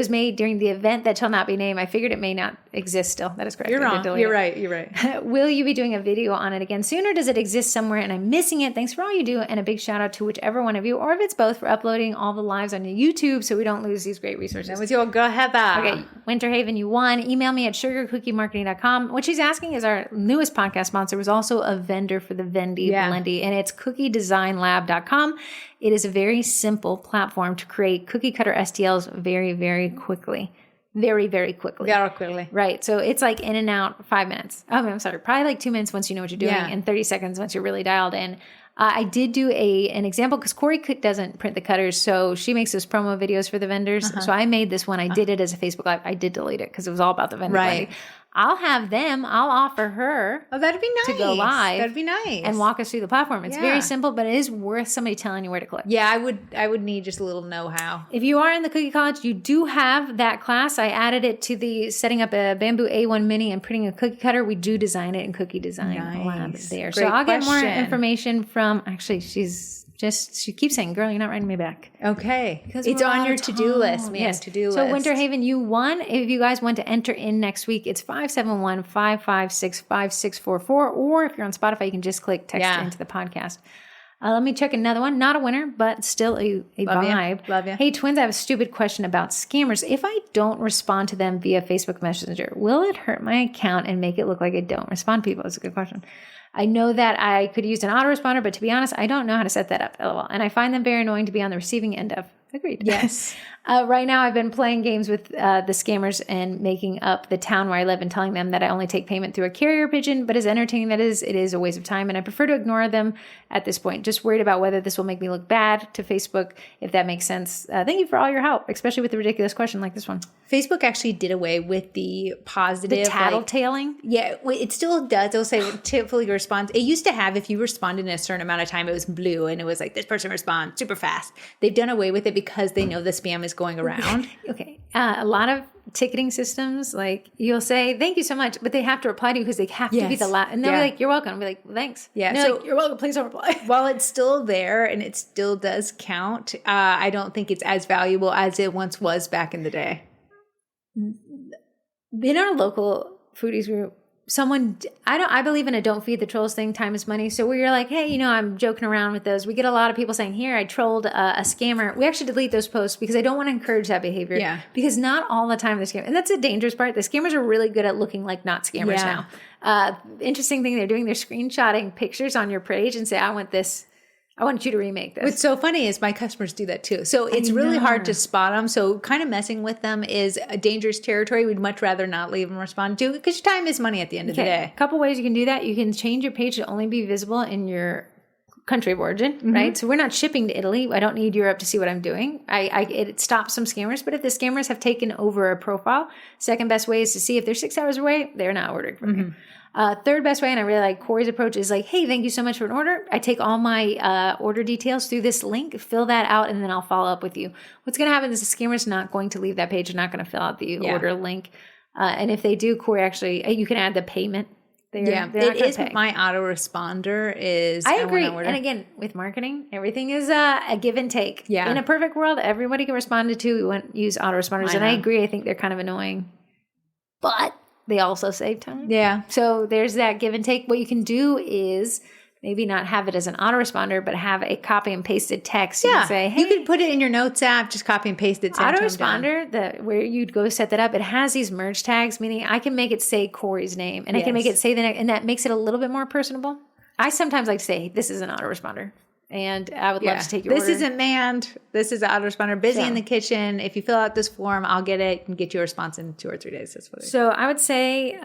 Speaker 2: made during the event that shall not be named, I figured it may not exist still. That is correct.
Speaker 1: You're wrong. You're right.
Speaker 2: Will you be doing a video on it again soon, or does it exist somewhere and I'm missing it? Thanks for all you do, and a big shout out to whichever one of you, or if it's both, for uploading all the lives on your YouTube so we don't lose these great resources.
Speaker 1: That was your girl, Heather.
Speaker 2: Okay, Winter Haven, you won. Email me at sugarcookiemarketing.com. What she's asking is our newest podcast sponsor was also a vendor for the Vendy Blendy, and it's cookiedesignlab.com. It is a very simple platform to create cookie cutter STLs very, very quickly. Very, very quickly.
Speaker 1: Very quickly.
Speaker 2: Right. So it's like in and out 5 minutes. Oh, I'm sorry. Probably like 2 minutes once you know what you're doing, and 30 seconds once you're really dialed in. I did do an example because Corey doesn't print the cutters, so she makes those promo videos for the vendors. So I made this one. I did it as a Facebook Live. I did delete it because it was all about the vendor.
Speaker 1: Right.
Speaker 2: I'll offer her
Speaker 1: that'd be nice.
Speaker 2: to go live.
Speaker 1: That'd be nice.
Speaker 2: And walk us through the platform. It's very simple, but it is worth somebody telling you where to click.
Speaker 1: Yeah, I would need just a little know-how.
Speaker 2: If you are in the Cookie College, you do have that class. I added it to the setting up a Bamboo A1 Mini and printing a cookie cutter. We do design it in Cookie Design Lab there.
Speaker 1: Great
Speaker 2: so I'll get more
Speaker 1: question.
Speaker 2: information from, actually, she keeps saying, girl, you're not writing me back.
Speaker 1: Okay. It's on your to-do list, man.
Speaker 2: Yes.
Speaker 1: To-do list.
Speaker 2: So Winter Haven, you won. If you guys want to enter in next week, it's 571-556-5644. Or if you're on Spotify, you can just click text into the podcast. Let me check another one. Not a winner, but still a vibe.
Speaker 1: Love you.
Speaker 2: Hey, twins, I have a stupid question about scammers. If I don't respond to them via Facebook Messenger, will it hurt my account and make it look like I don't respond to people? That's a good question. I know that I could use an autoresponder, but to be honest, I don't know how to set that up. LOL. And I find them very annoying to be on the receiving end of. Agreed.
Speaker 1: Yes.
Speaker 2: Right now, I've been playing games with the scammers and making up the town where I live and telling them that I only take payment through a carrier pigeon. But as entertaining that is, it is a waste of time. And I prefer to ignore them at this point. Just worried about whether this will make me look bad to Facebook, if that makes sense. Thank you for all your help, especially with the ridiculous question like this one.
Speaker 1: Facebook actually did away with the positive.
Speaker 2: The tattletaling?
Speaker 1: It still does. It'll say typically response. It used to have, if you responded in a certain amount of time, it was blue and it was like, this person responds super fast. They've done away with it because they know the spam is going around.
Speaker 2: Okay. A lot of ticketing systems, like you'll say, thank you so much, but they have to reply to you because they have to be the last. And they'll be like, you're welcome. I'll be like, well, thanks.
Speaker 1: Yeah.
Speaker 2: So like, you're welcome. Please don't reply.
Speaker 1: While it's still there and it still does count, I don't think it's as valuable as it once was back in the day.
Speaker 2: In our local foodies group, I believe in a don't feed the trolls thing, time is money. So where you're like, hey, I'm joking around with those. We get a lot of people saying, here, I trolled a scammer. We actually delete those posts because I don't want to encourage that behavior.
Speaker 1: Yeah.
Speaker 2: Because not all the time they're scammers. And that's the dangerous part. The scammers are really good at looking like not scammers now. Interesting thing they're doing, they're screenshotting pictures on your page and say, I want you to remake this.
Speaker 1: What's so funny is my customers do that too. So it's really hard to spot them. So kind of messing with them is a dangerous territory. We'd much rather not leave them respond to because your time is money at the end of the day.
Speaker 2: A couple ways you can do that. You can change your page to only be visible in your country of origin, right? So we're not shipping to Italy. I don't need Europe to see what I'm doing. It stops some scammers. But if the scammers have taken over a profile, second best way is to see if they're 6 hours away, they're not ordering from you. Third best way, and I really like Corey's approach, is like, hey, thank you so much for an order. I take all my order details through this link, fill that out, and then I'll follow up with you. What's going to happen is the scammer's not going to leave that page. They're not going to fill out the order link. And if they do, Corey actually, you can add the payment. It is my autoresponder is. I agree. And again, with marketing, everything is a give and take. Yeah. In a perfect world, everybody can respond to. We wouldn't use autoresponders. And I agree. I think they're kind of annoying. But they also save time.
Speaker 1: Yeah.
Speaker 2: So there's that give and take. What you can do is maybe not have it as an autoresponder, but have a copy and pasted text. You can say, hey,
Speaker 1: you can put it in your notes app, just copy and paste it.
Speaker 2: Autoresponder, where you'd go set that up, it has these merge tags, meaning I can make it say Corey's name and I can make it say the next, and that makes it a little bit more personable. I sometimes like to say, this is an autoresponder. And I would love to take your order.
Speaker 1: This isn't manned. This is an autoresponder. Busy in the kitchen. If you fill out this form, I'll get it and get you a response in 2 or 3 days. That's what
Speaker 2: So I would say,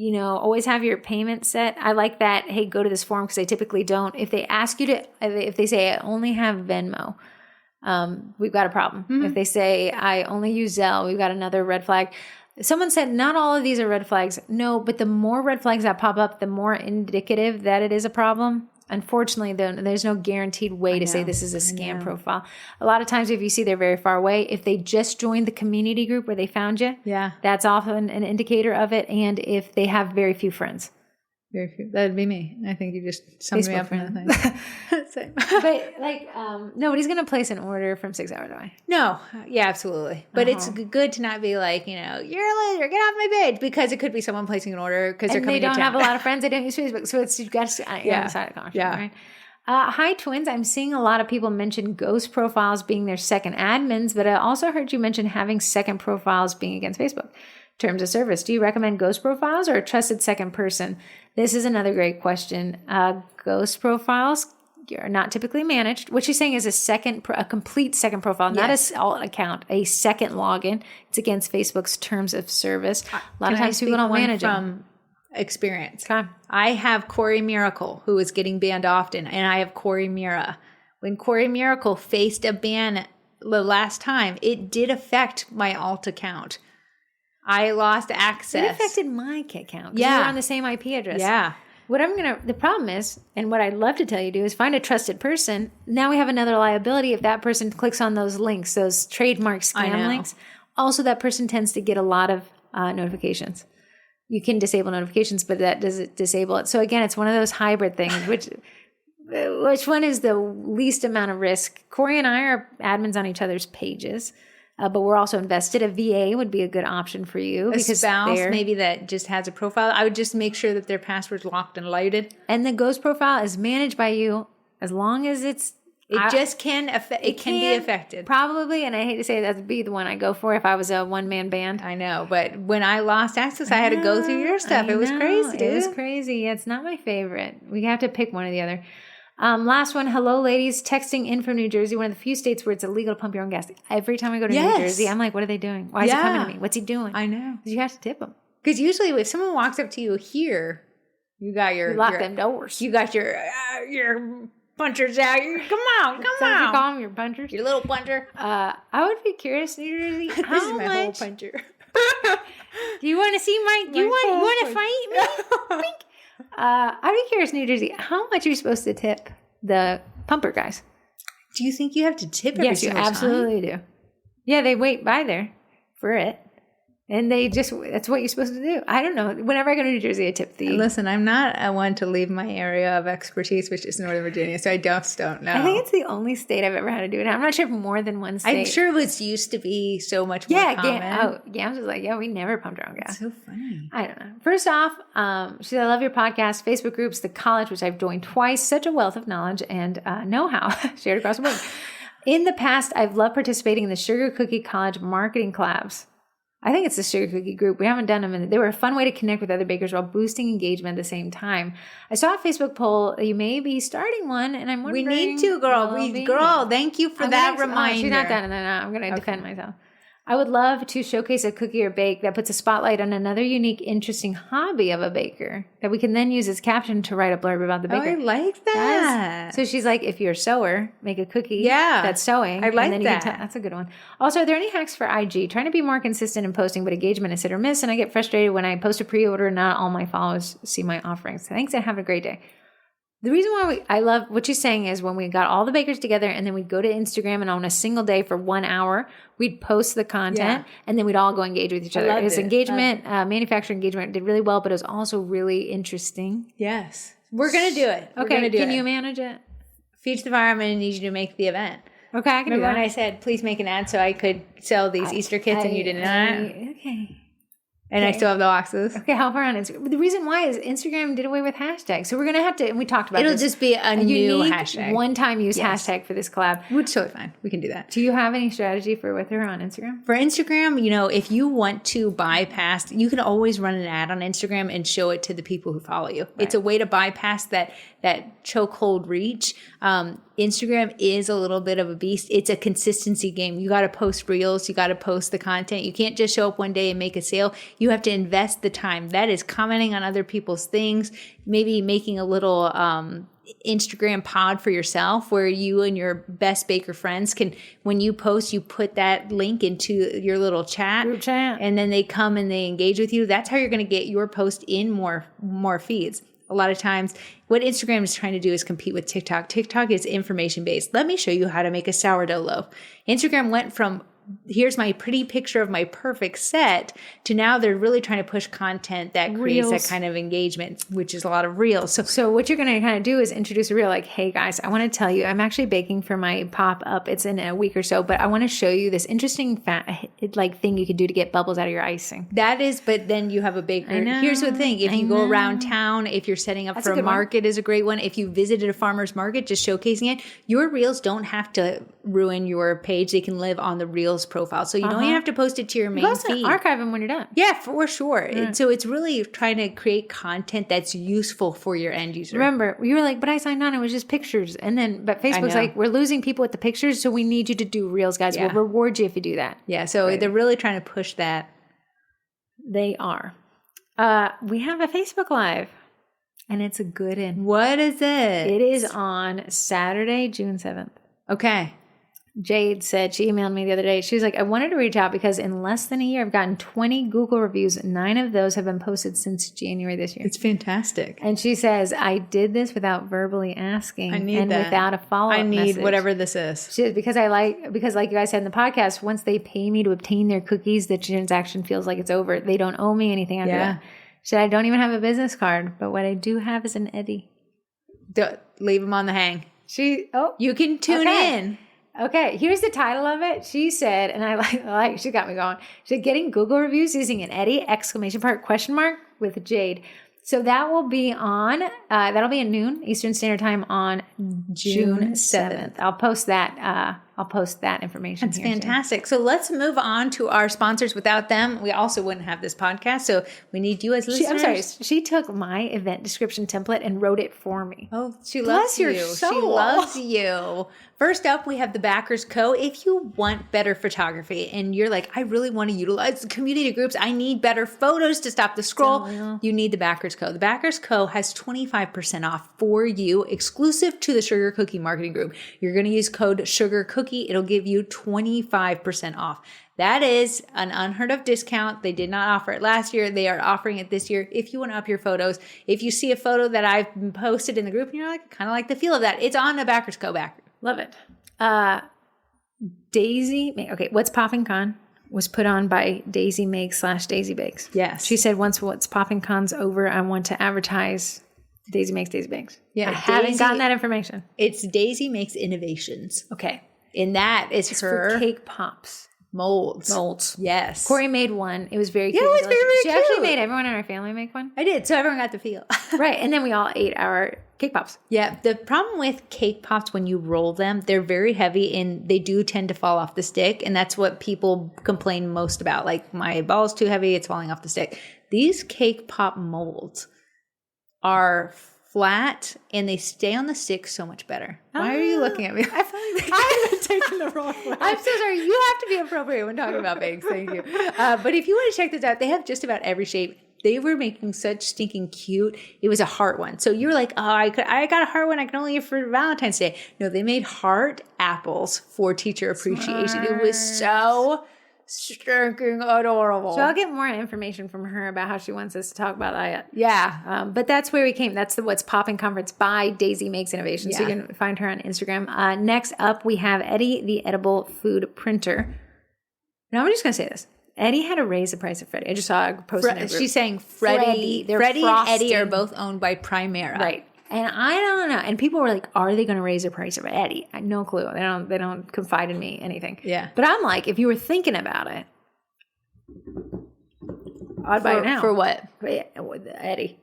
Speaker 2: always have your payment set. I like that. Hey, go to this form because they typically don't. If they ask you to, if they say I only have Venmo, we've got a problem. If they say I only use Zelle, we've got another red flag. Someone said not all of these are red flags. No, but the more red flags that pop up, the more indicative that it is a problem. Unfortunately, there's no guaranteed way to say this is a scam profile. A lot of times, if you see they're very far away, if they just joined the community group where they found you, that's often an indicator of it. And if they have very few friends.
Speaker 1: Very few. That'd be me. I think you just summed me up in that thing.
Speaker 2: But nobody's going to place an order from 6 hours away.
Speaker 1: No. Yeah, absolutely. But it's good to not be like, you're a loser, get off my page, because it could be someone placing an order because they're coming to town.
Speaker 2: They don't have a lot of friends. They don't use Facebook. So you've got to on the side of the conversation, right? Hi, twins. I'm seeing a lot of people mention ghost profiles being their second admins, but I also heard you mention having second profiles being against Facebook. Terms of service. Do you recommend ghost profiles or a trusted second person? This is another great question. Ghost profiles are not typically managed. What she's saying is a complete second profile, not a alt account, a second login. It's against Facebook's terms of service. A lot of times people don't manage it. From
Speaker 1: experience. Okay. I have Corey Miracle, who is getting banned often, and I have Corey Mira. When Corey Miracle faced a ban the last time, it did affect my alt account. I lost access.
Speaker 2: It affected my account because you're on the same IP address.
Speaker 1: Yeah.
Speaker 2: The problem is, and what I'd love to tell you to do is find a trusted person. Now we have another liability if that person clicks on those links, those trademark scam links. Also, that person tends to get a lot of notifications. You can disable notifications, but that doesn't disable it. So again, it's one of those hybrid things, which one is the least amount of risk? Corey and I are admins on each other's pages. But we're also invested. A VA would be a good option for you.
Speaker 1: A spouse maybe that just has a profile. I would just make sure that their password's locked and lighted.
Speaker 2: And the ghost profile is managed by you as long as it
Speaker 1: can be affected.
Speaker 2: Probably, and I hate to say that'd be the one I go for if I was a one-man band.
Speaker 1: I know, but when I lost access, I had to go through your stuff. It was crazy, dude.
Speaker 2: It was crazy. Yeah, it's not my favorite. We have to pick one or the other. Last one. Hello, ladies. Texting in from New Jersey, one of the few states where it's illegal to pump your own gas. Every time I go to New Jersey, I'm like, what are they doing? Why is he coming to me? What's he doing?
Speaker 1: I know.
Speaker 2: You have to tip him.
Speaker 1: Because usually if someone walks up to you here, you lock
Speaker 2: them doors.
Speaker 1: You got your punchers out. Come on.
Speaker 2: You call them your punchers?
Speaker 1: Your little puncher.
Speaker 2: I would be curious, New Jersey,
Speaker 1: this is my whole puncher.
Speaker 2: Do you want to see you want to fight me? I'd be curious, New Jersey, how much are you supposed to tip the pumper guys?
Speaker 1: Do you think you have to tip every single time?
Speaker 2: Yes, you absolutely do. Yeah, they wait by there for it. And that's what you're supposed to do. I don't know. Whenever I go to New Jersey, I tip the...
Speaker 1: Listen, I'm not one to leave my area of expertise, which is Northern Virginia, so I just don't know.
Speaker 2: I think it's the only state I've ever had to do it. I'm not sure if more than one state.
Speaker 1: I'm sure it was used to be so much more common.
Speaker 2: I was just like, we never pumped our own gas.
Speaker 1: That's so funny.
Speaker 2: I don't know. First off, she said, I love your podcast, Facebook groups, the college, which I've joined twice. Such a wealth of knowledge and know-how shared across the board. In the past, I've loved participating in the Sugar Cookie College marketing collabs. I think it's the Sugar Cookie group. We haven't done them. And they were a fun way to connect with other bakers while boosting engagement at the same time. I saw a Facebook poll. You may be starting one, and I'm wondering.
Speaker 1: We need to, girl. Girl, thank you for that reminder.
Speaker 2: She's not done. I'm going to defend myself. I would love to showcase a cookie or bake that puts a spotlight on another unique, interesting hobby of a baker that we can then use as caption to write a blurb about the baker.
Speaker 1: Oh, I like that.
Speaker 2: So she's like, if you're a sewer, make a cookie that's sewing.
Speaker 1: I like
Speaker 2: and then
Speaker 1: that.
Speaker 2: That's a good one. Also, are there any hacks for IG? Trying to be more consistent in posting, but engagement is hit or miss, and I get frustrated when I post a pre-order and not all my followers see my offerings. Thanks and have a great day. The reason why I love what she's saying is when we got all the bakers together and then we'd go to Instagram and on a single day for 1 hour, we'd post the content and then we'd all go engage with each other. His engagement, manufacturer engagement did really well, but it was also really interesting.
Speaker 1: Yes. We're going to do it.
Speaker 2: Okay. Can you manage it?
Speaker 1: Feed the Fire, I'm going to need you to make the event.
Speaker 2: Okay, I can do that.
Speaker 1: Remember when I said, please make an ad so I could sell these Easter kits and you did not?
Speaker 2: Okay.
Speaker 1: And I still have the boxes.
Speaker 2: Okay, how far on Instagram? The reason why is Instagram did away with hashtags. So we're going to have to, and we talked about
Speaker 1: It'll
Speaker 2: this.
Speaker 1: just be a new hashtag.
Speaker 2: One-time use hashtag for this collab.
Speaker 1: Which is totally fine. We can do that.
Speaker 2: Do you have any strategy for with her on Instagram?
Speaker 1: For Instagram, if you want to bypass, you can always run an ad on Instagram and show it to the people who follow you. Right. It's a way to bypass that chokehold reach. Instagram is a little bit of a beast. It's a consistency game. You got to post reels. You got to post the content. You can't just show up one day and make a sale. You have to invest the time. That is commenting on other people's things, maybe making a little Instagram pod for yourself where you and your best baker friends can, when you post, you put that link into your little chat.
Speaker 2: Group chat.
Speaker 1: And then they come and they engage with you. That's how you're going to get your post in more feeds. A lot of times, what Instagram is trying to do is compete with TikTok. TikTok is information-based. Let me show you how to make a sourdough loaf. Instagram went from, here's my pretty picture of my perfect set, to now they're really trying to push content that creates that kind of engagement, which is a lot of reels. So what you're going to kind of do is introduce a reel like, hey guys, I want to tell you, I'm actually baking for my pop-up. It's in a week or so, but I want to show you this interesting thing you could do to get bubbles out of your icing. That is, but then you have a baker. Here's the thing. If you go around town, if you're setting up for a market is a great one. If you visited a farmer's market, just showcasing it, your reels don't have to ruin your page. They can live on the reels profile. So you don't even have to post it to your main feed.
Speaker 2: Archive them when you're done.
Speaker 1: Yeah, for sure. So it's really trying to create content that's useful for your end user.
Speaker 2: Remember, you were like, but I signed on, it was just pictures. But Facebook's like, we're losing people with the pictures, so we need you to do reels, guys. We'll reward you if you do that.
Speaker 1: Yeah, so they're really trying to push that.
Speaker 2: They are. We have a Facebook Live, and it's a good one.
Speaker 1: What is it?
Speaker 2: It is on Saturday, June 7th.
Speaker 1: Okay.
Speaker 2: Jade said, she emailed me the other day. She was like, I wanted to reach out because in less than a year, I've gotten 20 Google reviews. 9 of those have been posted since January this year.
Speaker 1: It's fantastic.
Speaker 2: And she says, I did this without verbally asking without a follow-up message.
Speaker 1: I need whatever this is.
Speaker 2: She says, because like you guys said in the podcast, once they pay me to obtain their cookies, the transaction feels like it's over. They don't owe me anything after that. She said, I don't even have a business card, but what I do have is an Eddie.
Speaker 1: Leave them on the hang. You can tune in.
Speaker 2: Okay, here's the title of it. She said, and I like she got me going. She said, getting Google reviews using an Eddie, ! With Jade. So that will be on, that'll be at noon Eastern Standard Time on June 7th. I'll post that information.
Speaker 1: That's fantastic. So let's move on to our sponsors. Without them, we also wouldn't have this podcast. So we need you as listeners.
Speaker 2: I'm sorry. She took my event description template and wrote it for me.
Speaker 1: Oh, she loves you. She loves you. First up, we have the Backers Co. If you want better photography and you're like, I really want to utilize the community groups, I need better photos to stop the scroll, you need the Backers Co. The Backers Co. has 25% off for you, exclusive to the Sugar Cookie Marketing Group. You're going to use code Sugar Cookie. It'll give you 25% off. That is an unheard of discount. They did not offer it last year. They are offering it this year. If you want to up your photos, if you see a photo that I've posted in the group and you're like, kind of like the feel of that, it's on the Backers Co. Backer.
Speaker 2: Love it. Daisy. Okay, what's popping, Con? was put on by Daisy Makes / Daisy Bakes.
Speaker 1: Yes.
Speaker 2: She said, once What's Poppin' Con's over, I want to advertise Daisy Makes, Daisy Bakes.
Speaker 1: Yeah,
Speaker 2: I haven't gotten that information.
Speaker 1: It's Daisy Makes Innovations.
Speaker 2: Okay.
Speaker 1: And that is
Speaker 2: It's
Speaker 1: her
Speaker 2: for cake pops.
Speaker 1: molds. Yes.
Speaker 2: Corey made one. It was very cute.
Speaker 1: Yeah, it was very, very
Speaker 2: She
Speaker 1: cute.
Speaker 2: actually made everyone in our family make one.
Speaker 1: I did. So everyone got the feel.
Speaker 2: Right. And then we all ate our cake pops.
Speaker 1: Yeah. The problem with cake pops, when you roll them, they're very heavy and they do tend to fall off the stick. And that's what people complain most about. Like, my ball's too heavy, it's falling off the stick. These cake pop molds are flat and they stay on the stick so much better. Why are you looking at me? I feel like I'm taking the wrong way. I'm so sorry. You have to be appropriate when talking about bakes. Thank you. But if you want to check this out, they have just about every shape. They were making such stinking cute. It was a heart one. So you were like, oh, I got a heart one. I can only eat for Valentine's Day. No, they made heart apples for teacher appreciation.
Speaker 2: Smart.
Speaker 1: It was so stinking adorable.
Speaker 2: So I'll get more information from her about how she wants us to talk about that.
Speaker 1: Yeah.
Speaker 2: But that's where we came. That's the What's Poppin' Conference by Daisy Makes Innovation. So you can find her on Instagram. Next up, we have Eddie, the edible food printer. Now I'm just going to say this. Eddie had to raise the price of Freddie. I just saw a post in a group.
Speaker 1: She's saying Freddie and Eddie are both owned by Primera.
Speaker 2: Right. And I don't know. And people were like, are they going to raise the price of Eddie? I had no clue. They don't confide in me anything.
Speaker 1: Yeah.
Speaker 2: But I'm like, if you were thinking about it, I'd buy it now.
Speaker 1: For what?
Speaker 2: Eddie.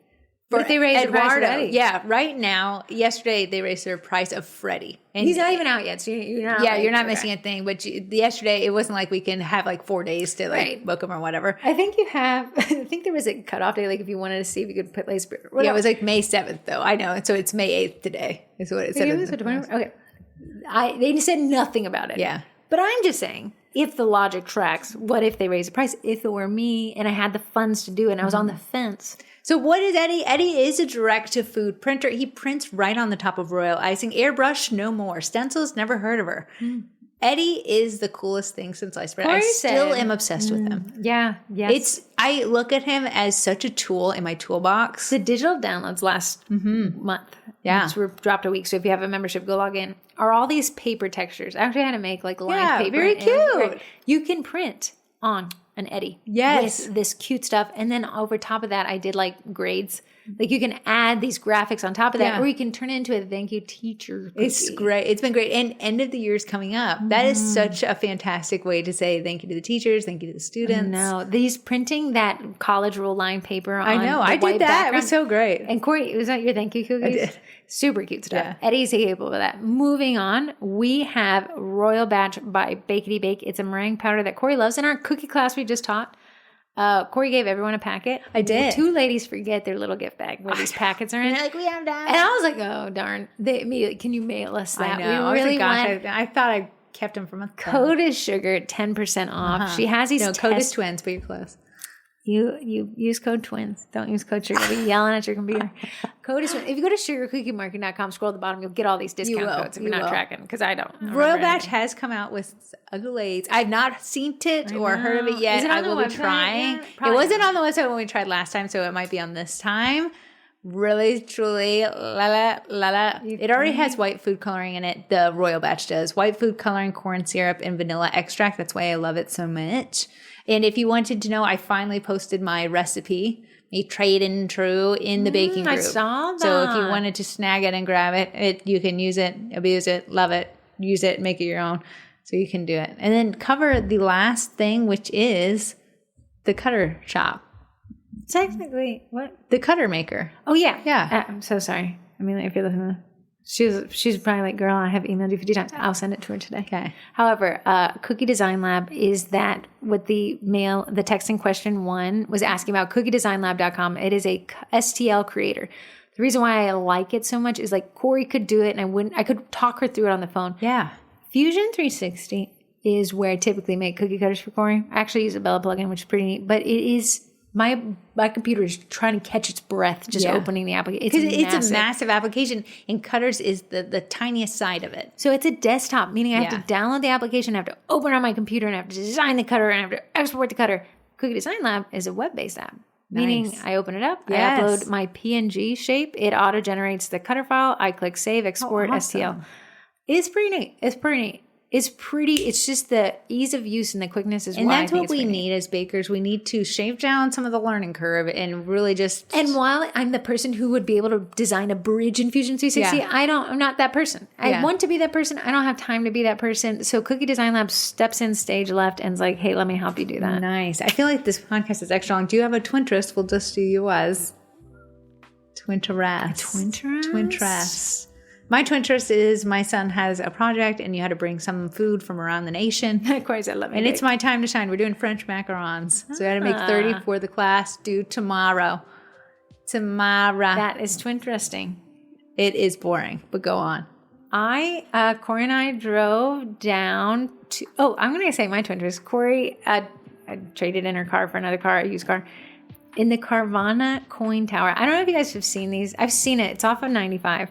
Speaker 1: For
Speaker 2: if they raise the price of Eddie?
Speaker 1: Yeah, right now, yesterday they raised their price of Freddie. And
Speaker 2: he's not even out yet, so you're not.
Speaker 1: Yeah, you're not missing a thing. But yesterday, it wasn't like we can have like 4 days to book him or whatever.
Speaker 2: I think you have. I think there was a cutoff day, like if you wanted to see if you could put place.
Speaker 1: Yeah, it was like May 7th though. I know, and so it's May 8th today. Is what it said.
Speaker 2: Okay, they said nothing about it.
Speaker 1: Yeah,
Speaker 2: but I'm just saying, if the logic tracks, what if they raise the price? If it were me and I had the funds to do it, and I was on the fence.
Speaker 1: So what is Eddie? Eddie is a direct-to-food printer. He prints right on the top of royal icing. Airbrush, no more. Stencils, never heard of her. Eddie is the coolest thing since sliced bread. I still am obsessed with him.
Speaker 2: Yeah, yes.
Speaker 1: I look at him as such a tool in my toolbox.
Speaker 2: The digital downloads last month.
Speaker 1: Yeah.
Speaker 2: So we're dropped a week. So if you have a membership, go log in. Are all these paper textures. I actually had to make like lined paper.
Speaker 1: Very cute.
Speaker 2: You can print on an Eddie.
Speaker 1: Yes.
Speaker 2: With this cute stuff. And then over top of that, I did like grades. Like you can add these graphics on top of that, or you can turn it into a thank you teacher cookie.
Speaker 1: It's great. It's been great. And end of the year is coming up. That is such a fantastic way to say thank you to the teachers, thank you to the students.
Speaker 2: No, these printing that college rule line paper on
Speaker 1: I know. I did that. Background. It was so great.
Speaker 2: And Corey, was that your thank you cookies?
Speaker 1: I did.
Speaker 2: Super cute stuff.
Speaker 1: Yeah.
Speaker 2: Eddie's capable of that. Moving on, we have Royal Batch by Bakety Bake. It's a meringue powder that Corey loves. In our cookie class we just taught, Corey gave everyone a packet.
Speaker 1: I did.
Speaker 2: 2 ladies forget their little gift bag where these packets are in.
Speaker 1: Like, we have that.
Speaker 2: And I was like, oh, darn. They immediately, can you mail us that?
Speaker 1: I know.
Speaker 2: We really
Speaker 1: I thought I kept them from a
Speaker 2: Code is sugar, 10% off. She has these
Speaker 1: code is twins, but you're close.
Speaker 2: You use code twins. Don't use code sugar. Be yelling at your computer. Code is twins. If you go to sugarcookiemarket.com, scroll at the bottom, you'll get all these discount codes if you're not tracking, because I don't.
Speaker 1: Royal Batch has come out with accolades. I've not seen it or heard of it yet. I will be trying. Yeah, it wasn't on the website when we tried last time, so it might be on this time. Really, truly, la. It already has white food coloring in it. The Royal Batch does. White food coloring, corn syrup, and vanilla extract. That's why I love it so much. And if you wanted to know, I finally posted my recipe, me tried and true, in the baking group.
Speaker 2: I saw that.
Speaker 1: So if you wanted to snag it and grab it, you can use it, abuse it, love it, use it, make it your own. So you can do it. And then cover the last thing, which is the cutter shop.
Speaker 2: Technically, what?
Speaker 1: The cutter maker.
Speaker 2: Oh, yeah.
Speaker 1: Yeah.
Speaker 2: I'm so sorry. I mean, if you're listening, she's probably like, girl, I have emailed you 50 times. I'll send it to her today.
Speaker 1: Okay.
Speaker 2: However, Cookie Design Lab is that what the text in question 1 was asking about, cookiedesignlab.com. It is a STL creator. The reason why I like it so much is like Corey could do it and I could talk her through it on the phone.
Speaker 1: Yeah.
Speaker 2: Fusion 360 is where I typically make cookie cutters for Corey. I actually use a Bella plugin, which is pretty neat, but it is my computer is trying to catch its breath just opening the application.
Speaker 1: Because it's a massive application, and Cutters is the tiniest side of it.
Speaker 2: So it's a desktop, meaning I have to download the application, I have to open it on my computer, and I have to design the cutter, and I have to export the cutter. Cookie Design Lab is a web-based app. Meaning I open it up, I upload my PNG shape, it auto-generates the cutter file, I click Save, Export, STL. It's pretty neat. it's just the ease of use and the quickness is
Speaker 1: And
Speaker 2: why
Speaker 1: that's what we need as bakers. We need to shave down some of the learning curve and really just...
Speaker 2: And while I'm the person who would be able to design a bridge in Fusion 360, I'm not that person. I want to be that person. I don't have time to be that person. So Cookie Design Lab steps in stage left and is like, hey, let me help you do that.
Speaker 1: Nice. I feel like this podcast is extra long. Do you have a Twinterest? We'll just do you as Twinterest. Twinterest. My Twinterest is my son has a project and you had to bring some food from around the nation.
Speaker 2: Of course, I love it.
Speaker 1: And it's my time to shine. We're doing French macarons. So I had to make 30 for the class due tomorrow.
Speaker 2: That is Twinteresting.
Speaker 1: It is boring, but go on.
Speaker 2: Corey and I drove down to, I'm going to say my Twinterest. Corey I traded in her car for another car, a used car, in the Carvana coin tower. I don't know if you guys have seen these. I've seen it. It's off of 95.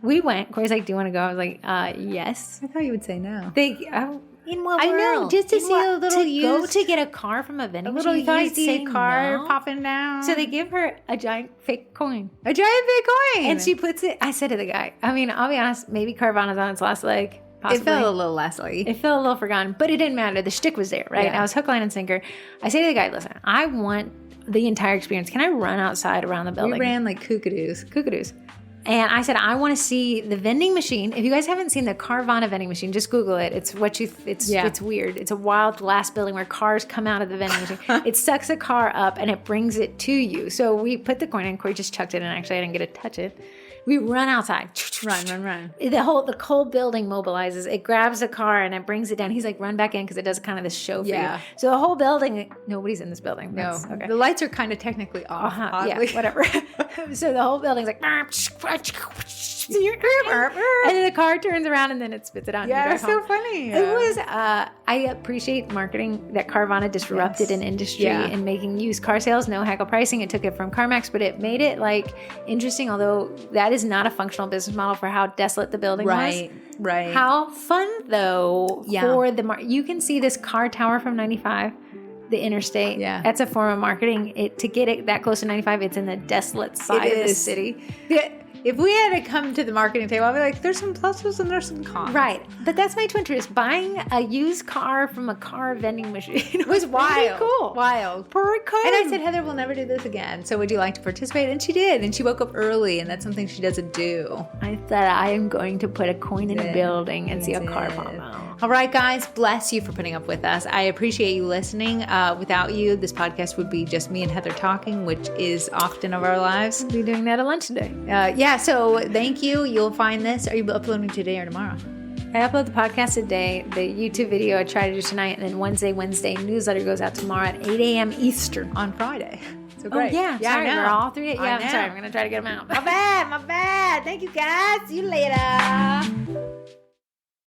Speaker 2: We went. Corey's like, do you want to go? I was like, yes.
Speaker 1: I thought you would say no.
Speaker 2: In what
Speaker 1: I know,
Speaker 2: world?
Speaker 1: just to see a little
Speaker 2: go to get a car from a vending machine.
Speaker 1: You thought you'd see a car
Speaker 2: no?
Speaker 1: popping down.
Speaker 2: So they give her a giant fake coin.
Speaker 1: A giant fake coin.
Speaker 2: And she puts it, I said to the guy, I mean, I'll be honest, maybe Carvana's on its last leg. Possibly.
Speaker 1: It felt a little lessly.
Speaker 2: It felt a little forgotten, but it didn't matter. The shtick was there, right?
Speaker 1: Yeah.
Speaker 2: I was hook, line, and sinker. I say to the guy, listen, I want the entire experience. Can I run outside around the building?
Speaker 1: We ran like kookadoos.
Speaker 2: And I said, I want to see the vending machine. If you guys haven't seen the Carvana vending machine, just Google it. It's weird. It's a wild glass building where cars come out of the vending machine. It sucks a car up and it brings it to you. So we put the coin in. Corey just chucked it in. Actually, I didn't get to touch it. We run outside.
Speaker 1: Run.
Speaker 2: The whole building mobilizes. It grabs a car and it brings it down. He's like, run back in because it does kind of this show for you. So the whole building, nobody's in this building.
Speaker 1: No. Okay. The lights are kind of technically off.
Speaker 2: Yeah, whatever. So the whole building's like, and then the car turns around and then it spits it out.
Speaker 1: Yeah, it's so funny.
Speaker 2: It was, I appreciate marketing that Carvana disrupted an industry in making used car sales, no hackle pricing. It took it from CarMax, but it made it like interesting, although that is not a functional business model for how desolate the building was.
Speaker 1: Right.
Speaker 2: How fun though for the you can see this car tower from 95, the interstate. Yeah. That's a form of marketing. To get it that close to 95, it's in the desolate side of the city.
Speaker 1: Yeah. If we had to come to the marketing table, I'd be like, there's some pluses and there's some cons.
Speaker 2: Right. But that's my Twinterest. Buying a used car from a car vending machine.
Speaker 1: It was wild.
Speaker 2: Pretty cool.
Speaker 1: Wild.
Speaker 2: Pretty cool.
Speaker 1: And I said, Heather, we'll never do this again. So would you like to participate? And she did. And she woke up early. And that's something she doesn't do.
Speaker 2: I said, I am going to put a coin in a building and see a car pop out.
Speaker 1: All right, guys. Bless you for putting up with us. I appreciate you listening. Without you, this podcast would be just me and Heather talking, which is often of our lives.
Speaker 2: We'll be doing that at lunch today.
Speaker 1: So thank you. You'll find this. Are you uploading today or tomorrow?
Speaker 2: I upload the podcast today, the YouTube video I try to do tonight, and then Wednesday newsletter goes out tomorrow at 8 a.m. Eastern.
Speaker 1: On Friday. So great.
Speaker 2: Oh, yeah. Sorry,
Speaker 1: I know.
Speaker 2: we're all 3 days. Yeah, I'm sorry. I'm going to try to get them out.
Speaker 1: My bad. Thank you, guys. See you later.